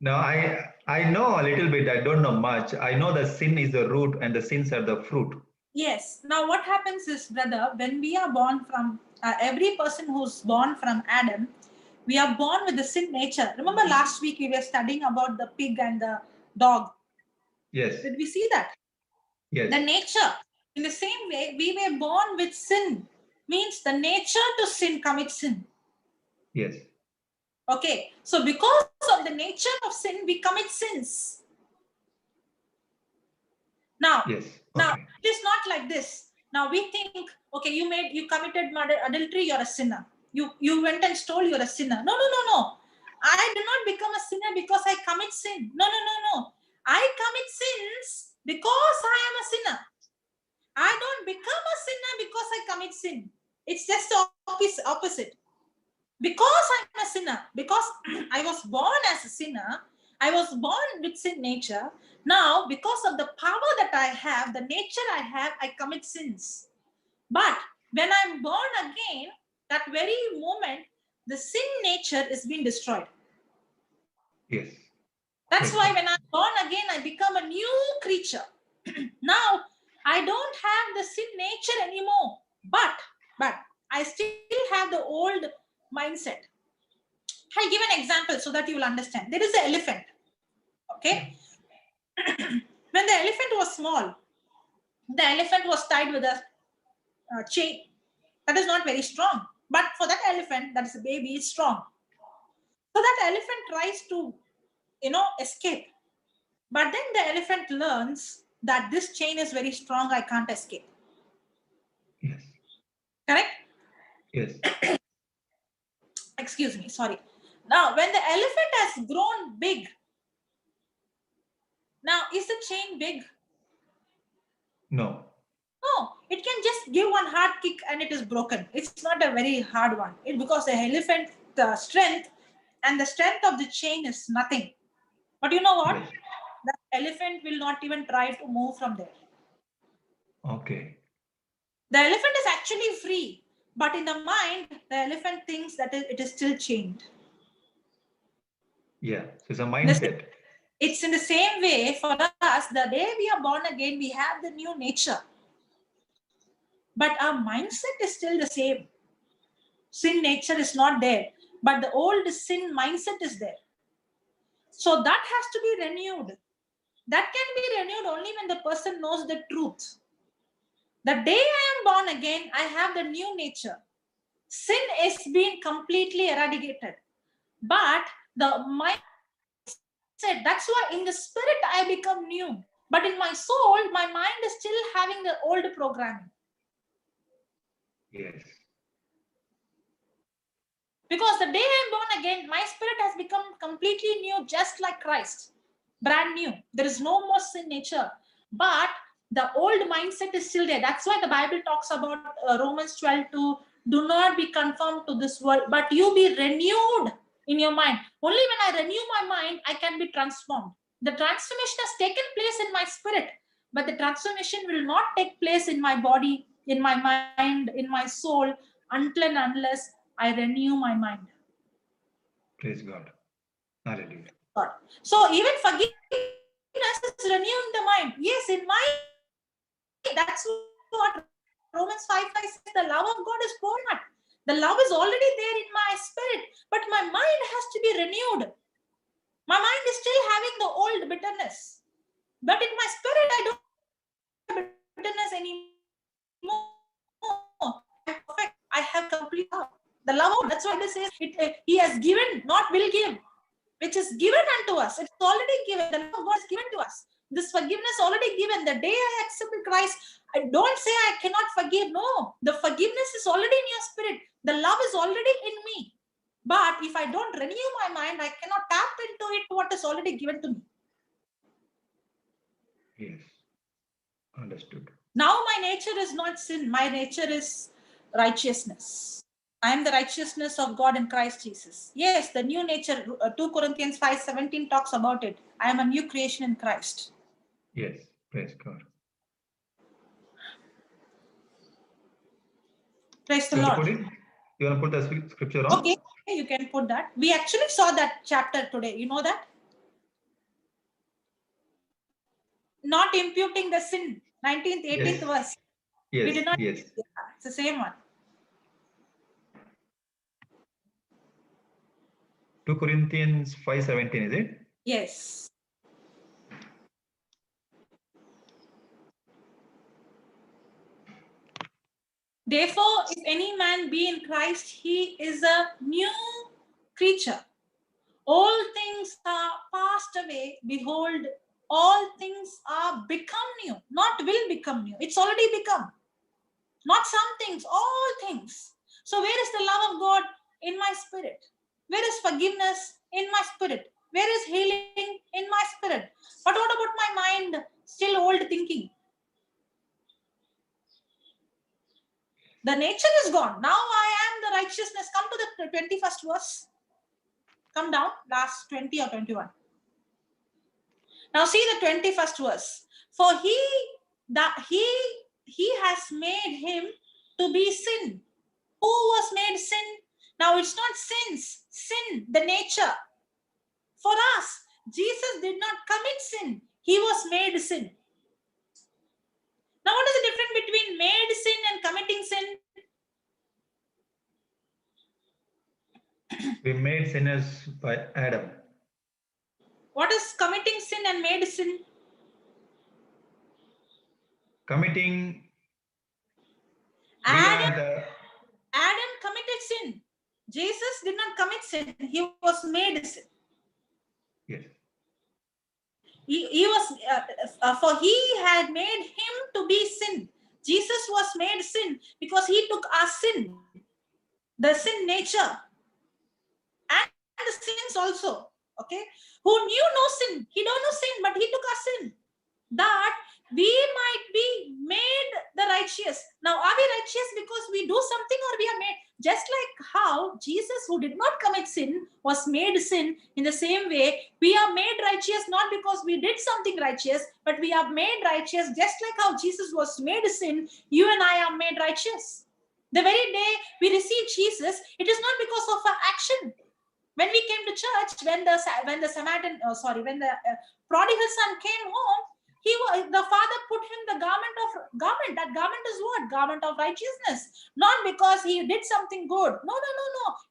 No, I know a little bit. I don't know much. I know the sin is the root and the sins are the fruit. Yes. Now what happens is, brother, when we are born from, every person who's born from Adam, we are born with the sin nature. Remember last week we were studying about the pig and the dog. Yes. Did we see that? Yes. The nature. In the same way, we were born with sin. Means the nature to sin, commit sin. Yes. Okay. So because of the nature of sin, we commit sins. Now, Yes. now Okay. it is not like this. Now we think, okay, you committed adultery, you're a sinner. You went and stole, you're a sinner. No. I do not become a sinner because I commit sin. No. I commit sins because I am a sinner. I don't become a sinner because I commit sin. It's just the opposite. Because I'm a sinner, because I was born as a sinner, I was born with sin nature. Now, because of the power that I have, the nature I have, I commit sins. But when I'm born again, that very moment, the sin nature is being destroyed. Yes. That's Praise why God. when I'm born again, I become a new creature. Now, I don't have the sin nature anymore, but I still have the old mindset. I'll give an example so that you will understand. There is an elephant. Okay. When the elephant was small, the elephant was tied with a chain. That is not very strong. But for that elephant, that is a baby, is strong. So that elephant tries to, escape. But then the elephant learns that this chain is very strong, I can't escape. Yes. Correct? Yes. Excuse me, sorry. Now, when the elephant has grown big, now is the chain big? No. No, it can just give one hard kick and it is broken. It's not a very hard one. Because the elephant strength and the strength of the chain is nothing. But you know what? Yes. The elephant will not even try to move from there. Okay. The elephant is actually free, but in the mind, the elephant thinks that it is still chained. Yeah. So it's a mindset. It's in the same way for us, the day we are born again, we have the new nature. But our mindset is still the same. Sin nature is not there, but the old sin mindset is there. So that has to be renewed. That can be renewed only when the person knows the truth. The day I am born again, I have the new nature. Sin is being completely eradicated. But the mindset, that's why in the spirit I become new. But in my soul, my mind is still having the old programming. Yes. Because the day I'm born again, my spirit has become completely new, just like Christ. Brand new. There is no more sin nature. But the old mindset is still there. That's why the Bible talks about Romans 12:2. Do not be conformed to this world, but you be renewed in your mind. Only when I renew my mind, I can be transformed. The transformation has taken place in my spirit, but the transformation will not take place in my body, in my mind, in my soul, until and unless I renew my mind. Praise God. Hallelujah. God. So even forgiveness is renewing the mind. Yes, in my, that's what Romans 5:5 says, the love of God is poured out. The love is already there in my spirit, but my mind has to be renewed. My mind is still having the old bitterness. But in my spirit, I don't have bitterness anymore. I'm perfect. I have complete love. The love of God. That's why this says He has given, not will give, which is given unto us. It's already given. The love of God is given to us. This forgiveness already given. The day I accepted Christ, I don't say I cannot forgive. No, the forgiveness is already in your spirit. The love is already in me. But if I don't renew my mind, I cannot tap into it what is already given to me. Yes. Understood. Now my nature is not sin. My nature is righteousness. I am the righteousness of God in Christ Jesus. Yes, the new nature, 2 Corinthians 5:17 talks about it. I am a new creation in Christ. Yes. Praise God. Praise the You want to Lord. put it? You want to put the scripture on? Okay, you can put that. We actually saw that chapter today. You know that? Not imputing the sin. 19th, 18th Yes. verse. We Yes. did not. Yes. Yeah, it's the same one. 2 Corinthians 5:17, is it? Yes. Therefore, if any man be in Christ, he is a new creature. All things are passed away. Behold, all things are become new. Not will become new. It's already become. Not some things, all things. So where is the love of God? In my spirit. Where is forgiveness? In my spirit. Where is healing? In my spirit. But what about my mind? Still old thinking. The nature is gone. Now I am the righteousness. Come to the 21st verse. Come down, last 20 or 21. Now see the 21st verse. For he has made him to be sin. Who was made sin? Now it's not sins, sin, the nature. For us, Jesus did not commit sin. He was made sin. Now what is the difference between made sin and committing sin? We made sinners by Adam. What is committing sin and made sin? Committing. Adam committed sin. Jesus did not commit sin. He was made sin. Yes. He was, for he had made him to be sin. Jesus was made sin because he took our sin, the sin nature, and the sins also. Okay, who knew no sin, he don't know sin, but he took our sin, that we might be made the righteous. Now, are we righteous because we do something, or we are made? Just like how Jesus, who did not commit sin, was made sin, in the same way, we are made righteous not because we did something righteous, but we are made righteous just like how Jesus was made sin. You and I are made righteous. The very day we receive Jesus, it is not because of our action. When we came to church, when the prodigal son came home, the father put him the garment. That garment is what? Garment of righteousness. Not because he did something good. No.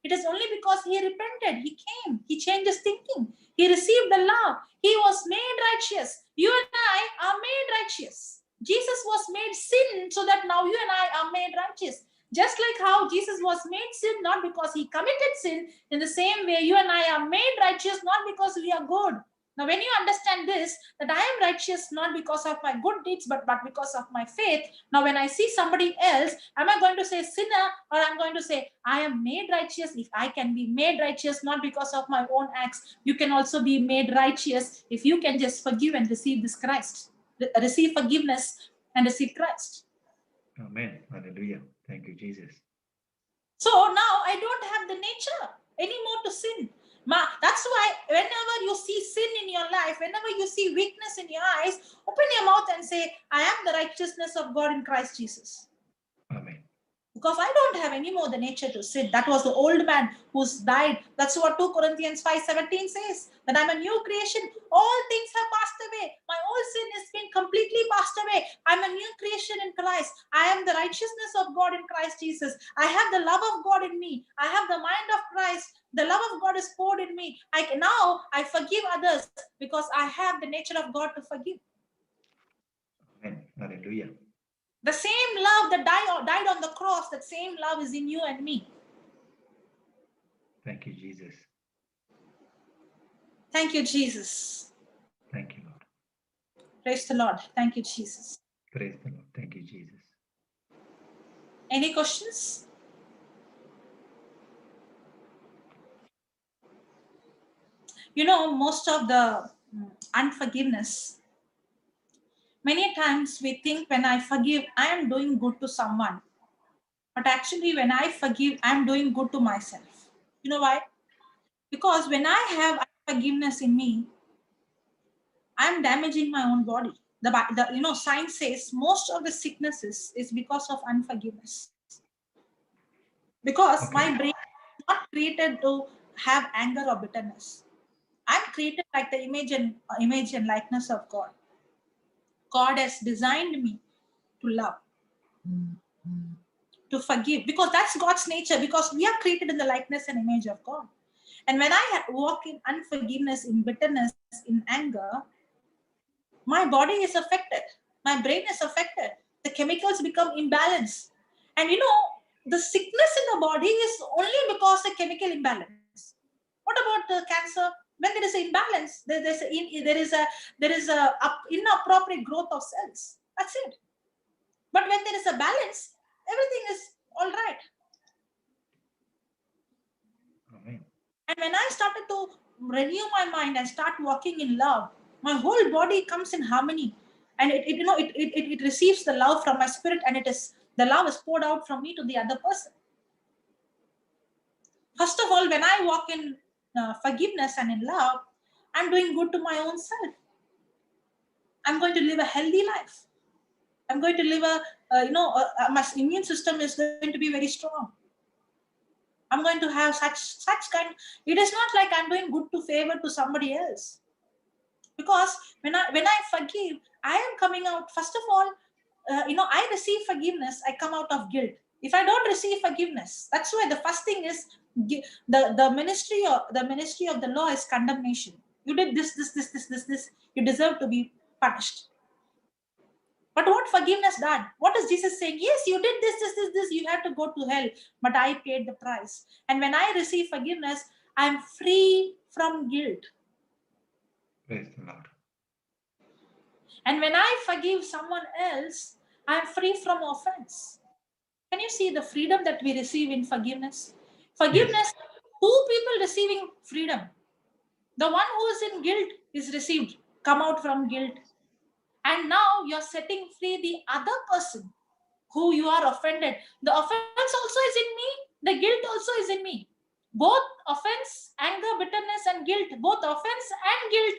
It is only because he repented. He came. He changed his thinking. He received the love. He was made righteous. You and I are made righteous. Jesus was made sin so that now you and I are made righteous. Just like how Jesus was made sin, not because he committed sin, in the same way, you and I are made righteous, not because we are good. Now, when you understand this, that I am righteous not because of my good deeds, but because of my faith. Now, when I see somebody else, am I going to say sinner, or I'm going to say, I am made righteous? If I can be made righteous, not because of my own acts, you can also be made righteous if you can just forgive and receive this Christ. Receive forgiveness and receive Christ. Amen. Hallelujah. Thank you, Jesus. So now I don't have the nature anymore to sin. That's why whenever you see sin in your life, whenever you see weakness in your eyes, open your mouth and say, I am the righteousness of God in Christ Jesus. Amen. Because I don't have any more the nature to sin. That was the old man who's died. That's what 2 Corinthians 5:17 says, that I'm a new creation. All things have passed away. My old sin has been completely passed away. I'm a new creation in Christ. I am the righteousness of God in Christ Jesus. I have the love of God in me. I have the mind of Christ. The love of God is poured in me. Now I forgive others because I have the nature of God to forgive. Amen. Hallelujah. The same love that died on the cross, that same love is in you and me. Thank you, Jesus. Thank you, Jesus. Thank you, Lord. Praise the Lord. Thank you, Jesus. Praise the Lord. Thank you, Jesus. Any questions? You know, most of the unforgiveness, many times we think when I forgive, I am doing good to someone. But actually, when I forgive, I am doing good to myself. You know why? Because when I have unforgiveness in me, I am damaging my own body. Science says most of the sicknesses is because of unforgiveness. Because my brain is not created to have anger or bitterness. I'm created like the image and likeness of God. God has designed me to love, to forgive, because that's God's nature, because we are created in the likeness and image of God. And when I walk in unforgiveness, in bitterness, in anger, my body is affected. My brain is affected. The chemicals become imbalanced. And the sickness in the body is only because of chemical imbalance. What about the cancer? When there is an imbalance, there is a inappropriate growth of cells. That's it. But when there is a balance, everything is all right. Amen. And when I started to renew my mind and start walking in love, my whole body comes in harmony, and it receives the love from my spirit, and the love is poured out from me to the other person. First of all, when I walk in forgiveness and in love, I'm doing good to my own self. I'm going to live a healthy life. I'm going to live my immune system is going to be very strong. I'm going to have such kind. It is not like I'm doing good to favor to somebody else. Because when I forgive, I am coming out. First of all, I receive forgiveness. I come out of guilt. If I don't receive forgiveness, that's why the first thing is the ministry of the law is condemnation. You did this. You deserve to be punished. But what forgiveness done? What is Jesus saying? Yes, you did this. You had to go to hell, but I paid the price. And when I receive forgiveness, I'm free from guilt. Praise the Lord. And when I forgive someone else, I am free from offense. Can you see the freedom that we receive in forgiveness? Forgiveness, two people receiving freedom. The one who is in guilt is received, come out from guilt. And now you're setting free the other person who you are offended. The offense also is in me, the guilt also is in me. Both offense, anger, bitterness, and guilt, both offense and guilt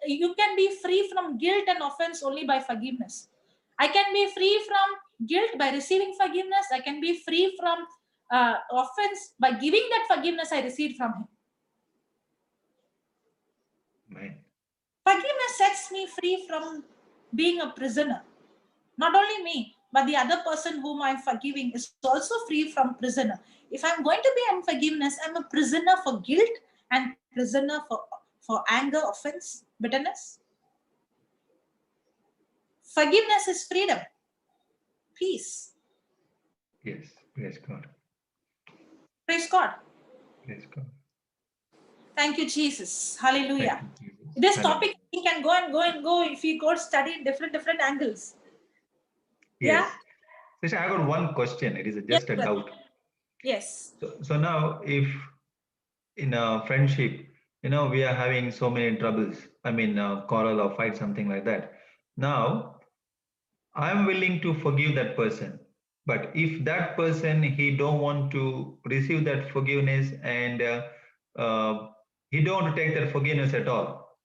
you can be free from guilt and offense only by forgiveness. I can be free from guilt by receiving forgiveness. I can be free from offense by giving that forgiveness I received from him. Right. Forgiveness sets me free from being a prisoner. Not only me, but the other person whom I'm forgiving is also free from prisoner. If I'm going to be unforgiveness, I'm a prisoner for guilt and prisoner for anger, offense, bitterness. Forgiveness is freedom, peace. Yes. Praise God. Praise God. Praise God. Thank you, Jesus. Hallelujah. Thank you, Jesus. This Hallelujah. topic we can go and go and go if we go study different angles. Yes. Yeah? Sister, I got one question. It is just a Yes, doubt. Yes. So now, if in a friendship, we are having so many troubles, quarrel or fight, something like that. Now, I'm willing to forgive that person. But if that person, he don't want to receive that forgiveness and he don't want to take that forgiveness at all.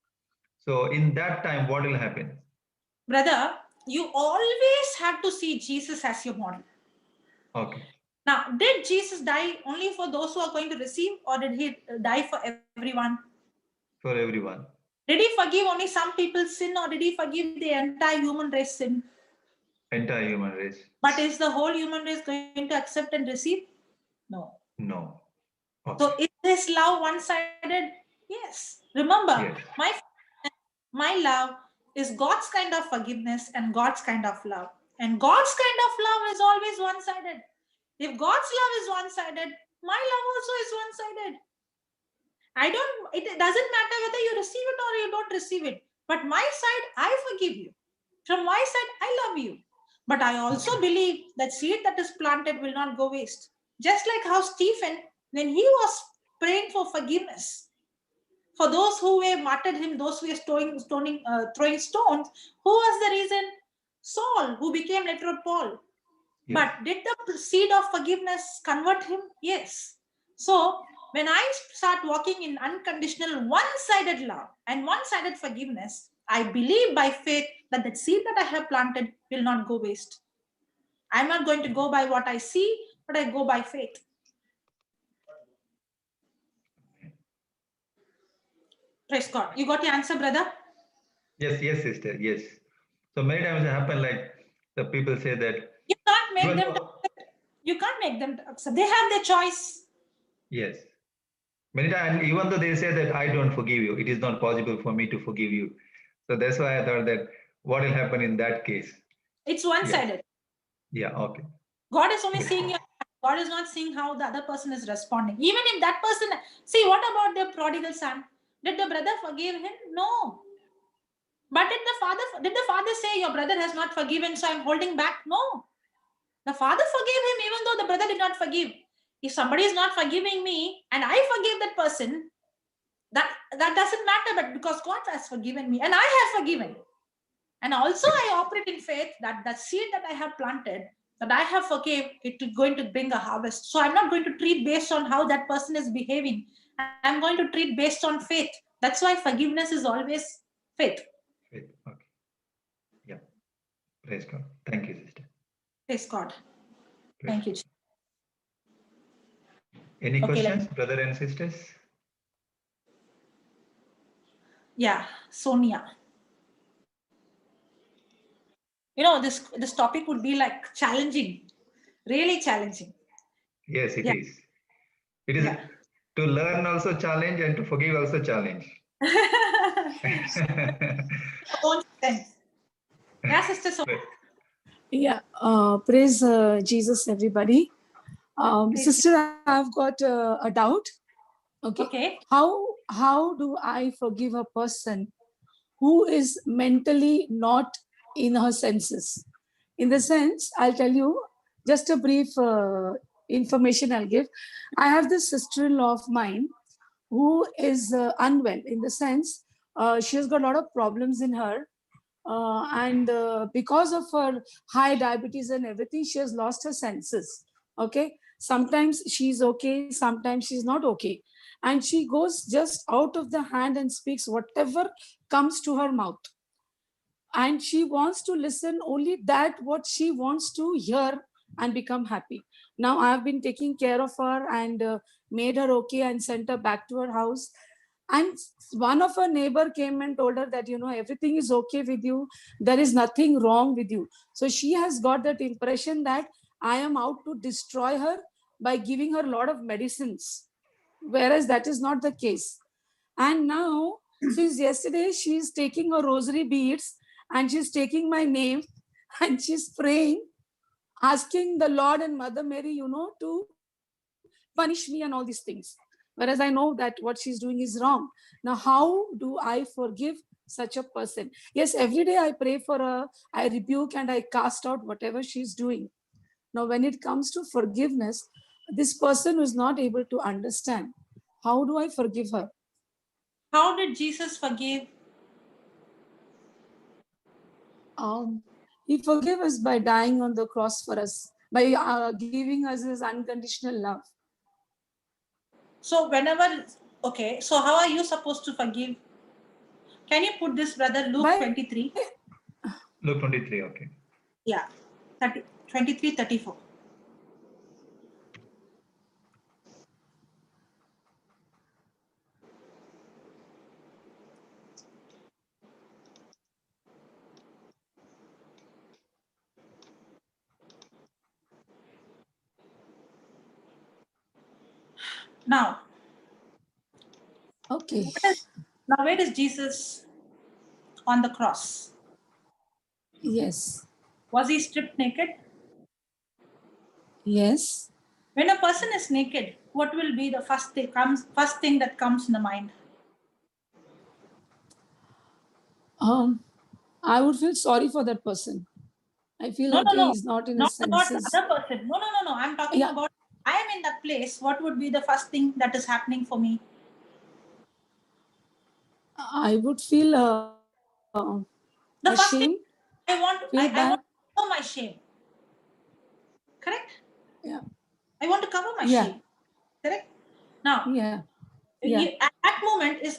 So in that time, what will happen? Brother, you always have to see Jesus as your model. Okay. Now, did Jesus die only for those who are going to receive, or did he die for everyone? For everyone. Did he forgive only some people's sin, or did he forgive the entire human race sin? Entire human race. But is the whole human race going to accept and receive? No. No. Okay. So is this love one-sided? Yes. Remember, Yes. my love is God's kind of forgiveness and God's kind of love. And God's kind of love is always one-sided. If God's love is one-sided, my love also is one-sided. It doesn't matter whether you receive it or you don't receive it. But my side, I forgive you. From my side, I love you. But I also believe that seed that is planted will not go waste. Just like how Stephen, when he was praying for forgiveness, for those who were martyred him, those who were throwing stones, who was the reason? Saul, who became later Paul. Yes. But did the seed of forgiveness convert him? Yes. So when I start walking in unconditional one-sided love and one-sided forgiveness, I believe by faith that the seed that I have planted will not go waste. I'm not going to go by what I see, but I go by faith. Praise God. You got the answer, brother? Yes, sister. Yes. So many times it happen like the people say that You can't make them accept. You can't make them accept. They have their choice. Yes. Many times, even though they say that I don't forgive you, it is not possible for me to forgive you. So that's why I thought that what will happen in that case? It's one-sided. Yeah, okay. God is only seeing your, God is not seeing how the other person is responding. Even if that person, see, what about the prodigal son? Did the brother forgive him? No. But did the father say your brother has not forgiven, so I'm holding back? No. The father forgave him even though the brother did not forgive. If somebody is not forgiving me and I forgive that person, that doesn't matter, but because God has forgiven me and I have forgiven. And also I operate in faith that the seed that I have planted, that I have forgave, it is going to bring a harvest. So I'm not going to treat based on how that person is behaving. I'm going to treat based on faith. That's why forgiveness is always faith. Faith. Okay. Yeah. Praise God. Thank you, sister. Praise God. Praise Thank you. God. Any questions, brother and sisters? Yeah, Sonia. You know, this topic would be like challenging, really challenging. Yes, it is. It is to learn also challenge and to forgive also challenge. Own strength. Yeah, sister Sonia. Yeah, praise Jesus, everybody. Sister, I've got a doubt. Okay. Okay. How do I forgive a person who is mentally not in her senses. In the sense, I'll tell you just a brief information I'll give. I have this sister-in-law of mine who is unwell, in the sense she has got a lot of problems in her, and because of her high diabetes and everything, she has lost her senses. Okay, sometimes she's okay, sometimes she's not okay, and she goes just out of the hand and speaks whatever comes to her mouth, and she wants to listen only that what she wants to hear and become happy. Now I have been taking care of her and made her okay and sent her back to her house. And one of her neighbor came and told her that, you know, everything is okay with you, there is nothing wrong with you. So she has got that impression that I am out to destroy her by giving her a lot of medicines, whereas that is not the case. And now, since yesterday, she's taking her rosary beads and she's taking my name and she's praying, asking the Lord and Mother Mary, you know, to punish me and all these things. Whereas I know that what she's doing is wrong. Now, how do I forgive such a person? Yes, every day I pray for her, I rebuke and I cast out whatever she's doing. Now, when it comes to forgiveness, this person is not able to understand. How do I forgive her? How did Jesus forgive? He forgave us by dying on the cross for us, by giving us his unconditional love. So whenever, okay, so how are you supposed to forgive? Can you put this, brother, Luke By 23? Luke 23, okay. Yeah, 30, 23, 34. Now, okay, now where is Jesus on the cross? yes, Was he stripped naked? yes. When a person is naked, what will be the first thing that comes in the mind? I would feel sorry for that person. I feel No, no, okay, no, he's not in not his about the senses. other person. No, no, no, no. I'm talking Yeah, about I am in that place. What would be the first thing that is happening for me? I would feel The first thing ashamed, I want, feel I bad. want to cover my shame. Correct? Yeah, I want to cover my yeah, shame. Correct? Now, yeah, yeah, at that moment is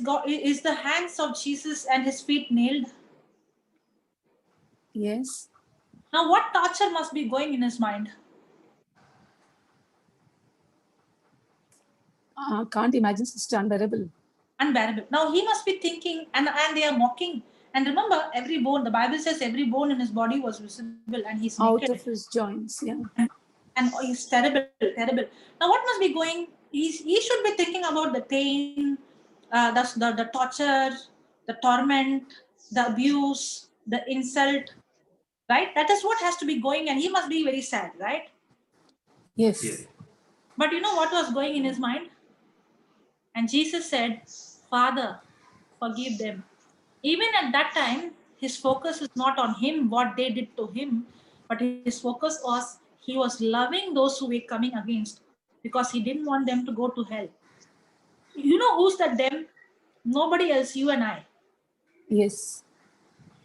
the hands of Jesus and his feet nailed. yes. Now, what torture must be going in his mind? Can't imagine, sister, unbearable. Unbearable. Now he must be thinking, and they are mocking. And remember, every bone, the Bible says every bone in his body was visible, and he's Out naked. of his joints, yeah. And he's terrible, terrible. Now, what must be going? He should be thinking about the pain, the torture, the torment, the abuse, the insult, right? That is what has to be going, and he must be very sad, right? Yes, Yes. But you know what was going in his mind? And Jesus said, Father, forgive them. Even at that time, his focus is not on him, what they did to him, but his focus was he was loving those who were coming against because he didn't want them to go to hell. You know who's that them? Nobody else, you and I. yes,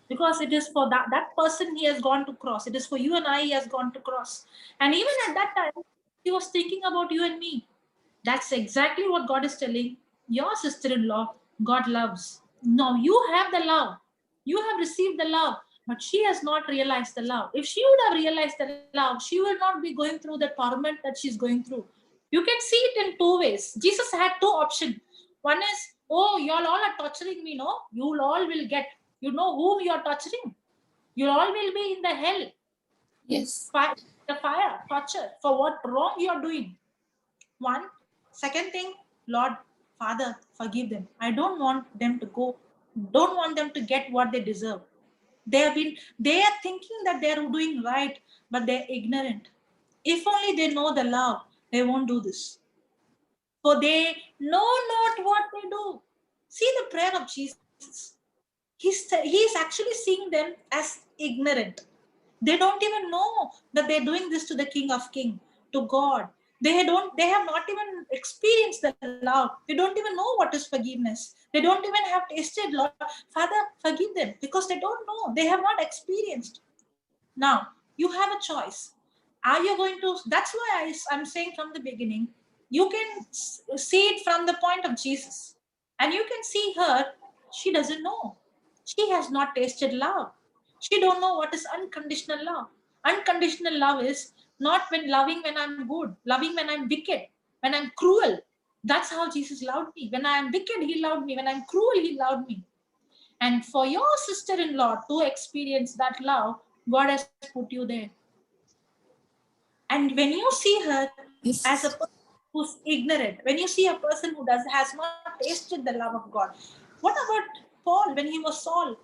Because it is for that person he has gone to cross. It is for you and I he has gone to cross. And even at that time, he was thinking about you and me. That's exactly what God is telling your sister-in-law. God loves. Now you have the love. You have received the love, but she has not realized the love. If she would have realized the love, she will not be going through the torment that she's going through. You can see it in two ways. Jesus had two options. One is, oh, you all are torturing me, no? You all will get. You know whom you are torturing. You all will be in the hell, yes, the fire, torture for what wrong you are doing. One. Second thing, Lord, Father, forgive them. I don't want them to go, don't want them to get what they deserve. They are thinking that they are doing right, but they're ignorant. If only they know the love, they won't do this. For they know not what they do. See the prayer of Jesus. he's actually seeing them as ignorant. They don't even know that they're doing this to the King of Kings, to God. They have not even experienced the love. They don't even know what is forgiveness. They don't even have tasted, Lord, Father, forgive them, because they don't know. They have not experienced. Now, you have a choice. Are you going to, that's why I'm saying from the beginning, you can see it from the point of Jesus. And you can see her, she doesn't know. She has not tasted love. She don't know what is unconditional love. Unconditional love is not when loving when I'm good, loving when I'm wicked, when I'm cruel. That's how Jesus loved me. When I am wicked, he loved me. When I'm cruel, he loved me. And for your sister-in-law to experience that love, God has put you there. And when you see her Yes. as a person who's ignorant, when you see a person who has not tasted the love of God, what about Paul when he was Saul?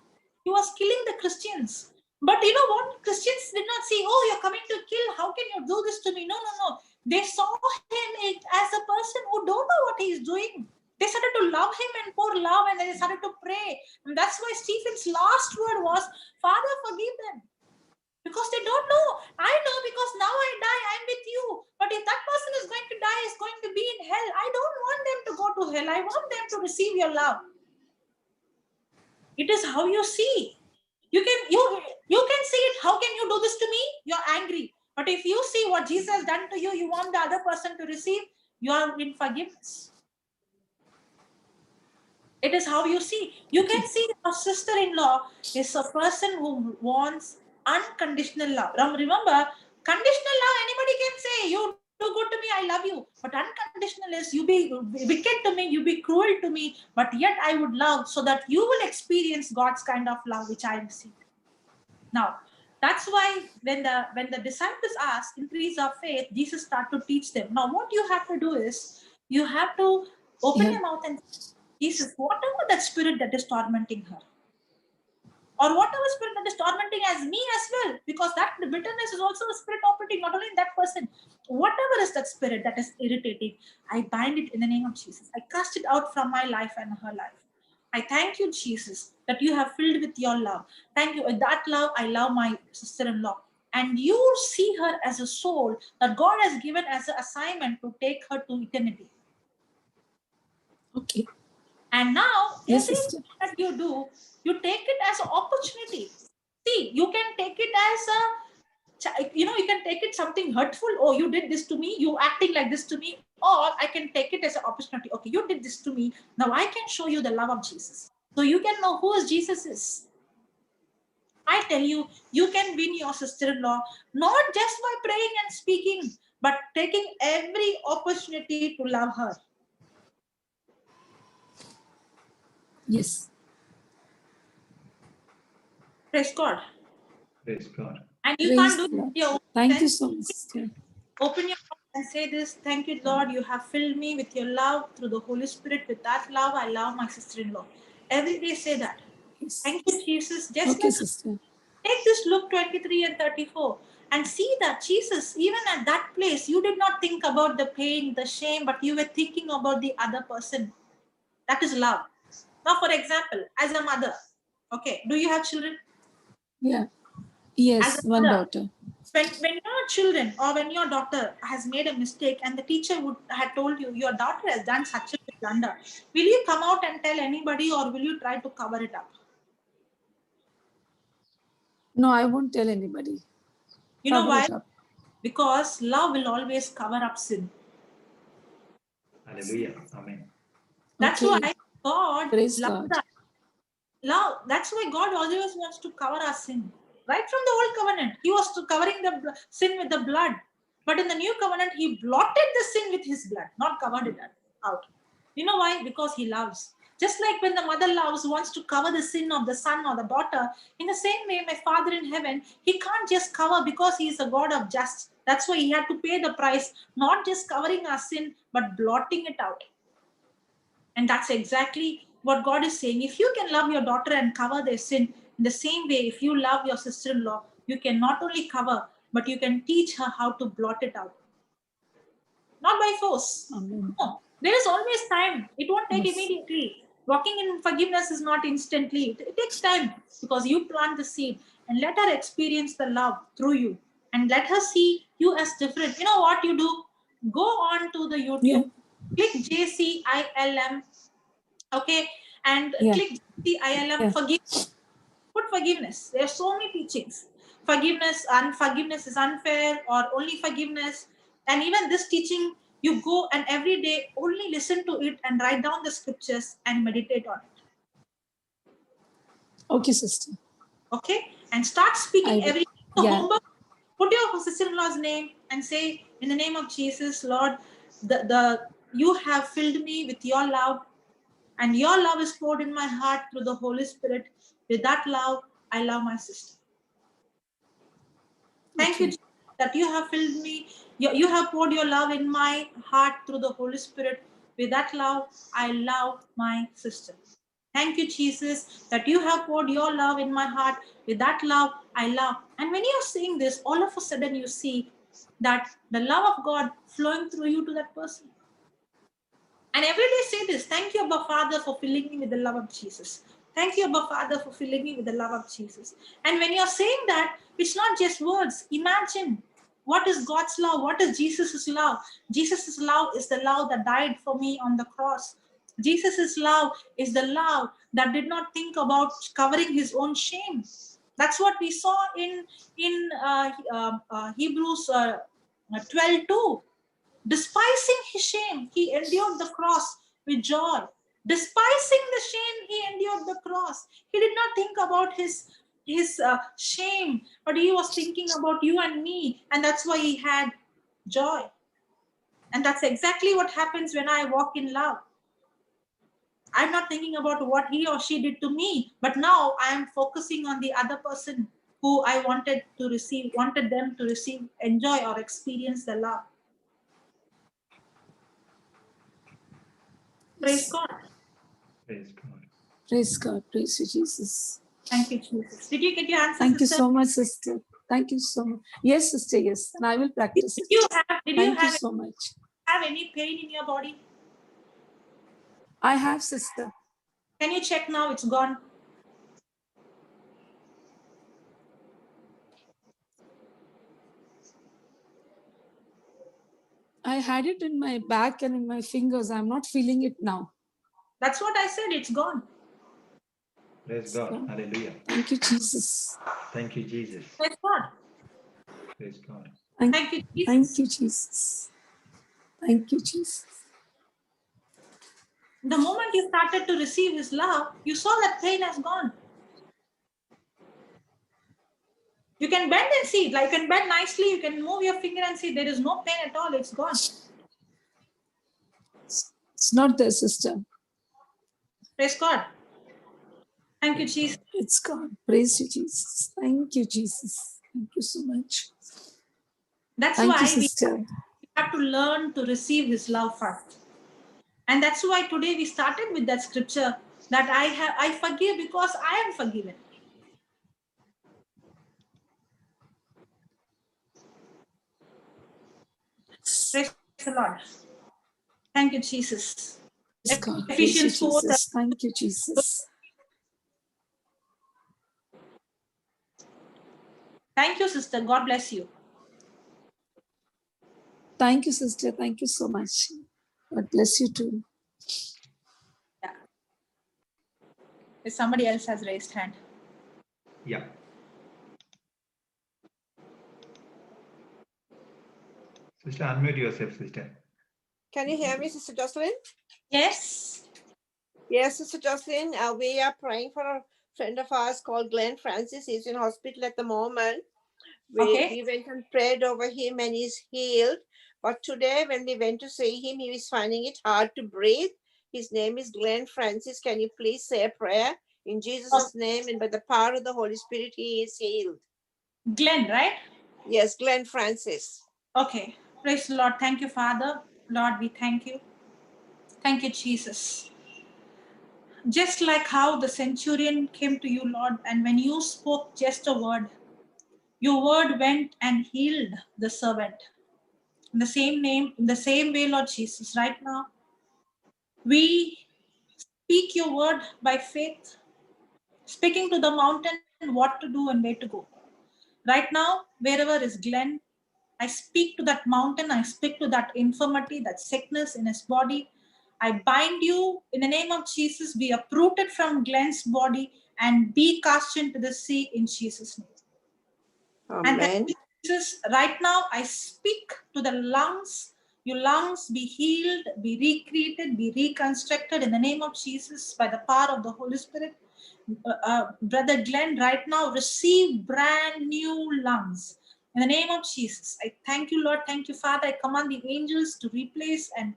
He was killing the Christians. But you know what? Christians did not see, oh, you're coming to kill. How can you do this to me? No, no, no. They saw him as a person who don't know what he's doing. They started to love him and pour love, and they started to pray. And that's why Stephen's last word was, Father, forgive them. Because they don't know. I know, because now I die, I'm with you. But if that person is going to die, is going to be in hell, I don't want them to go to hell. I want them to receive your love. It is how you see. You can see it. How can you do this to me? You're angry. But if you see what Jesus has done to you, you want the other person to receive, you are in forgiveness. It is how you see. You can see your sister-in-law is a person who wants unconditional love. Remember, conditional love, anybody can say, you do good to me, I love you. But unconditional is, you be wicked to me, you be cruel to me, but yet I would love, so that you will experience God's kind of love which I received. Now, that's why when the disciples asked, increase our faith, Jesus started to teach them. Now, what you have to do is, you have to open your mouth and Jesus, whatever that spirit that is tormenting her, or whatever spirit that is tormenting as me as well, because that bitterness is also a spirit operating not only in that person. Whatever is that spirit that is irritating, I bind it in the name of Jesus. I cast it out from my life and her life. I thank you, Jesus, that you have filled with your love. Thank you. With that love, I love my sister-in-law. And you see her as a soul that God has given as an assignment to take her to eternity. Okay. And now, Yes, everything that you do, you take it as an opportunity. See, you can take it as you can take it something hurtful. Oh, you did this to me, you acting like this to me. Or I can take it as an opportunity. Okay, you did this to me. Now I can show you the love of Jesus. So you can know who Jesus is. I tell you, you can win your sister-in-law, not just by praying and speaking, but taking every opportunity to love her. Yes. Praise God. Praise God. And you Praise can't do God. it your own Thank you sense. so much, sister. Open your mouth and say this. Thank you, Lord. You have filled me with your love through the Holy Spirit. With that love, I love my sister-in-law. Every day say that. Yes. Thank you, Jesus. Just Okay, like, sister. take this Luke 23 and 34 and see that Jesus, even at that place, you did not think about the pain, the shame, but you were thinking about the other person. That is love. Now, for example, as a mother, okay, do you have children? Yeah. As Yes, a one mother, daughter. when your children or when your daughter has made a mistake and the teacher had told you your daughter has done such a blunder, will you come out and tell anybody, or will you try to cover it up? No, I won't tell anybody. You know Cover why? it up. Because love will always cover up sin. Hallelujah. Amen. That's Okay. why God Praise loves God. us. That's why God always wants to cover our sin. Right from the old covenant, he was covering the sin with the blood. But in the new covenant, he blotted the sin with his blood, not covered it out. You know why? Because he loves. Just like when the mother loves, wants to cover the sin of the son or the daughter, in the same way, my Father in heaven, he can't just cover, because he is a God of justice. That's why he had to pay the price, not just covering our sin, but blotting it out. And that's exactly what God is saying. If you can love your daughter and cover their sin, in the same way, if you love your sister-in-law, you can not only cover, but you can teach her how to blot it out. Not by force. Amen. No, there is always time. It won't take Yes. immediately. Walking in forgiveness is not instantly. It takes time because you plant the seed and let her experience the love through you and let her see you as different. You know what you do? Go on to the YouTube, click JCILM, okay, and click JCILM, forgive. Put forgiveness. There are so many teachings. Forgiveness, unforgiveness is unfair, or only forgiveness. And even this teaching, you go and every day only listen to it and write down the scriptures and meditate on it. Okay, sister. Okay? And start speaking every day. So yeah. homework, put your sister-in-law's name and say, in the name of Jesus, Lord, you have filled me with your love, and your love is poured in my heart through the Holy Spirit. With that love, I love my sister. Thank you that you have filled me. You have poured your love in my heart through the Holy Spirit. With that love, I love my sister. Thank you, Jesus, that you have poured your love in my heart. With that love, I love. And when you're saying this, all of a sudden you see that the love of God flowing through you to that person. And every day say this, thank you, Abba Father, for filling me with the love of Jesus. Thank you, Abba Father, for filling me with the love of Jesus. And when you're saying that, it's not just words. Imagine what is God's love? What is Jesus' love? Jesus' love is the love that died for me on the cross. Jesus' love is the love that did not think about covering his own shame. That's what we saw in Hebrews 12:2. Despising his shame, he endured the cross with joy. Despising the shame, he endured the cross. He did not think about his shame, but he was thinking about you and me, and that's why he had joy. And that's exactly what happens when I walk in love. I'm not thinking about what he or she did to me, but now I am focusing on the other person who I wanted them to receive, enjoy, or experience the love. Praise God. Praise God. Praise God. Praise you, Jesus. Thank you, Jesus. Did you get your answer, Thank sister? you so much, sister. Thank you so much. Yes, sister, yes. And I will practice it. Did you have so much. Have any pain in your body? I have, sister. Can you check now? It's gone. I had it in my back and in my fingers. I'm not feeling it now. That's what I said. It's gone. Praise God. Hallelujah. Thank you, Jesus. Thank you, Jesus. Praise God. Praise God. Thank you, Jesus. Thank you, Jesus. Thank you, Jesus. The moment you started to receive his love, you saw that pain has gone. You can bend and see it. Like you can bend nicely. You can move your finger and see there is no pain at all. It's gone. It's not there, sister. Praise God. Thank you, Jesus. It's gone. Praise you, Jesus. Thank you, Jesus. Thank you so much. That's Thank why you, sister. we have to learn to receive his love first. And that's why today we started with that scripture that I forgive because I am forgiven. Praise the Lord. Thank you, Jesus. God. Ephesians 4. Jesus. Thank you, Jesus. Thank you, sister. God bless you. Thank you, sister. Thank you so much. God bless you too. Yeah. If somebody else has raised hand. Yeah. Sister, unmute yourself, sister. Can you hear me, Sister Joselin? Yes. Yes, Sister Joselin. We are praying for a friend of ours called Glenn Francis. He's in hospital at the moment. We went and prayed over him and he's healed. But today when we went to see him, he was finding it hard to breathe. His name is Glenn Francis. Can you please say a prayer? In Jesus' name and by the power of the Holy Spirit, he is healed. Glenn, right? Yes, Glenn Francis. Okay. Praise the Lord. Thank you, Father. Lord, we thank you. Thank you, Jesus. Just like how the centurion came to you, Lord, and when you spoke just a word, your word went and healed the servant. In the same name, in the same way, Lord Jesus, right now, we speak your word by faith, speaking to the mountain what to do and where to go. Right now, wherever is Glenn, I speak to that mountain, I speak to that infirmity, that sickness in his body. I bind you in the name of Jesus, be uprooted from Glenn's body and be cast into the sea in Jesus' name. And thank Amen. you, Jesus. Right now, I speak to the lungs. Your lungs be healed, be recreated, be reconstructed in the name of Jesus by the power of the Holy Spirit. Brother Glenn, right now, receive brand new lungs. In the name of Jesus, I thank you, Lord. Thank you, Father. I command the angels to replace and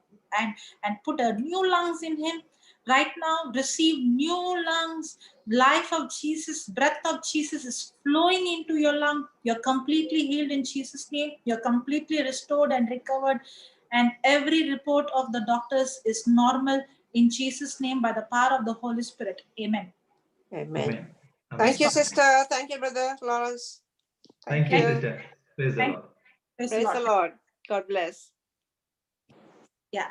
put a new lungs in him. Right now, receive new lungs. Life of Jesus, breath of Jesus is flowing into your lung. You're completely healed in Jesus' name. You're completely restored and recovered. And every report of the doctors is normal in Jesus' name by the power of the Holy Spirit. Amen. Amen. Amen. Thank you, Amen. sister. Thank you, Brother Lawrence. Thank you, sister. Praise the Thank Lord. Praise Praise the Lord. God bless. Yeah.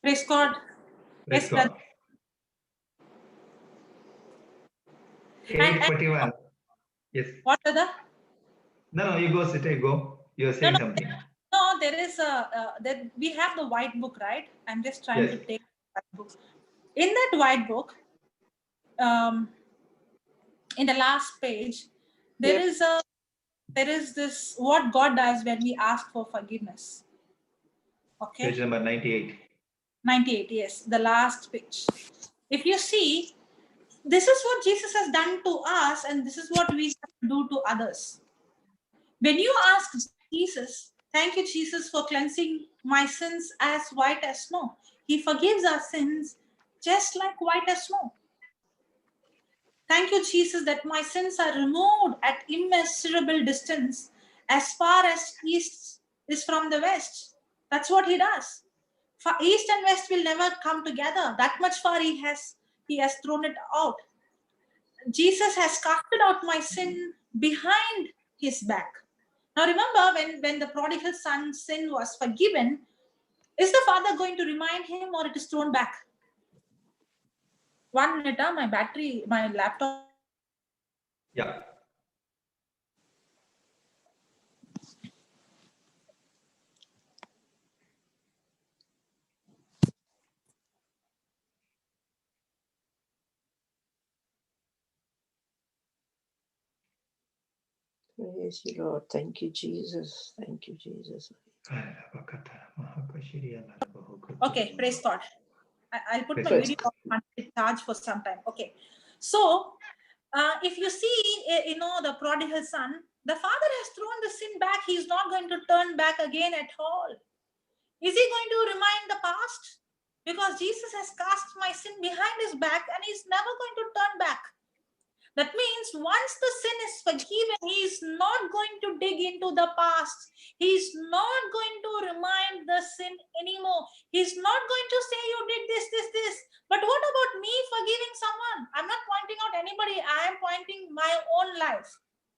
Praise God. Praise Yes, God. brother. And 8:41. Yes. what, brother? No, you go, sister. You go. You are saying something. No, there is we have the white book, right? I'm just trying Yes. to take the white book. In that white book, in the last page, there is this what God does when we ask for forgiveness. Okay. Page number 98. 98, yes, the last page. If you see, this is what Jesus has done to us, and this is what we have to do to others. When you ask Jesus, thank you, Jesus, for cleansing my sins as white as snow. He forgives our sins just like white as snow. Thank you, Jesus, that my sins are removed at immeasurable distance as far as east is from the west. That's what he does. For east and west will never come together. That much far he has thrown it out. Jesus has casted out my sin behind his back. Now remember, when the prodigal son's sin was forgiven, is the father going to remind him or it is thrown back? 1 minute, my laptop. Yeah. Praise you, Lord. Thank you, Jesus. Thank you, Jesus. Okay, praise God. I'll put my Praise video on charge for some time. Okay. So, if you see, the prodigal son, the father has thrown the sin back. He's not going to turn back again at all. Is he going to remind the past? Because Jesus has cast my sin behind his back and he's never going to turn back. That means once the sin is forgiven, he is not going to dig into the past. He is not going to remind the sin anymore. He's not going to say you did this. But what about me forgiving someone? I'm not pointing out anybody. I am pointing my own life.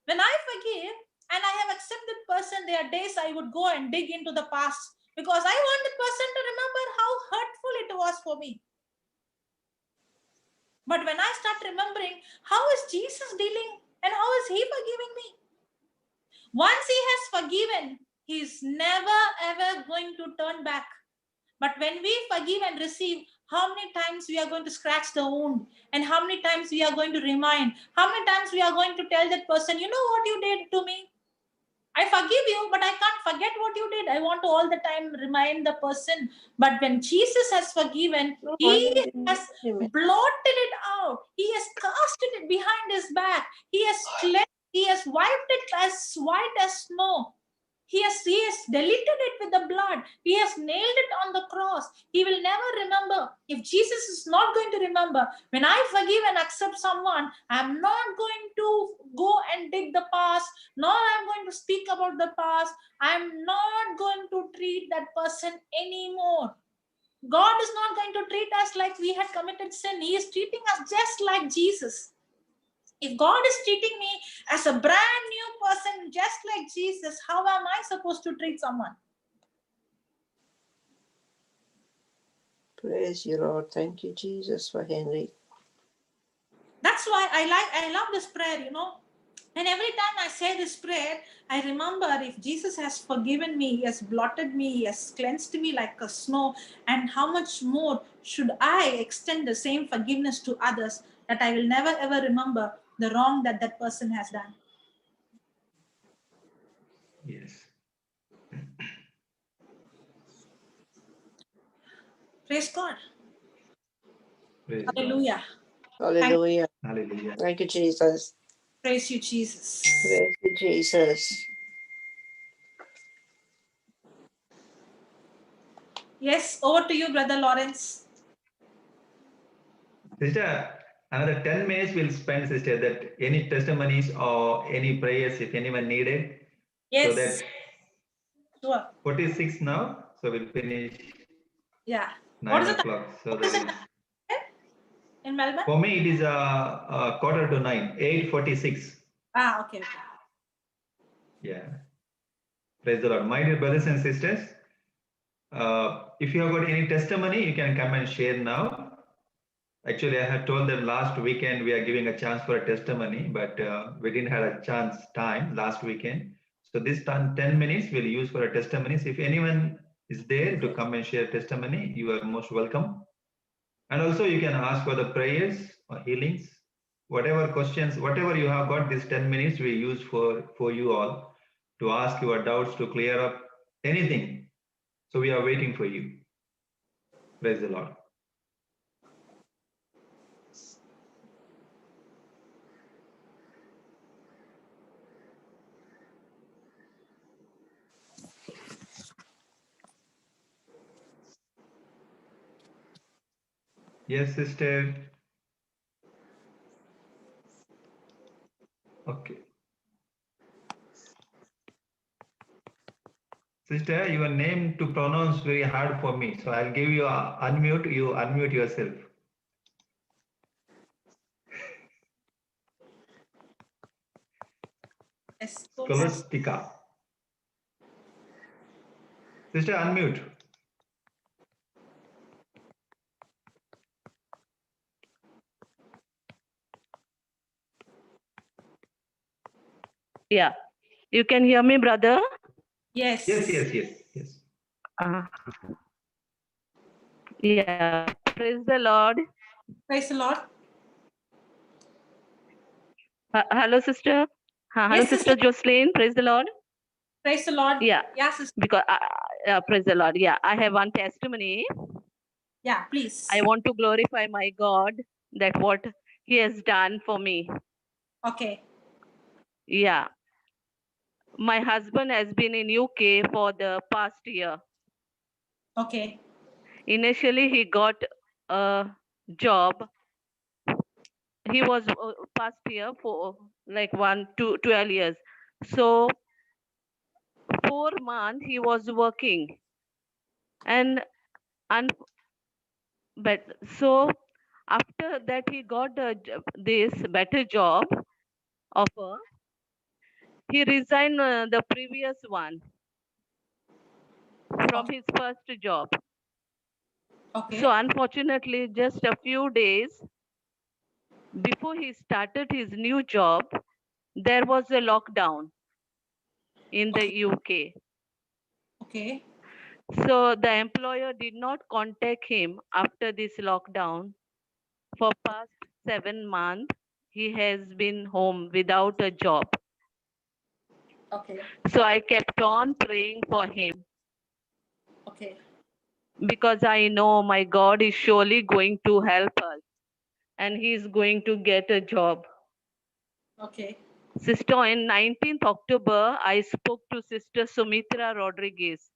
When I forgive and I have accepted the person, there are days I would go and dig into the past because I want the person to remember how hurtful it was for me. But when I start remembering, how is Jesus dealing and how is he forgiving me? Once he has forgiven, he is never ever going to turn back. But when we forgive and receive, how many times we are going to scratch the wound and how many times we are going to remind, how many times we are going to tell that person, you know what you did to me? I forgive you, but I can't forget what you did. I want to all the time remind the person. But when Jesus has forgiven, he has blotted it out. He has casted it behind his back. He has cleansed, he has wiped it as white as snow. He has deleted it with the blood. He has nailed it on the cross. He will never remember. If Jesus is not going to remember, when I forgive and accept someone, I'm not going to go and dig the past, nor I'm going to speak about the past. I'm not going to treat that person anymore. God is not going to treat us like we had committed sin. He is treating us just like Jesus. If God is treating me as a brand new person, just like Jesus, how am I supposed to treat someone? Praise you, Lord. Thank you, Jesus, for Henry. That's why I love this prayer, you know. And every time I say this prayer, I remember if Jesus has forgiven me, he has blotted me, he has cleansed me like a snow, and how much more should I extend the same forgiveness to others, that I will never ever remember the wrong that that person has done. Yes. Praise God. Praise Hallelujah. Hallelujah. Hallelujah. Thank you, Jesus. Praise you, Jesus. Praise you, Jesus. Yes, over to you, Brother Lawrence. Sister, another 10 minutes we'll spend, sister, that any testimonies or any prayers if anyone needed. Yes. So that Sure. 46 now, so we'll finish Yeah. 9 o'clock. So what is that it in Melbourne? for me it is a quarter to 9, 8:46. Okay. Yeah. Praise the Lord. My dear brothers and sisters, if you have got any testimony, you can come and share now. Actually, I had told them last weekend we are giving a chance for a testimony, but we didn't have a chance time last weekend. So this time, 10 minutes we'll use for a testimonies. If anyone is there to come and share testimony, you are most welcome. And also you can ask for the prayers or healings, whatever questions, whatever you have got, this 10 minutes we use for you all to ask your doubts, to clear up anything. So we are waiting for you. Praise the Lord. Yes, sister. Okay. Sister, your name to pronounce very hard for me. So I'll give you a unmute. You unmute yourself. Skolastika. Sister, unmute. Yeah. You can hear me, brother? Yes. Yes. Yeah. Praise the Lord. Praise the Lord. Hello, sister. Hello, Yes, sister Joselin. Praise the Lord. Praise the Lord. Yeah. Yeah, sister. Because praise the Lord. Yeah, I have one testimony. Yeah, please. I want to glorify my God that what He has done for me. Okay. Yeah. My husband has been in UK for the past year. Okay. Initially, he got a job. He was past year for like 12 years. So 4 months he was working, and but so after that he got this better job offer. He resigned the previous one from his first job. Okay. So unfortunately, just a few days before he started his new job, there was a lockdown in the UK. Okay. So the employer did not contact him after this lockdown. For past 7 months, he has been home without a job. Okay. So I kept on praying for him Okay. because I know my God is surely going to help us and he is going to get a job. Okay. Sister, on 19th October, I spoke to Sister Sumitra Rodriguez.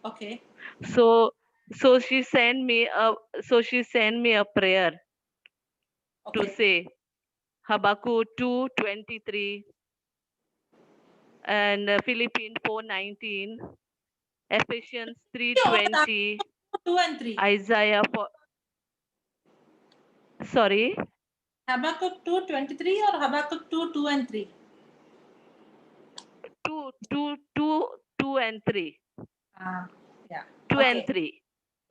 Okay. So she sent me a prayer to say Habakkuk 2:23 and Philippines 4:19, Ephesians 3:20, 2 and 3. Isaiah 4. Sorry. Habakkuk 2:23 or Habakkuk 2 and 3? 2 and 3. Yeah. 2 and 3.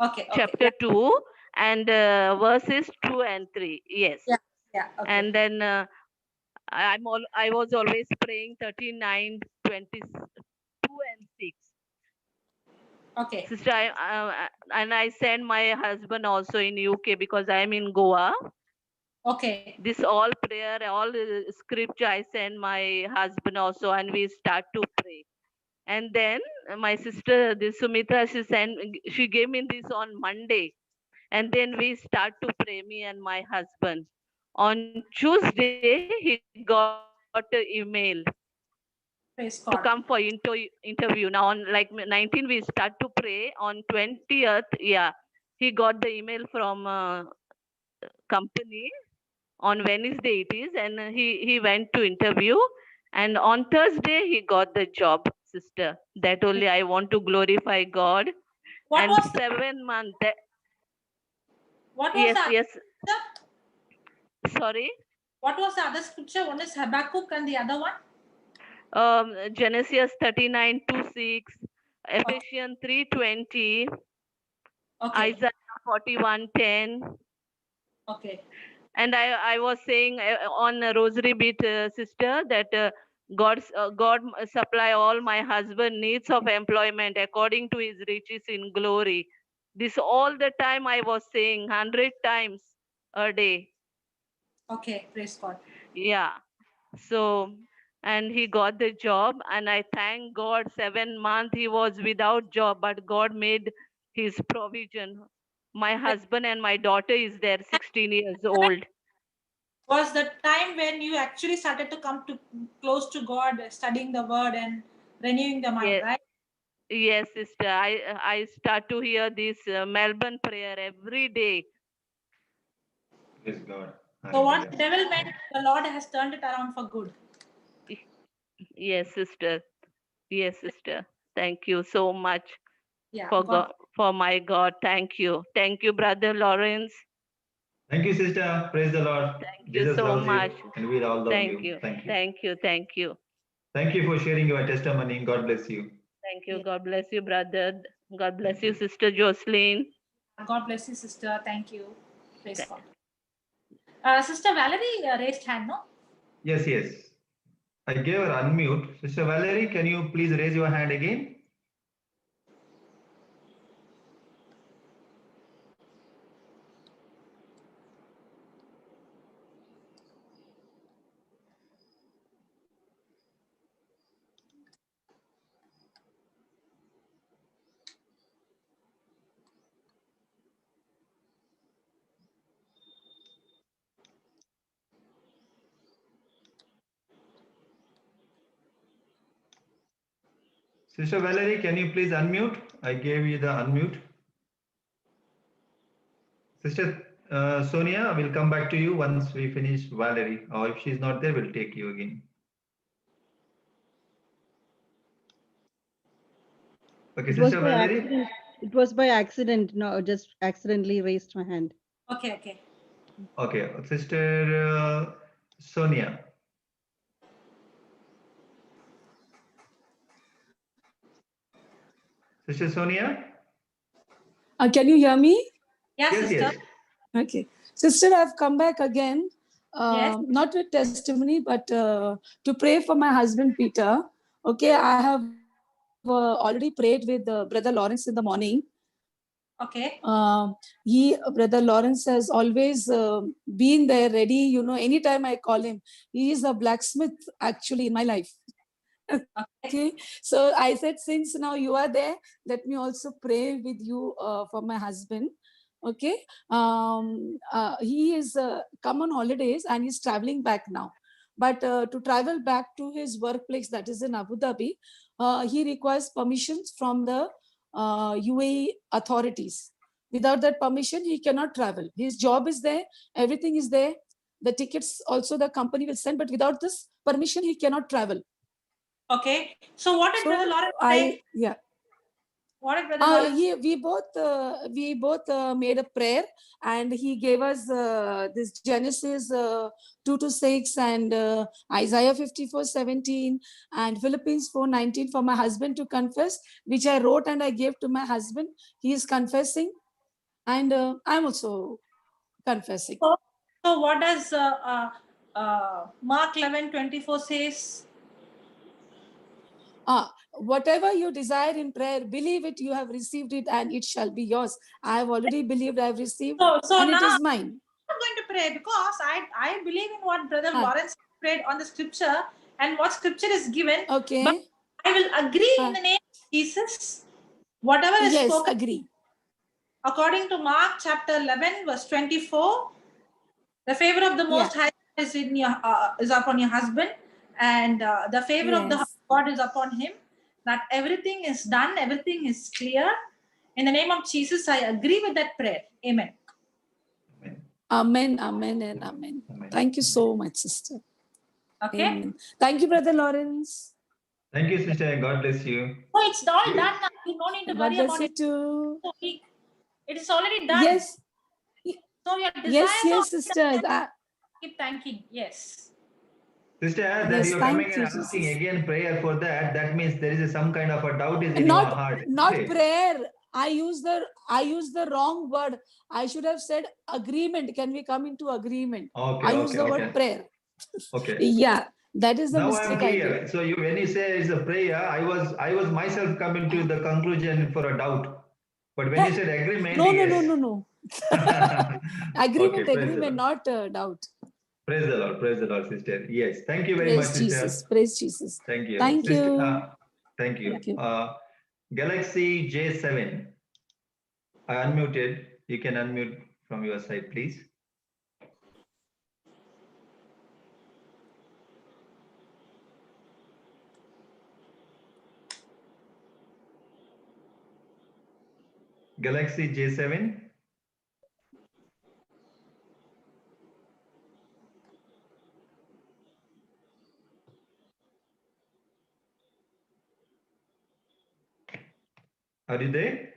Okay. chapter 2 and verses 2 and 3. Yes. Yeah. Okay. And then I was always praying 39, 22 and 6. Okay. Sister, and I send my husband also in UK because I am in Goa. Okay. This all prayer, all scripture I send my husband also, and we start to pray. And then my sister, this Sumitra, she gave me this on Monday. And then we start to pray, me and my husband. On Tuesday, he got an email Praise to God. come for interview. Now on like 19, we start to pray. On 20th, he got the email from company. On Wednesday it is, and he went to interview. And on Thursday, he got the job, sister. That only I want to glorify God. What And was 7 months. what was Yes, the yes. scripture? Sorry. What was the other scripture? One is Habakkuk and the other one? Genesis 39:2-6, Ephesians 3:20, Okay. Isaiah 41:10. Okay. And I was saying on a rosary beat, sister, that God supply all my husband needs of employment according to his riches in glory. This all the time I was saying 100 times a day. Okay. Praise God. Yeah. So, and he got the job, and I thank God. 7 months he was without job, but God made his provision. My husband and my daughter is there, 16 years old. Was the time when you actually started to come to close to God, studying the word and renewing the mind, Yes. right? Yes, sister. I start to hear this Melbourne prayer every day. Praise God. So what Hallelujah. the devil meant, the Lord has turned it around for good. Yes, sister. Yes, sister. Thank you so much Yeah. for God. God, for my God. Thank you. Thank you, Brother Lawrence. Thank you, sister. Praise the Lord. Thank you Jesus so loves much. you, and we all love Thank you. you. Thank you. Thank you. Thank you. Thank you for sharing your testimony. God bless you. Thank you. Yeah. God bless you, brother. God bless Thank you, you. Sister Joselin. God bless you, sister. Thank you. Praise God. Sister Valerie raised hand, no? Yes, yes. I gave her unmute. Sister Valerie, can you please raise your hand again? Sister Valerie, can you please unmute? I gave you the unmute. Sister Sonia, we'll come back to you once we finish Valerie. Or if she's not there, we'll take you again. Okay, Sister Valerie. It was by accident. No, just accidentally raised my hand. Okay, okay. Okay, Sister Sonia. Sister Sonia? Can you hear me? Yeah, Yes, sister. yes. Okay. Sister, I've come back again, Yes. not with testimony, but to pray for my husband, Peter. Okay, I have already prayed with Brother Lawrence in the morning. Okay. Brother Lawrence has always been there ready, you know, anytime I call him. He is a blacksmith actually in my life. Okay. So I said, since now you are there, let me also pray with you for my husband. Okay. He is come on holidays and he's traveling back now. But to travel back to his workplace, that is in Abu Dhabi, he requires permissions from the UAE authorities. Without that permission, he cannot travel. His job is there, everything is there. The tickets also the company will send, but without this permission, he cannot travel. Okay. So what did Brother Lawrence say? Yeah. What did Brother Lawrence? We both made a prayer, and he gave us this Genesis 2-6 and Isaiah 54:17 and Philippians 4:19 for my husband to confess, which I wrote and I gave to my husband. He is confessing And I'm also confessing. So what does Mark 11:24 says? Whatever you desire in prayer, believe it, you have received it, and it shall be yours. I have already believed, I have received, So and now it is mine. I'm going to pray because I believe in what Brother Lawrence prayed on the scripture and what scripture is given. Okay. But I will agree in the name of Jesus. Whatever is spoken. Agree. According to Mark chapter 11, verse 24, the favor of the Most High is in your is upon your husband, and the favor of the God is upon him. That everything is done, everything is clear. In the name of Jesus, I agree with that prayer. Amen. Amen, amen, and amen. Thank you so much, sister. Okay. Amen. Thank you, Brother Lawrence. Thank you, sister. God bless you. Oh, it's all done now. You don't need to worry about it. Too. It is already done. Yes. So your desires yes, sister. Keep thanking. Yes. Sister, that you're coming and asking again prayer for that, that means there is some kind of a doubt is in your heart. Not prayer. I use the wrong word. I should have said agreement. Can we come into agreement? Okay, I use the word prayer. Okay. Yeah, that is the now mistake I'm clear. So when you say it's a prayer, I was myself coming to the conclusion for a doubt. But when you said agreement, no. Agreement, not doubt. Praise the Lord, sister. Yes, thank you very much, sister. Praise Jesus. Thank you. Thank sister, you. Thank you. Galaxy J7. I unmuted. You can unmute from your side, please. Galaxy J7. Are you there?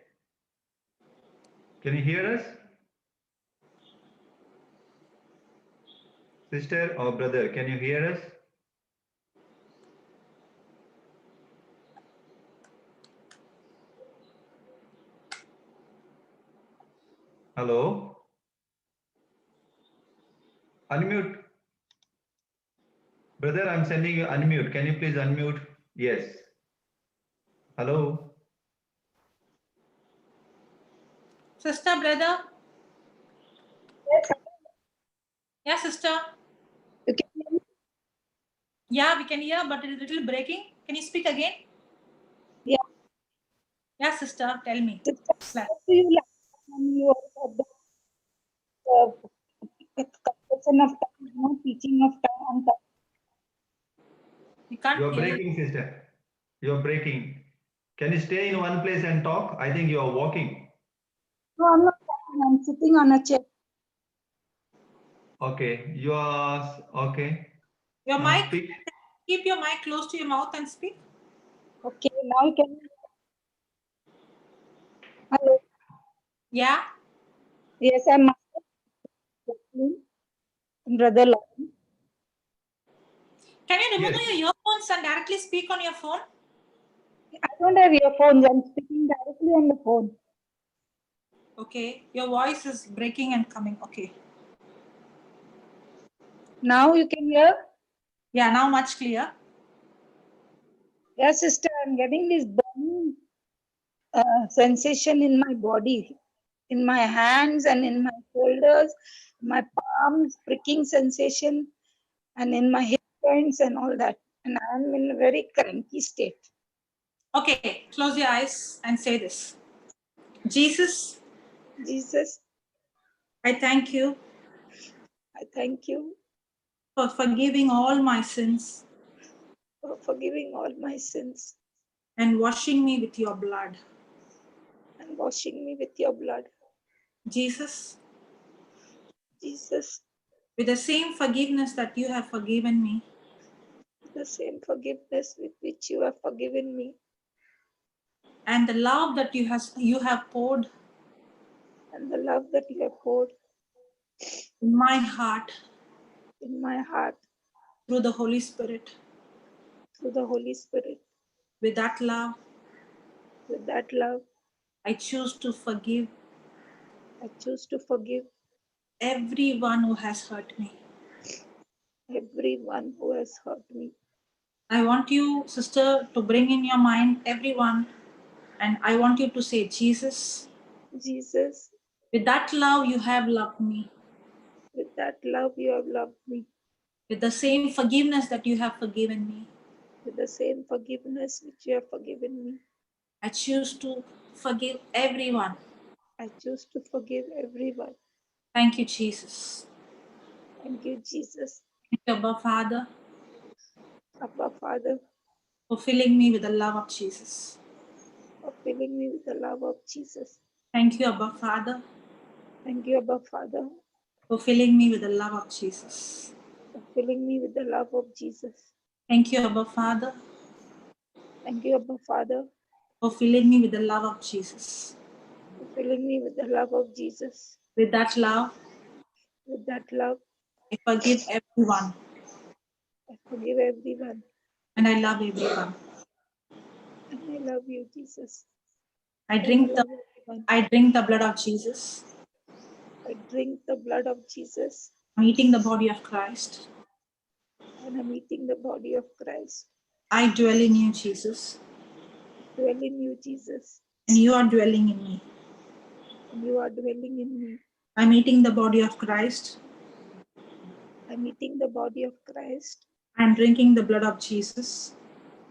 Can you hear us? Sister or brother, can you hear us? Hello? Unmute. Brother, I'm sending you unmute. Can you please unmute? Yes. Hello? Sister, brother? Yeah, sister? You can hear me? Yeah, we can hear, but it is a little breaking. Can you speak again? Yeah. Yeah, sister, tell me. Sister, do you like when you are at the confession of tongue, no teaching of tongue and tongue? You can't You're hear. breaking, sister. You're breaking. Can you stay in one place and talk? I think you're walking. No, I'm not talking. I'm sitting on a chair. Okay. You are okay. Your mic. Speak. Keep your mic close to your mouth and speak. Okay, now you can. Hello. Yeah. Yes, I'm Brother Lawrence. Can you remove your earphones and directly speak on your phone? I don't have earphones. I'm speaking directly on the phone. Okay. Your voice is breaking and coming. Okay. Now you can hear? Yeah, now much clear. Yes, sister, I'm getting this burning sensation in my body, in my hands and in my shoulders, my palms, pricking sensation, and in my hip joints and all that. And I'm in a very cranky state. Okay, close your eyes and say this. Jesus. Jesus. I thank you. I thank you. For forgiving all my sins. For forgiving all my sins. And washing me with your blood. And washing me with your blood. Jesus. Jesus. With the same forgiveness that you have forgiven me. The same forgiveness with which you have forgiven me. And the love that you have poured. And the love that you have poured. In my heart. In my heart. Through the Holy Spirit. Through the Holy Spirit. With that love. With that love. I choose to forgive. I choose to forgive everyone who has hurt me. everyone who has hurt me. I want you, sister, to bring in your mind everyone, and I want you to say, Jesus, Jesus, with that love you have loved me, with that love you have loved me, with the same forgiveness that you have forgiven me, with the same forgiveness which you have forgiven me. I choose to forgive everyone. I choose to forgive everyone. Thank you, Jesus. Thank you, Jesus. Thank you, Abba Father, Abba Father, for filling me with the love of Jesus. for filling me with the love of Jesus. Thank you, Abba Father, Thank you, Abba Father, for filling me with the love of Jesus. for filling me with the love of Jesus. Thank you, Abba Father, Thank you, Abba Father, for filling me with the love of Jesus. for filling me with the love of Jesus. With that love, With that love, I forgive everyone, I forgive everyone. and I love everyone. And I love you, Jesus. I And I drink love everyone. the blood of Jesus. I drink the blood of Jesus. I'm eating the body of Christ. And I'm eating the body of Christ. I dwell in you, Jesus, Dwell in you, Jesus. and you are dwelling in me. And you are dwelling in me. I'm eating the body of Christ. I'm eating the body of Christ. I'm drinking the blood of Jesus.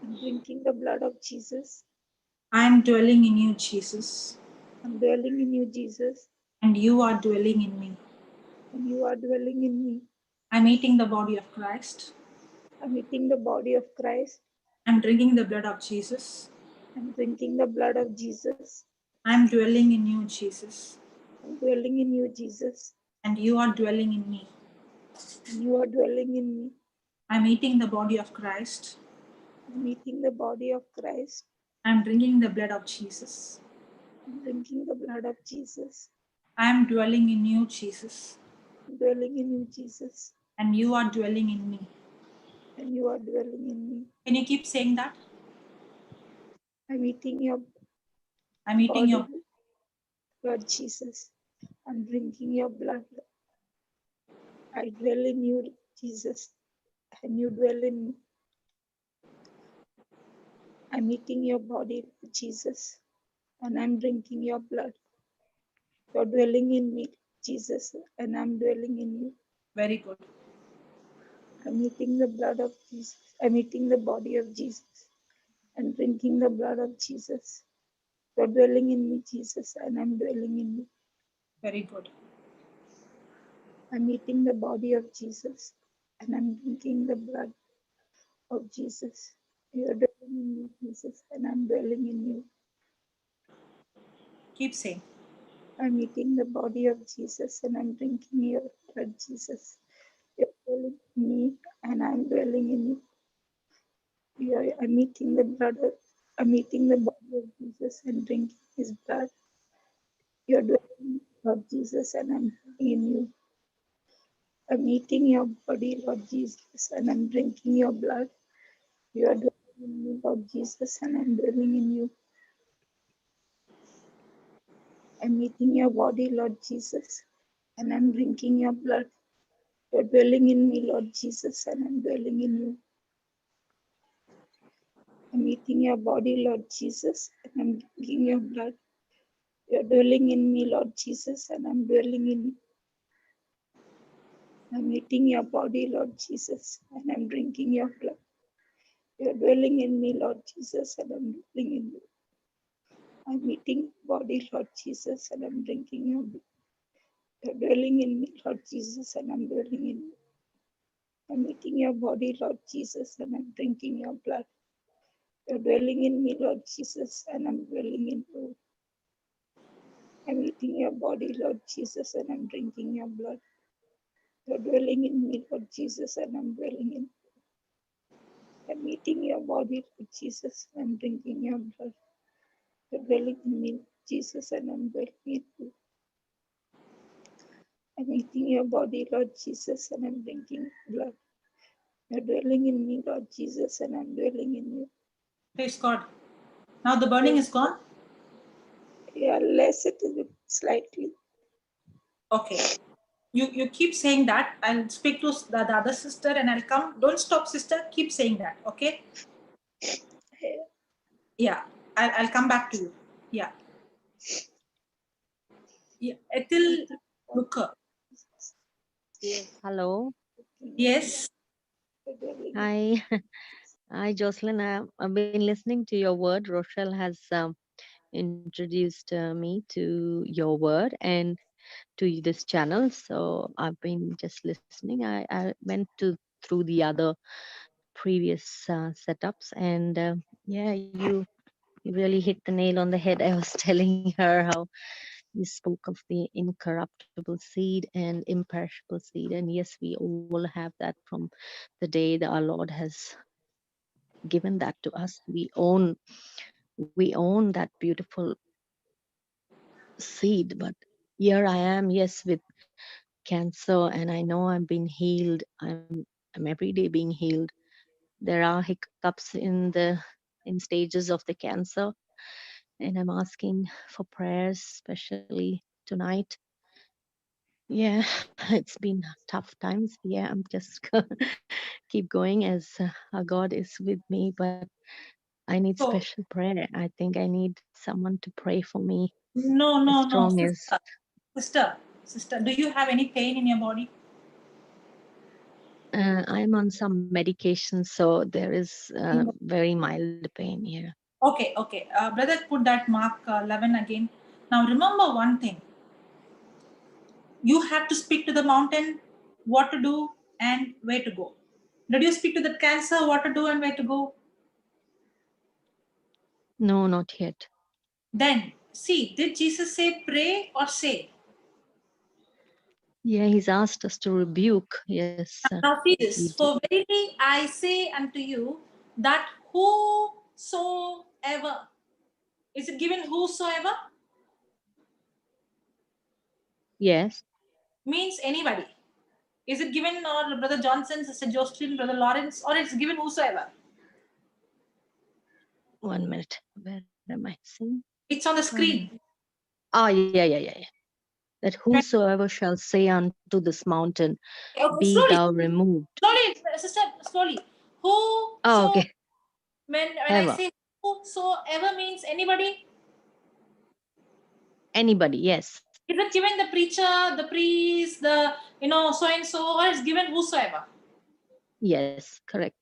I'm drinking the blood of Jesus. I'm dwelling in you, Jesus, I'm dwelling in you, Jesus. and you are dwelling in me. And you are dwelling in me. I'm eating the body of Christ. I'm eating the body of Christ. I'm drinking the blood of Jesus. I'm drinking the blood of Jesus. I'm dwelling in you, Jesus, I'm dwelling in you, Jesus. and you are dwelling in me. And you are dwelling in me. I'm eating the body of Christ. I'm eating the body of Christ. I'm drinking the blood of Jesus. I'm drinking the blood of Jesus. I'm dwelling in you, Jesus, I'm dwelling in you, Jesus. and you are dwelling in me. And you are dwelling in me. Can you keep saying that? I'm eating your I'm eating body, your Lord Jesus. I'm drinking your blood. I dwell in you, Jesus, and you dwell in me. I'm eating your body, Jesus, and I'm drinking your blood. You're dwelling in me, Jesus, and I'm dwelling in you. very good. I'm eating the blood of Jesus. I'm eating the body of Jesus and drinking the blood of Jesus. You're dwelling in me, Jesus, and I'm dwelling in you. Very good. I'm eating the body of Jesus and I'm drinking the blood of Jesus. You're dwelling in me, Jesus, and I'm dwelling in you. Keep saying. I'm eating the body of Jesus and I'm drinking your blood, Jesus. You're dwelling in me and I'm dwelling in you. I'm eating the I'm eating the body of Jesus and drinking his blood. You're dwelling in me, Lord Jesus, and I'm dwelling in you. I'm eating your body, Lord Jesus, and I'm drinking your blood. You are dwelling in me, Lord Jesus, and I'm dwelling in you. I'm eating your body, Lord Jesus, and I'm drinking your blood. You're dwelling in me, Lord Jesus, and I'm dwelling in you. I'm eating your body, Lord Jesus, and I'm drinking your blood. You're dwelling in me, Lord Jesus, and I'm dwelling in you. I'm eating your body, Lord Jesus, and I'm drinking your blood. You're dwelling in me, Lord Jesus, and I'm dwelling in you. I'm eating body, Lord Jesus, and I'm drinking your blood. You're dwelling in me, Lord Jesus, and I'm dwelling in you. I'm eating your body, Lord Jesus, and I'm drinking your blood. You're dwelling in me, Lord Jesus, and I'm dwelling in you. I'm eating your body, Lord Jesus, and I'm drinking your blood. You're dwelling in me, Lord Jesus, and I'm dwelling in you. I'm eating your body, Lord Jesus, and I'm drinking your blood. You're dwelling in me, Jesus, and I'm dwelling in you. I'm eating your body, Lord Jesus, and I'm drinking blood. You're dwelling in me, Lord Jesus, and I'm dwelling in you. Praise God. Now the burning is gone. Yeah, less it is slightly. Okay. You keep saying that. I'll speak to the other sister and I'll come. Don't stop, sister. Keep saying that. Okay. Yeah. I'll come back to you. Yeah. Yeah. Ethel Looker. Yes, hello. Yes. Hi, hi, Jocelyn. I've been listening to your word. Rochelle has introduced me to your word and to this channel. So I've been just listening. I went through the other previous setups, and yeah, you really hit the nail on the head. I was telling her how you spoke of the incorruptible seed and imperishable seed, and yes, we all have that from the day that our Lord has given that to us. We own that beautiful seed. But here I am, yes, with cancer, and I know I'm being healed. I'm every day being healed. There are hiccups in stages of the cancer, and I'm asking for prayers, especially tonight. Yeah, it's been tough times. Yeah, I'm just gonna keep going as our God is with me, but I need So, special prayer. I think I need someone to pray for me no, as no, no. strong as Sister, do you have any pain in your body? I'm on some medication, so there is very mild pain here. Okay, okay. Brother, put that Mark 11 again. Now remember one thing. You have to speak to the mountain, what to do and where to go. Did you speak to the cancer, what to do and where to go? No, not yet. Then, see, did Jesus say pray or say? Yeah, he's asked us to rebuke. Yes, Now see he this. did. For verily I say unto you that whosoever, is it given whosoever? Yes. Means anybody. Is it given or Brother Johnson, Sister Joselin, Brother Lawrence, or it's given whosoever? 1 minute. Where am I seeing? It's on the screen. Yeah. That whosoever shall say unto this mountain, Okay, be slowly, thou removed. slowly, sister, slowly. Who Oh, so okay. when I Ever. say whosoever means anybody, Anybody, yes. is it given the preacher, the priest, the so and so, or is given whosoever? Yes, correct.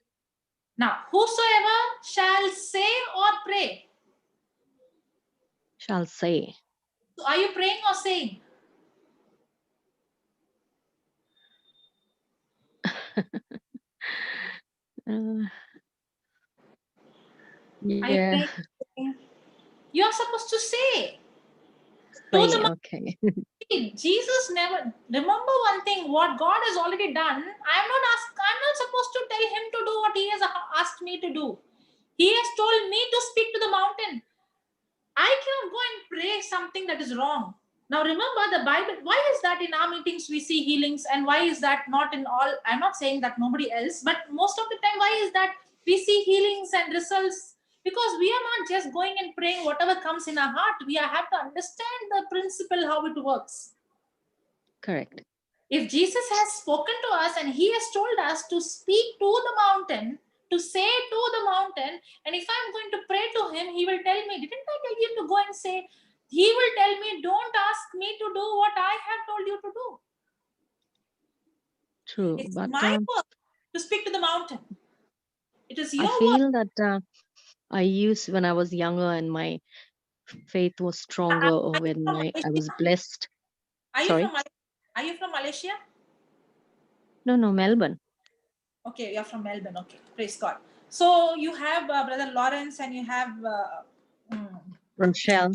Now, whosoever shall say or pray. Shall say. So are you praying or saying? Uh, Are you yeah. praying? You are supposed to say. To Say, the okay. Jesus never remember one thing. What God has already done. I'm not supposed to tell him to do what he has asked me to do. He has told me to speak to the mountain. I cannot go and pray something that is wrong. Now remember the Bible. Why is that in our meetings we see healings, and why is that not in all? I'm not saying that nobody else, but most of the time, why is that we see healings and results? Because we are not just going and praying whatever comes in our heart. We have to understand the principle how it works. Correct. If Jesus has spoken to us and he has told us to speak to the mountain, to say to the mountain, and if I'm going to pray to him, he will tell me, didn't I tell you to go and say? He will tell me, don't ask me to do what I have told you to do. True. It's But my work to speak to the mountain. It is I your work. feel that I used when I was younger and my faith was stronger, or when I was blessed. Are you Sorry? from Malaysia? No, Melbourne. Okay, you're from Melbourne. Okay, praise God. So you have Brother Lawrence and you have Rochelle.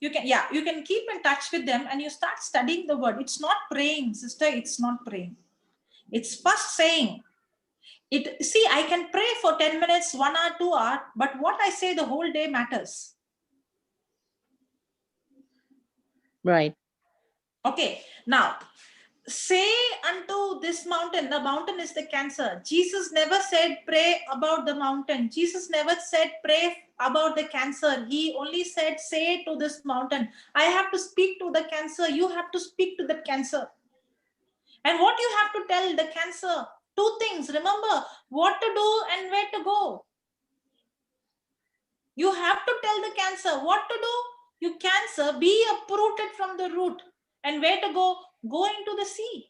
you can keep in touch with them and you start studying the word. It's not praying, sister. It's not praying. It's first saying it. See, I can pray for 10 minutes, 1 hour, 2 hours, but what I say the whole day matters. Right. Okay, now say unto this mountain, the mountain is the cancer. Jesus never said pray about the mountain. Jesus never said pray about the cancer. He only said say to this mountain. I have to speak to the cancer. You have to speak to the cancer. And what you have to tell the cancer? Two things. Remember what to do and where to go. You have to tell the cancer what to do. You cancer, be uprooted from the root. And where to go? Go into the sea.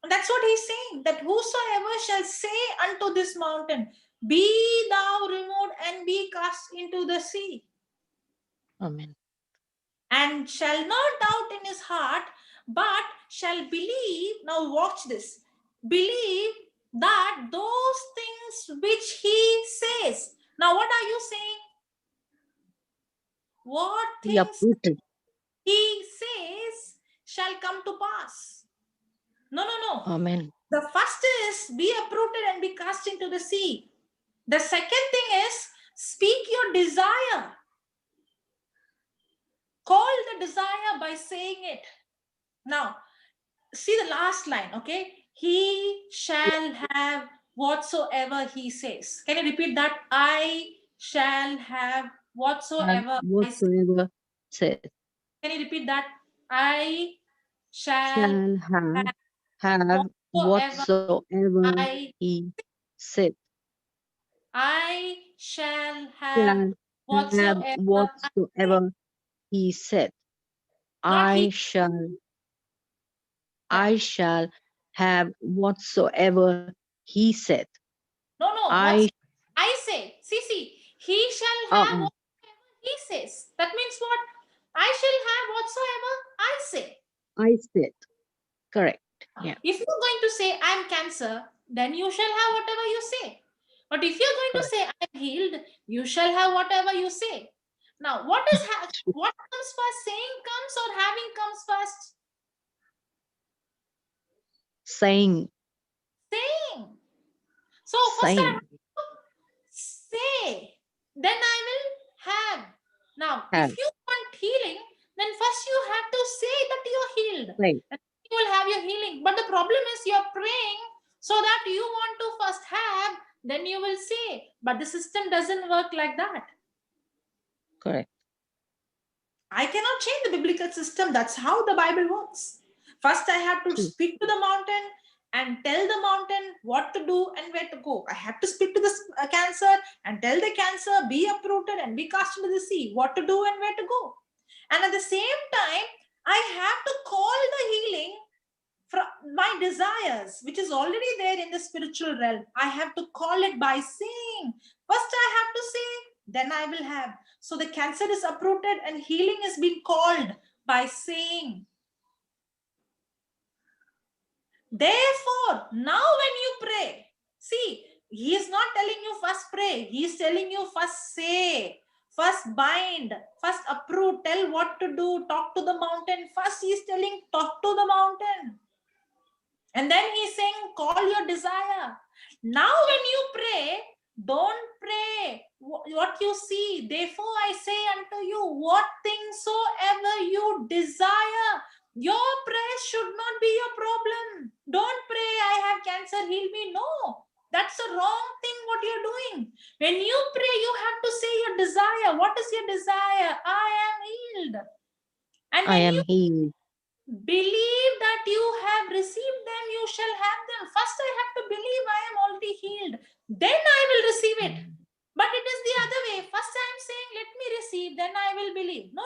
And that's what he's saying, that whosoever shall say unto this mountain, be thou removed and be cast into the sea. Amen. And shall not doubt in his heart, but shall believe, now watch this, believe that those things which he says. Now what are you saying? What Be things uprooted. he says shall come to pass. No. Amen. The first is be uprooted and be cast into the sea. The second thing is speak your desire. Call the desire by saying it. Now, see the last line, okay? He shall have whatsoever he says. Can you repeat that? I shall have whatsoever I say. Whatsoever said. Can you repeat that? I shall have whatsoever I he said. I shall have Shall have whatsoever he said. Not he. I shall have whatsoever he said. No. What I say. See. He shall have whatsoever he says. That means what? I shall have whatsoever I say. I said. Correct. Yeah. If you're going to say I'm cancer, then you shall have whatever you say. But if you're going to say I'm healed, you shall have whatever you say. Now, what comes first? Saying comes or having comes first? Saying. So first I have to say, then I will have. Now, if you want healing, then first you have to say that you're healed. Right. And you will have your healing. But the problem is you're praying so that you want to first have, then you will say. But the system doesn't work like that. Correct. I cannot change the biblical system. That's how the Bible works. First, I have to speak to the mountain and tell the mountain what to do and where to go. I have to speak to the cancer and tell the cancer, be uprooted and be cast into the sea, what to do and where to go. And at the same time, I have to call the healing from my desires, which is already there in the spiritual realm. I have to call it by saying. First, I have to say, then I will have. So the cancer is uprooted and healing is being called by saying. Therefore, now when you pray, see, he is not telling you first pray. He is telling you first say, first bind, first approve, tell what to do, talk to the mountain. First he is telling, talk to the mountain. And then he's saying, call your desire. Now when you pray, don't pray what you see. Therefore I say unto you, what things soever you desire, your prayer should not be your problem. Don't pray, I have cancer, heal me. No, that's the wrong thing what you're doing. When you pray, you have to say your desire. What is your desire? I am healed. And when I am healed. Believe that you have received them, you shall have them. First, I have to believe I am already healed. Then I will receive it. But it is the other way. First, I am saying, let me receive, then I will believe. No.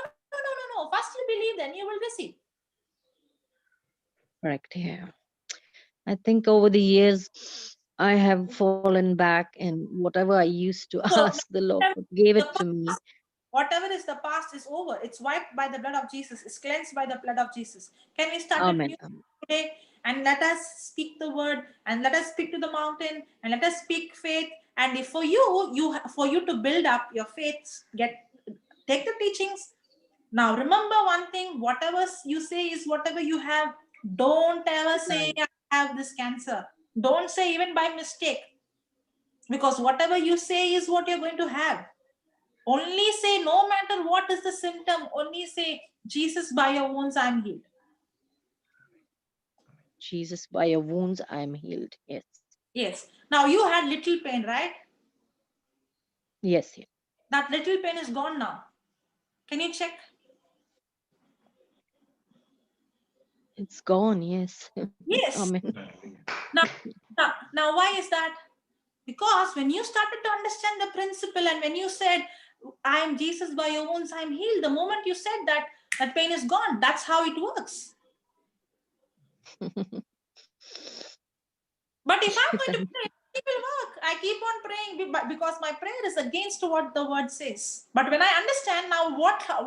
First, you believe, then you will receive. Correct. Yeah. I think over the years, I have fallen back, and whatever I used to ask the Lord gave it to me. Whatever is the past is over. It's wiped by the blood of Jesus. It's cleansed by the blood of Jesus. Can we start Amen. today? And let us speak the word, and let us speak to the mountain, and let us speak faith. And if for you to build up your faith, take the teachings. Now remember one thing: whatever you say is whatever you have. Don't ever say I have this cancer. Don't say even by mistake, because whatever you say is what you're going to have. Only say, no matter what is the symptom, only say, Jesus, by your wounds I'm healed. Jesus, by your wounds I am healed. Yes. Yes. Now you had little pain, right? Yes. Yes. That little pain is gone now. Can you check? It's gone. Yes. Yes. Amen. Now, why is that? Because when you started to understand the principle and when you said, I am Jesus, by your wounds I am healed, the moment you said that, that pain is gone. That's how it works. But if I'm going to pray, it will work. I keep on praying because my prayer is against what the word says. But when I understand now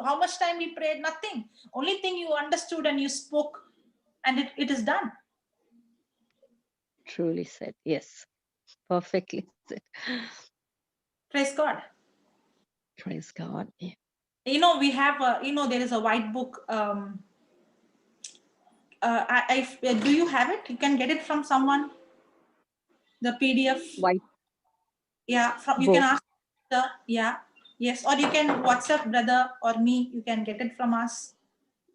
how much time we prayed, nothing. Only thing you understood and you spoke and it is done. Truly said. Yes. Perfectly said. Praise God. Praise God. Yeah. We have, there is a white book. Do you have it? You can get it from someone. The PDF. White. Yeah, you can ask yes, or you can WhatsApp brother or me. You can get it from us.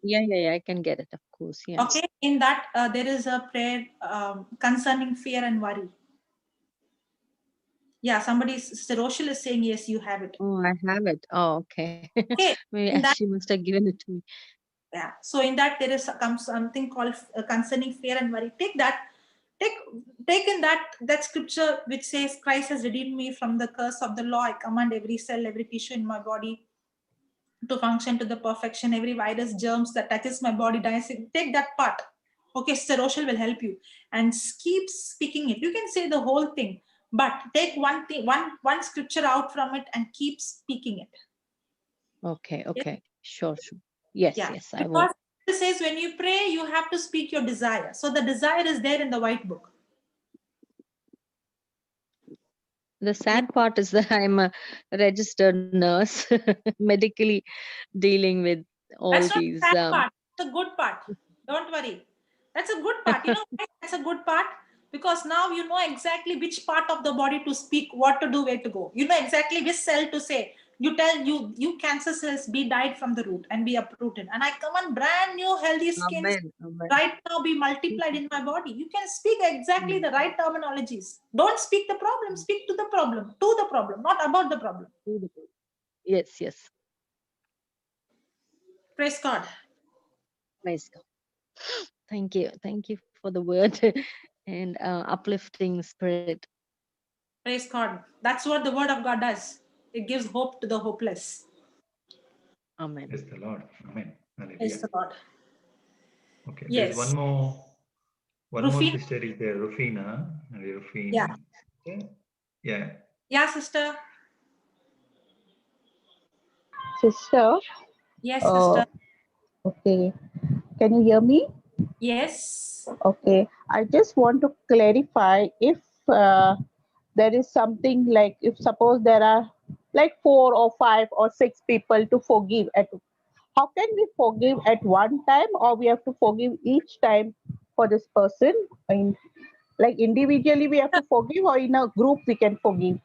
Yeah. I can get it, of course. Yeah. Okay. In that, there is a prayer concerning fear and worry. Yeah, Sister Rochelle is saying yes, you have it. Oh, I have it. Oh, okay. Okay. Maybe she must have given it to me. Yeah. So in that there is something called concerning fear and worry. Take that. Take in that scripture which says Christ has redeemed me from the curse of the law. I command every cell, every tissue in my body to function to the perfection. Every virus, germs that touches my body dies. Take that part. Okay, Sister Rochelle will help you and keep speaking it. You can say the whole thing, but take one thing, one scripture out from it and keep speaking it. Okay. Sure. Yes, Yeah. yes, I Because will. it says when you pray, you have to speak your desire. So the desire is there in the white book. The sad part is that I'm a registered nurse, medically dealing with all That's not these. the sad part. It's a good part. Don't worry. That's a good part. You know why that's a good part? Because now you know exactly which part of the body to speak, what to do, where to go. You know exactly which cell to say. You tell you cancer cells be died from the root and be uprooted. And I command brand new healthy skins Amen. right now be multiplied in my body. You can speak exactly the right terminologies. Don't speak the problem, speak to the problem, not about the problem. Yes. Praise God. Praise God. Thank you for the word and uplifting spirit. Praise God. That's what the word of God does. It gives hope to the hopeless. Amen. Praise the Lord. Amen. Hallelujah. Praise the Lord. Okay. Yes. There's one more Rufina? sister is there, Rufina. Yeah. Yeah. Yeah, sister. Sister. Yes, sister. Okay. Can you hear me? Yes. Okay. I just want to clarify if there is something like if suppose there are like 4 or 5 or 6 people to forgive how can we forgive at one time or we have to forgive each time for this person? I mean, like individually we have to forgive or in a group we can forgive?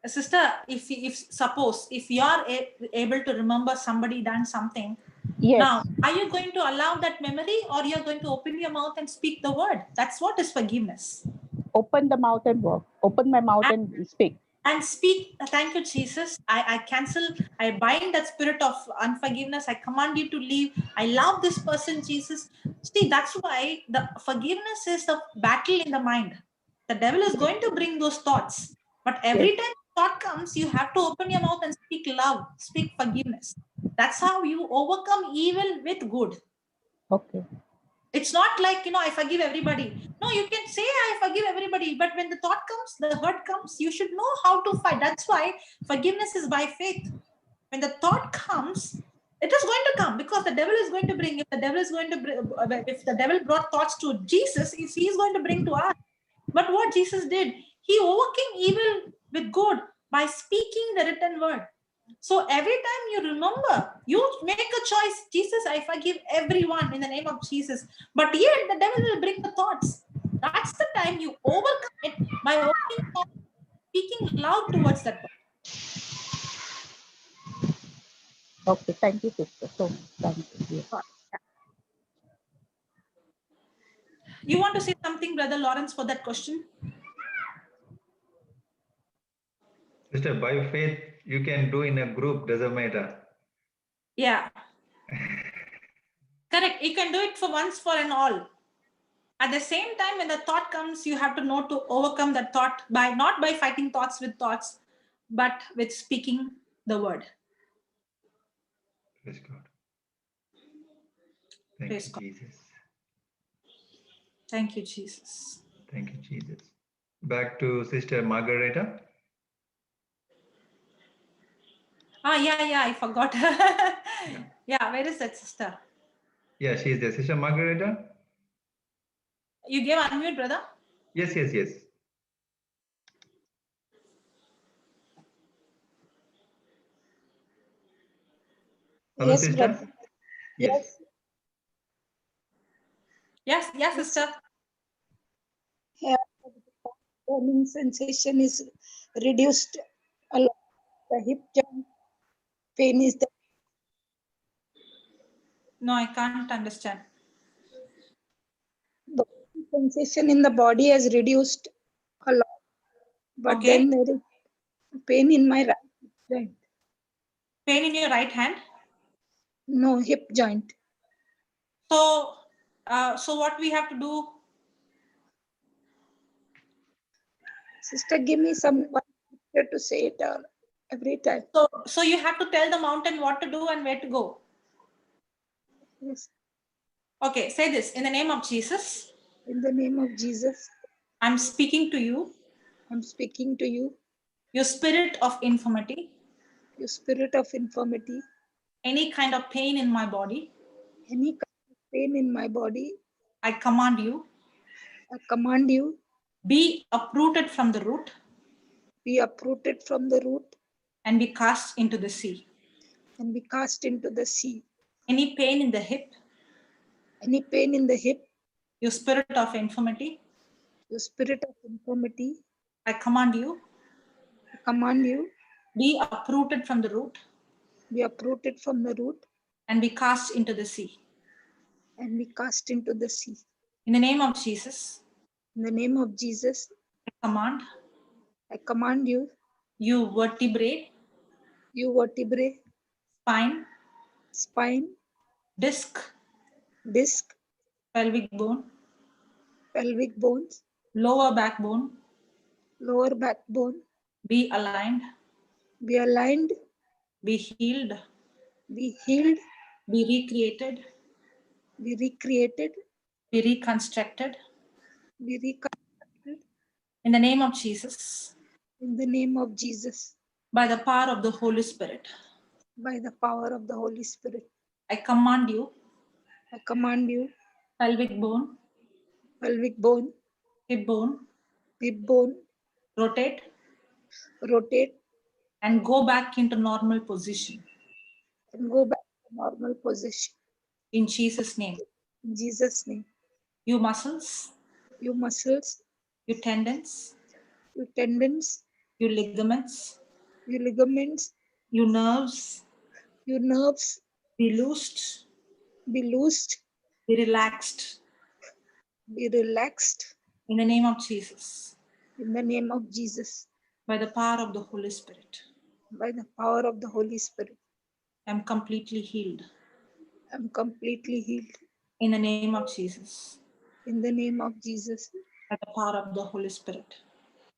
Sister, if suppose if you are able to remember somebody done something, Yes. now are you going to allow that memory or you're going to open your mouth and speak the word? That's what is forgiveness. Open the mouth and walk. Open my mouth and speak. And speak. Thank you, Jesus. I cancel, I bind that spirit of unforgiveness. I command you to leave. I love this person, Jesus. See, that's why the forgiveness is the battle in the mind. The devil is going to bring those thoughts, but every time thought comes, you have to open your mouth and speak love, speak forgiveness. That's how you overcome evil with good. Okay. It's not like, I forgive everybody. No, you can say I forgive everybody, but when the thought comes, the hurt comes, you should know how to fight. That's why forgiveness is by faith. When the thought comes, it is going to come because the devil is going to bring. If the devil brought thoughts to Jesus, he is going to bring to us. But what Jesus did, he overcame evil with good by speaking the written word. So every time you remember, you make a choice. Jesus, I forgive everyone in the name of Jesus. But yet the devil will bring the thoughts. That's the time you overcome it by opening thoughts, speaking loud towards that. Okay, thank you, sister. So thank you. You want to say something, Brother Lawrence, for that question? Sister, by faith, you can do in a group, doesn't matter. Yeah. Correct. You can do it for once, for and all. At the same time, when the thought comes, you have to know to overcome that thought by not by fighting thoughts with thoughts, but with speaking the word. Praise God. Thank Praise you, God. Jesus. Thank you, Jesus. Thank you, Jesus. Back to Sister Margareta. Yeah, I forgot. Yeah, where is that sister? Yeah, she is there. Sister Margareta? You gave unmute, brother? Yes. Hello, Yes, sister? brother. Yes. Yes, sister. Yeah, burning sensation is reduced a lot. The hip joint pain is the No, I can't understand. sensation in the body has reduced a lot. But Okay. then there is pain in my right hip joint. Pain in your right hand? No, hip joint. So what we have to do? Sister, give me one to say it every time. So you have to tell the mountain what to do and where to go. Yes. Okay, say this. In the name of Jesus. In the name of Jesus. I'm speaking to you. I'm speaking to you. Your spirit of infirmity. Your spirit of infirmity. Any kind of pain in my body. Any kind of pain in my body. I command you. I command you. Be uprooted from the root. Be uprooted from the root. And be cast into the sea. And be cast into the sea. Any pain in the hip. Any pain in the hip. Your spirit of infirmity. Your spirit of infirmity. I command you. I command you. Be uprooted from the root. Be uprooted from the root. And be cast into the sea. And be cast into the sea. In the name of Jesus. In the name of Jesus. I command. I command you. You vertebrae. You vertebrae. Spine. Spine. Disc. Disc. Pelvic bone. Pelvic bones. Lower backbone. Lower backbone. Be aligned. Be aligned. Be healed. Be healed. Be recreated. Be recreated. Be reconstructed. Be reconstructed. In the name of Jesus. In the name of Jesus. By the power of the Holy Spirit. By the power of the Holy Spirit. I command you. I command you. Pelvic bone. Pelvic bone. Hip bone. Hip bone. Rotate. Rotate. And go back into normal position. And go back to normal position. In Jesus' name. In Jesus' name. You muscles. You muscles. You tendons. You tendons. You ligaments. You ligaments. You nerves. You nerves. Be loosed. Be loosed. Be relaxed. Be relaxed. In the name of Jesus. In the name of Jesus. By the power of the Holy Spirit. By the power of the Holy Spirit. I am completely healed. I am completely healed. In the name of Jesus. In the name of Jesus. By the power of the Holy Spirit.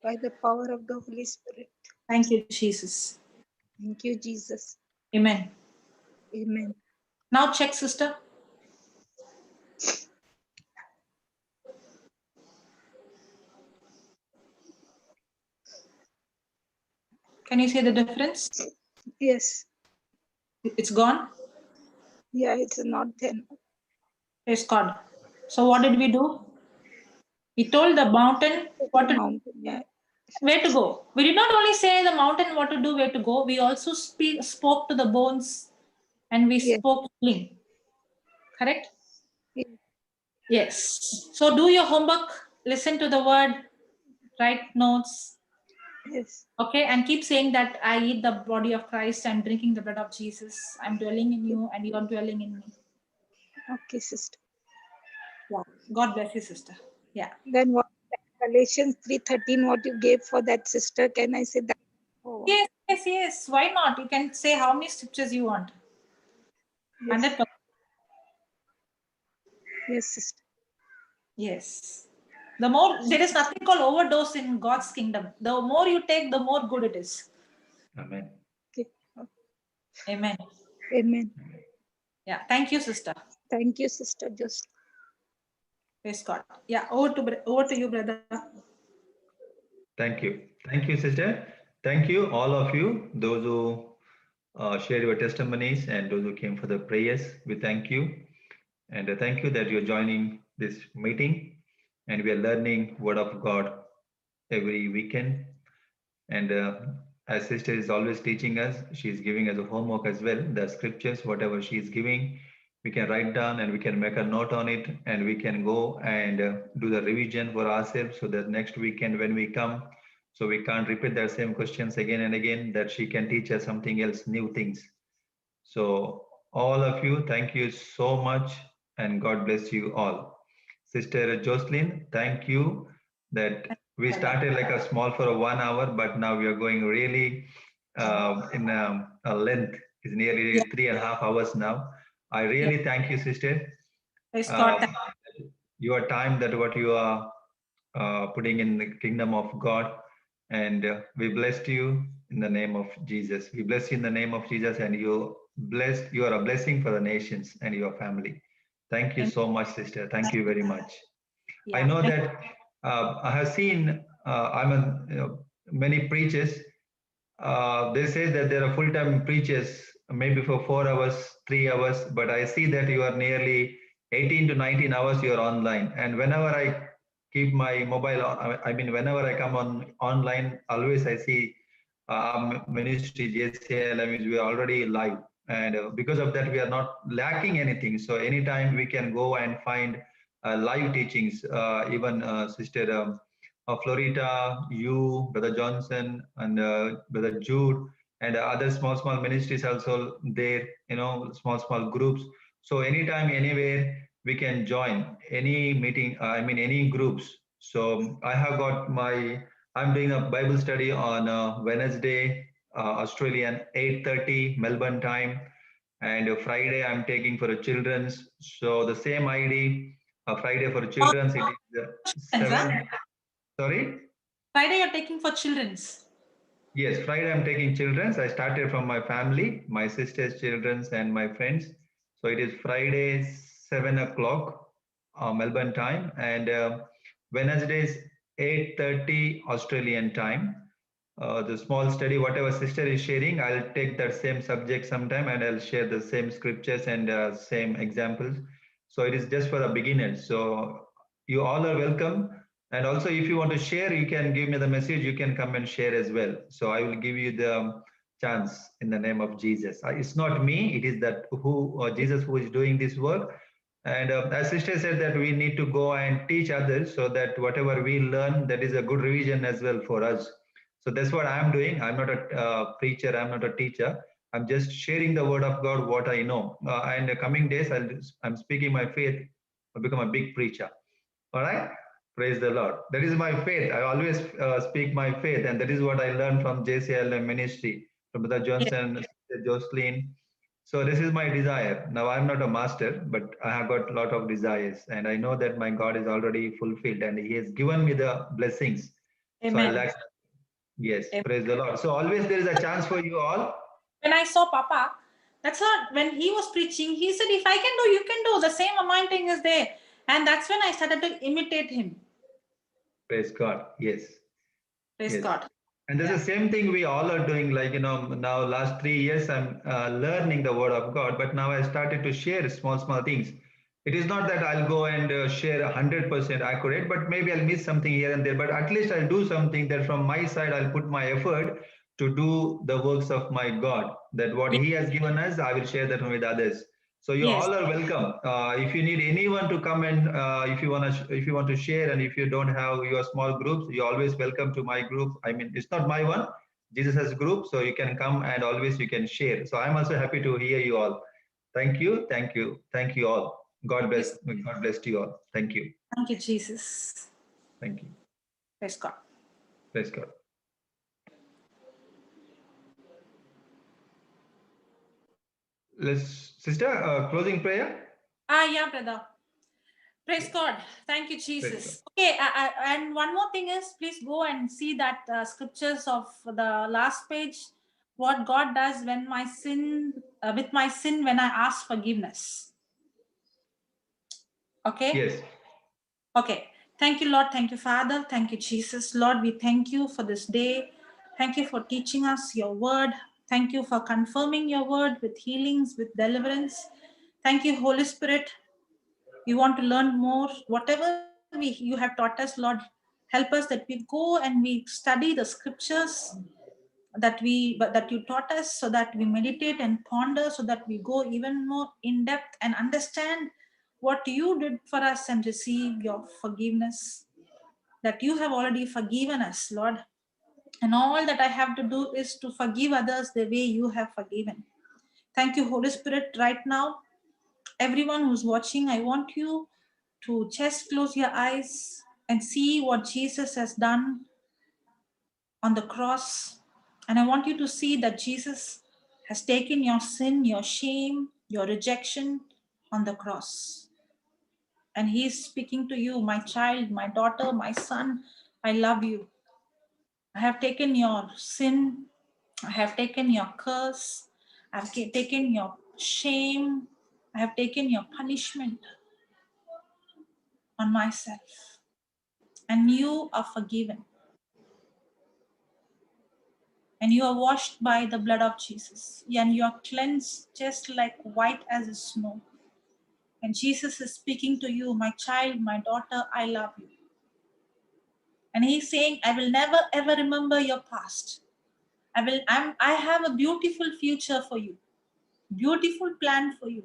By the power of the Holy Spirit. Thank you, Jesus. Thank you, Jesus. Amen. Amen. Now check, sister. Can you see the difference? Yes. It's gone? Yeah, it's not there. Praise God. So what did we do? We told the mountain what to do, where to go. We did not only say the mountain what to do, where to go. We also spoke to the bones and we spoke healing. Correct? Yes. So do your homework, listen to the word, write notes. Yes. Okay, and keep saying that I eat the body of Christ, I'm drinking the blood of Jesus, I'm dwelling in you and you are dwelling in me. Okay, sister. God bless you, sister. Yeah. Then what? Galatians 3:13, what you gave for that sister, can I say that? Oh, Yes. Why not? You can say how many scriptures you want. yes. 100%. Yes, sister. Yes. The more, there is nothing called overdose in God's kingdom. The more you take, the more good it is. Amen. Okay. Amen. Amen. Yeah. Thank you, sister. Thank you, Sister Joselin. Praise God. Yeah. Over to you, brother. Thank you. Thank you, sister. Thank you, all of you, those who shared your testimonies and those who came for the prayers. We thank you. And thank you that you're joining this meeting. And we are learning Word of God every weekend. And as sister is always teaching us, she's giving us a homework as well. The scriptures, whatever she's giving, we can write down and we can make a note on it, and we can go and do the revision for ourselves, so that next weekend when we come, so we can't repeat the same questions again and again, that she can teach us something else, new things. So all of you, thank you so much, and God bless you all. Sister Joselin, thank you that we started like a small for 1 hour, but now we are going really in a length. It's nearly 3.5 hours now. I really thank you, sister. Praise God. Your time, that what you are putting in the kingdom of God, and we blessed you in the name of Jesus. We bless you in the name of Jesus, and you are a blessing for the nations and your family. Thank you so much, sister. Thank you very much. I know that I have seen many preachers. They say that there are full-time preachers, maybe for 4 hours, 3 hours, but I see that you are nearly 18 to 19 hours you are online. And whenever I keep my mobile on, I mean, whenever I come on online, always I see ministry JCILM is we are already live. And because of that, we are not lacking anything. So anytime we can go and find live teachings, even Sister Florita, you, Brother Johnson, and Brother Jude, and other small ministries also there, small groups. So anytime, anywhere, we can join any meeting, any groups. So I have got I'm doing a Bible study on Wednesday, Australian 8:30 Melbourne time, and Friday I'm taking for the children's. So the same ID, Friday for children's, it is 7. Sorry? Friday you're taking for children's. Yes, Friday I'm taking children's. I started from my family, my sister's children's and my friends. So it is Friday, 7 o'clock Melbourne time, and Wednesdays 8:30 Australian time. The small study, whatever sister is sharing, I'll take that same subject sometime and I'll share the same scriptures and same examples. So it is just for the beginners. So you all are welcome. And also, if you want to share, you can give me the message. You can come and share as well. So I will give you the chance in the name of Jesus. It's not me. It is that Jesus who is doing this work. And as sister said, that we need to go and teach others, so that whatever we learn, that is a good revision as well for us. So that's what I'm doing. I'm not a preacher. I'm not a teacher. I'm just sharing the word of God, what I know. And the coming days, I'm speaking my faith. I'll become a big preacher. All right. Praise the Lord. That is my faith. I always speak my faith, and that is what I learned from JCILM ministry, from Brother Johnson, Sister Joselin. So this is my desire. Now I'm not a master, but I have got a lot of desires, and I know that my God is already fulfilled, and He has given me the blessings. Amen. So I lack. Yes, Amen. praise the Lord. So always there is a chance for you all. When I saw Papa, that's what, when he was preaching, he said, if I can do, you can do. The same anointing is there. And that's when I started to imitate him. Praise God. Yes. Praise God. And that's the same thing we all are doing. Like, now last 3 years, I'm learning the word of God, but now I started to share small things. It is not that I'll go and share 100% accurate, but maybe I'll miss something here and there, but at least I'll do something that from my side, I'll put my effort to do the works of my God, that what He has given us, I will share that with others. So you all are welcome. If you need anyone to come and if you want to share, and if you don't have your small groups, you're always welcome to my group. I mean, it's not my one, Jesus has group, so you can come and always you can share. So I'm also happy to hear you all. Thank you all. God bless. God bless you all. Thank you. Thank you, Jesus. Thank you. Praise God. Praise God. Let's, sister, closing prayer. Yeah, brother. Praise God. Thank you, Jesus. Okay, and one more thing is, please go and see that scriptures of the last page. What God does when my sin, with my sin, when I ask forgiveness. Okay. Yes. Okay. Thank you, Lord. Thank you, Father. Thank you, Jesus. Lord, we thank you for this day. Thank you for teaching us your word. Thank you for confirming your word with healings, with deliverance. Thank you, Holy Spirit. We want to learn more. Whatever you have taught us, Lord, help us that we go and we study the scriptures that you taught us, so that we meditate and ponder, so that we go even more in depth and understand what you did for us and receive your forgiveness, that you have already forgiven us, Lord. And all that I have to do is to forgive others the way you have forgiven. Thank you, Holy Spirit. Right now, everyone who's watching, I want you to just close your eyes and see what Jesus has done on the cross. And I want you to see that Jesus has taken your sin, your shame, your rejection on the cross. And he is speaking to you, my child, my daughter, my son, I love you. I have taken your sin. I have taken your curse. I have taken your shame. I have taken your punishment on myself. And you are forgiven. And you are washed by the blood of Jesus. And you are cleansed just like white as the snow. And Jesus is speaking to you, my child, my daughter, I love you. And he's saying, I will never ever remember your past. I have a beautiful future for you. Beautiful plan for you.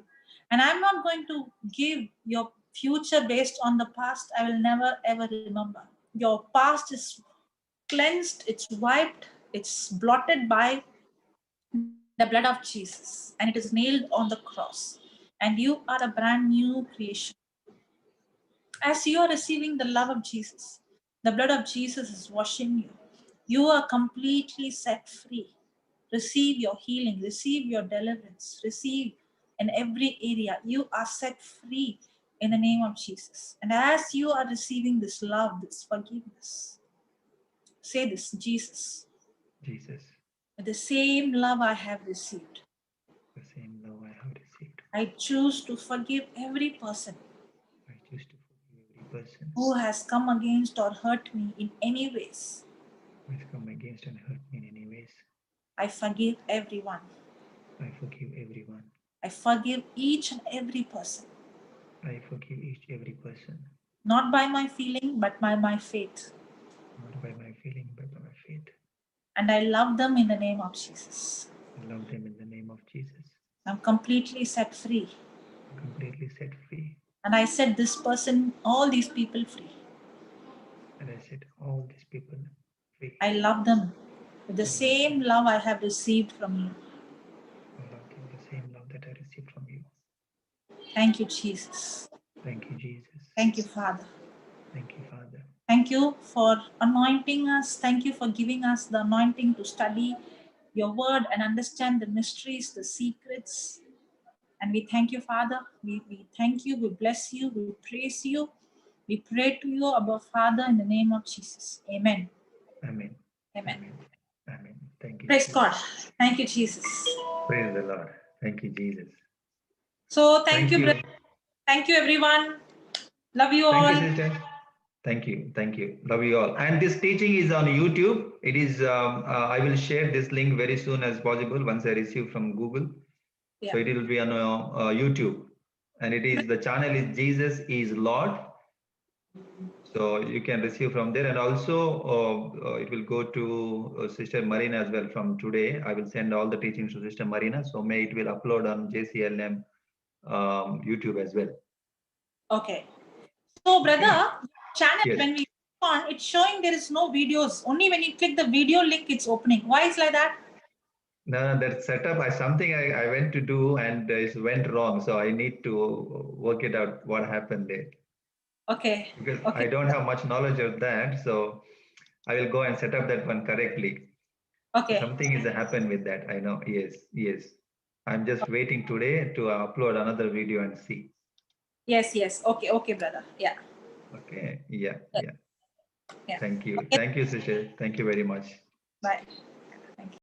And I'm not going to give your future based on the past. I will never ever remember. Your past is cleansed, it's wiped, it's blotted by the blood of Jesus, and it is nailed on the cross. And you are a brand new creation. As you are receiving the love of Jesus, the blood of Jesus is washing you. You are completely set free. Receive your healing, receive your deliverance, receive in every area. You are set free in the name of Jesus. And as you are receiving this love, this forgiveness, say this, Jesus. Jesus. With the same love I have received, The same love I have received, I choose to forgive every person I choose to forgive every person who has come against or hurt me in any ways. who has come against and hurt me in any ways. I forgive everyone. I forgive everyone. I forgive each and every person. I forgive each every person. Not by my feeling, but by my faith. Not by my feeling, but by my faith. And I love them in the name of Jesus. I love them in the name of Jesus. I'm completely set free. I'm completely set free. And I set this person, all these people free. And I set all these people free. I love them with the same love I have received from you. I love them the same love that I received from you. Thank you, Jesus. Thank you, Jesus. Thank you, Father. Thank you, Father. Thank you for anointing us. Thank you for giving us the anointing to study your word and understand the mysteries, the secrets. And we thank you, Father. We thank you. We bless you. We praise you. We pray to you, above Father, in the name of Jesus. Amen. Amen. Amen. Amen. Amen. Thank you. Praise Jesus. God. Thank you, Jesus. Praise the Lord. Thank you, Jesus. So thank you, brother. Thank you, everyone. Love you all. Thank you, sister. Thank you. Thank you. Love you all. And this teaching is on YouTube. It is, I will share this link very soon as possible once I receive from Google. Yeah. So it will be on YouTube. And it is, the channel is Jesus is Lord. So you can receive from there. And also it will go to Sister Marina as well from today. I will send all the teachings to Sister Marina. So may it will upload on JCILM YouTube as well. Okay. So, brother, channel, Yes. when we click on, it's showing there is no videos. Only when you click the video link, it's opening. Why is like that? No, that setup is something I went to do and it went wrong. So I need to work it out what happened there. Okay. Because Okay. I don't have much knowledge of that. So I will go and set up that one correctly. Okay. Something is happened with that. I know. Yes, yes. I'm just waiting today to upload another video and see. Yes, yes. Okay, okay, brother. Yeah. Okay. Yeah, yeah. Yeah. Thank you. Okay. Thank you, Sisha. Thank you very much. Bye. Thank you.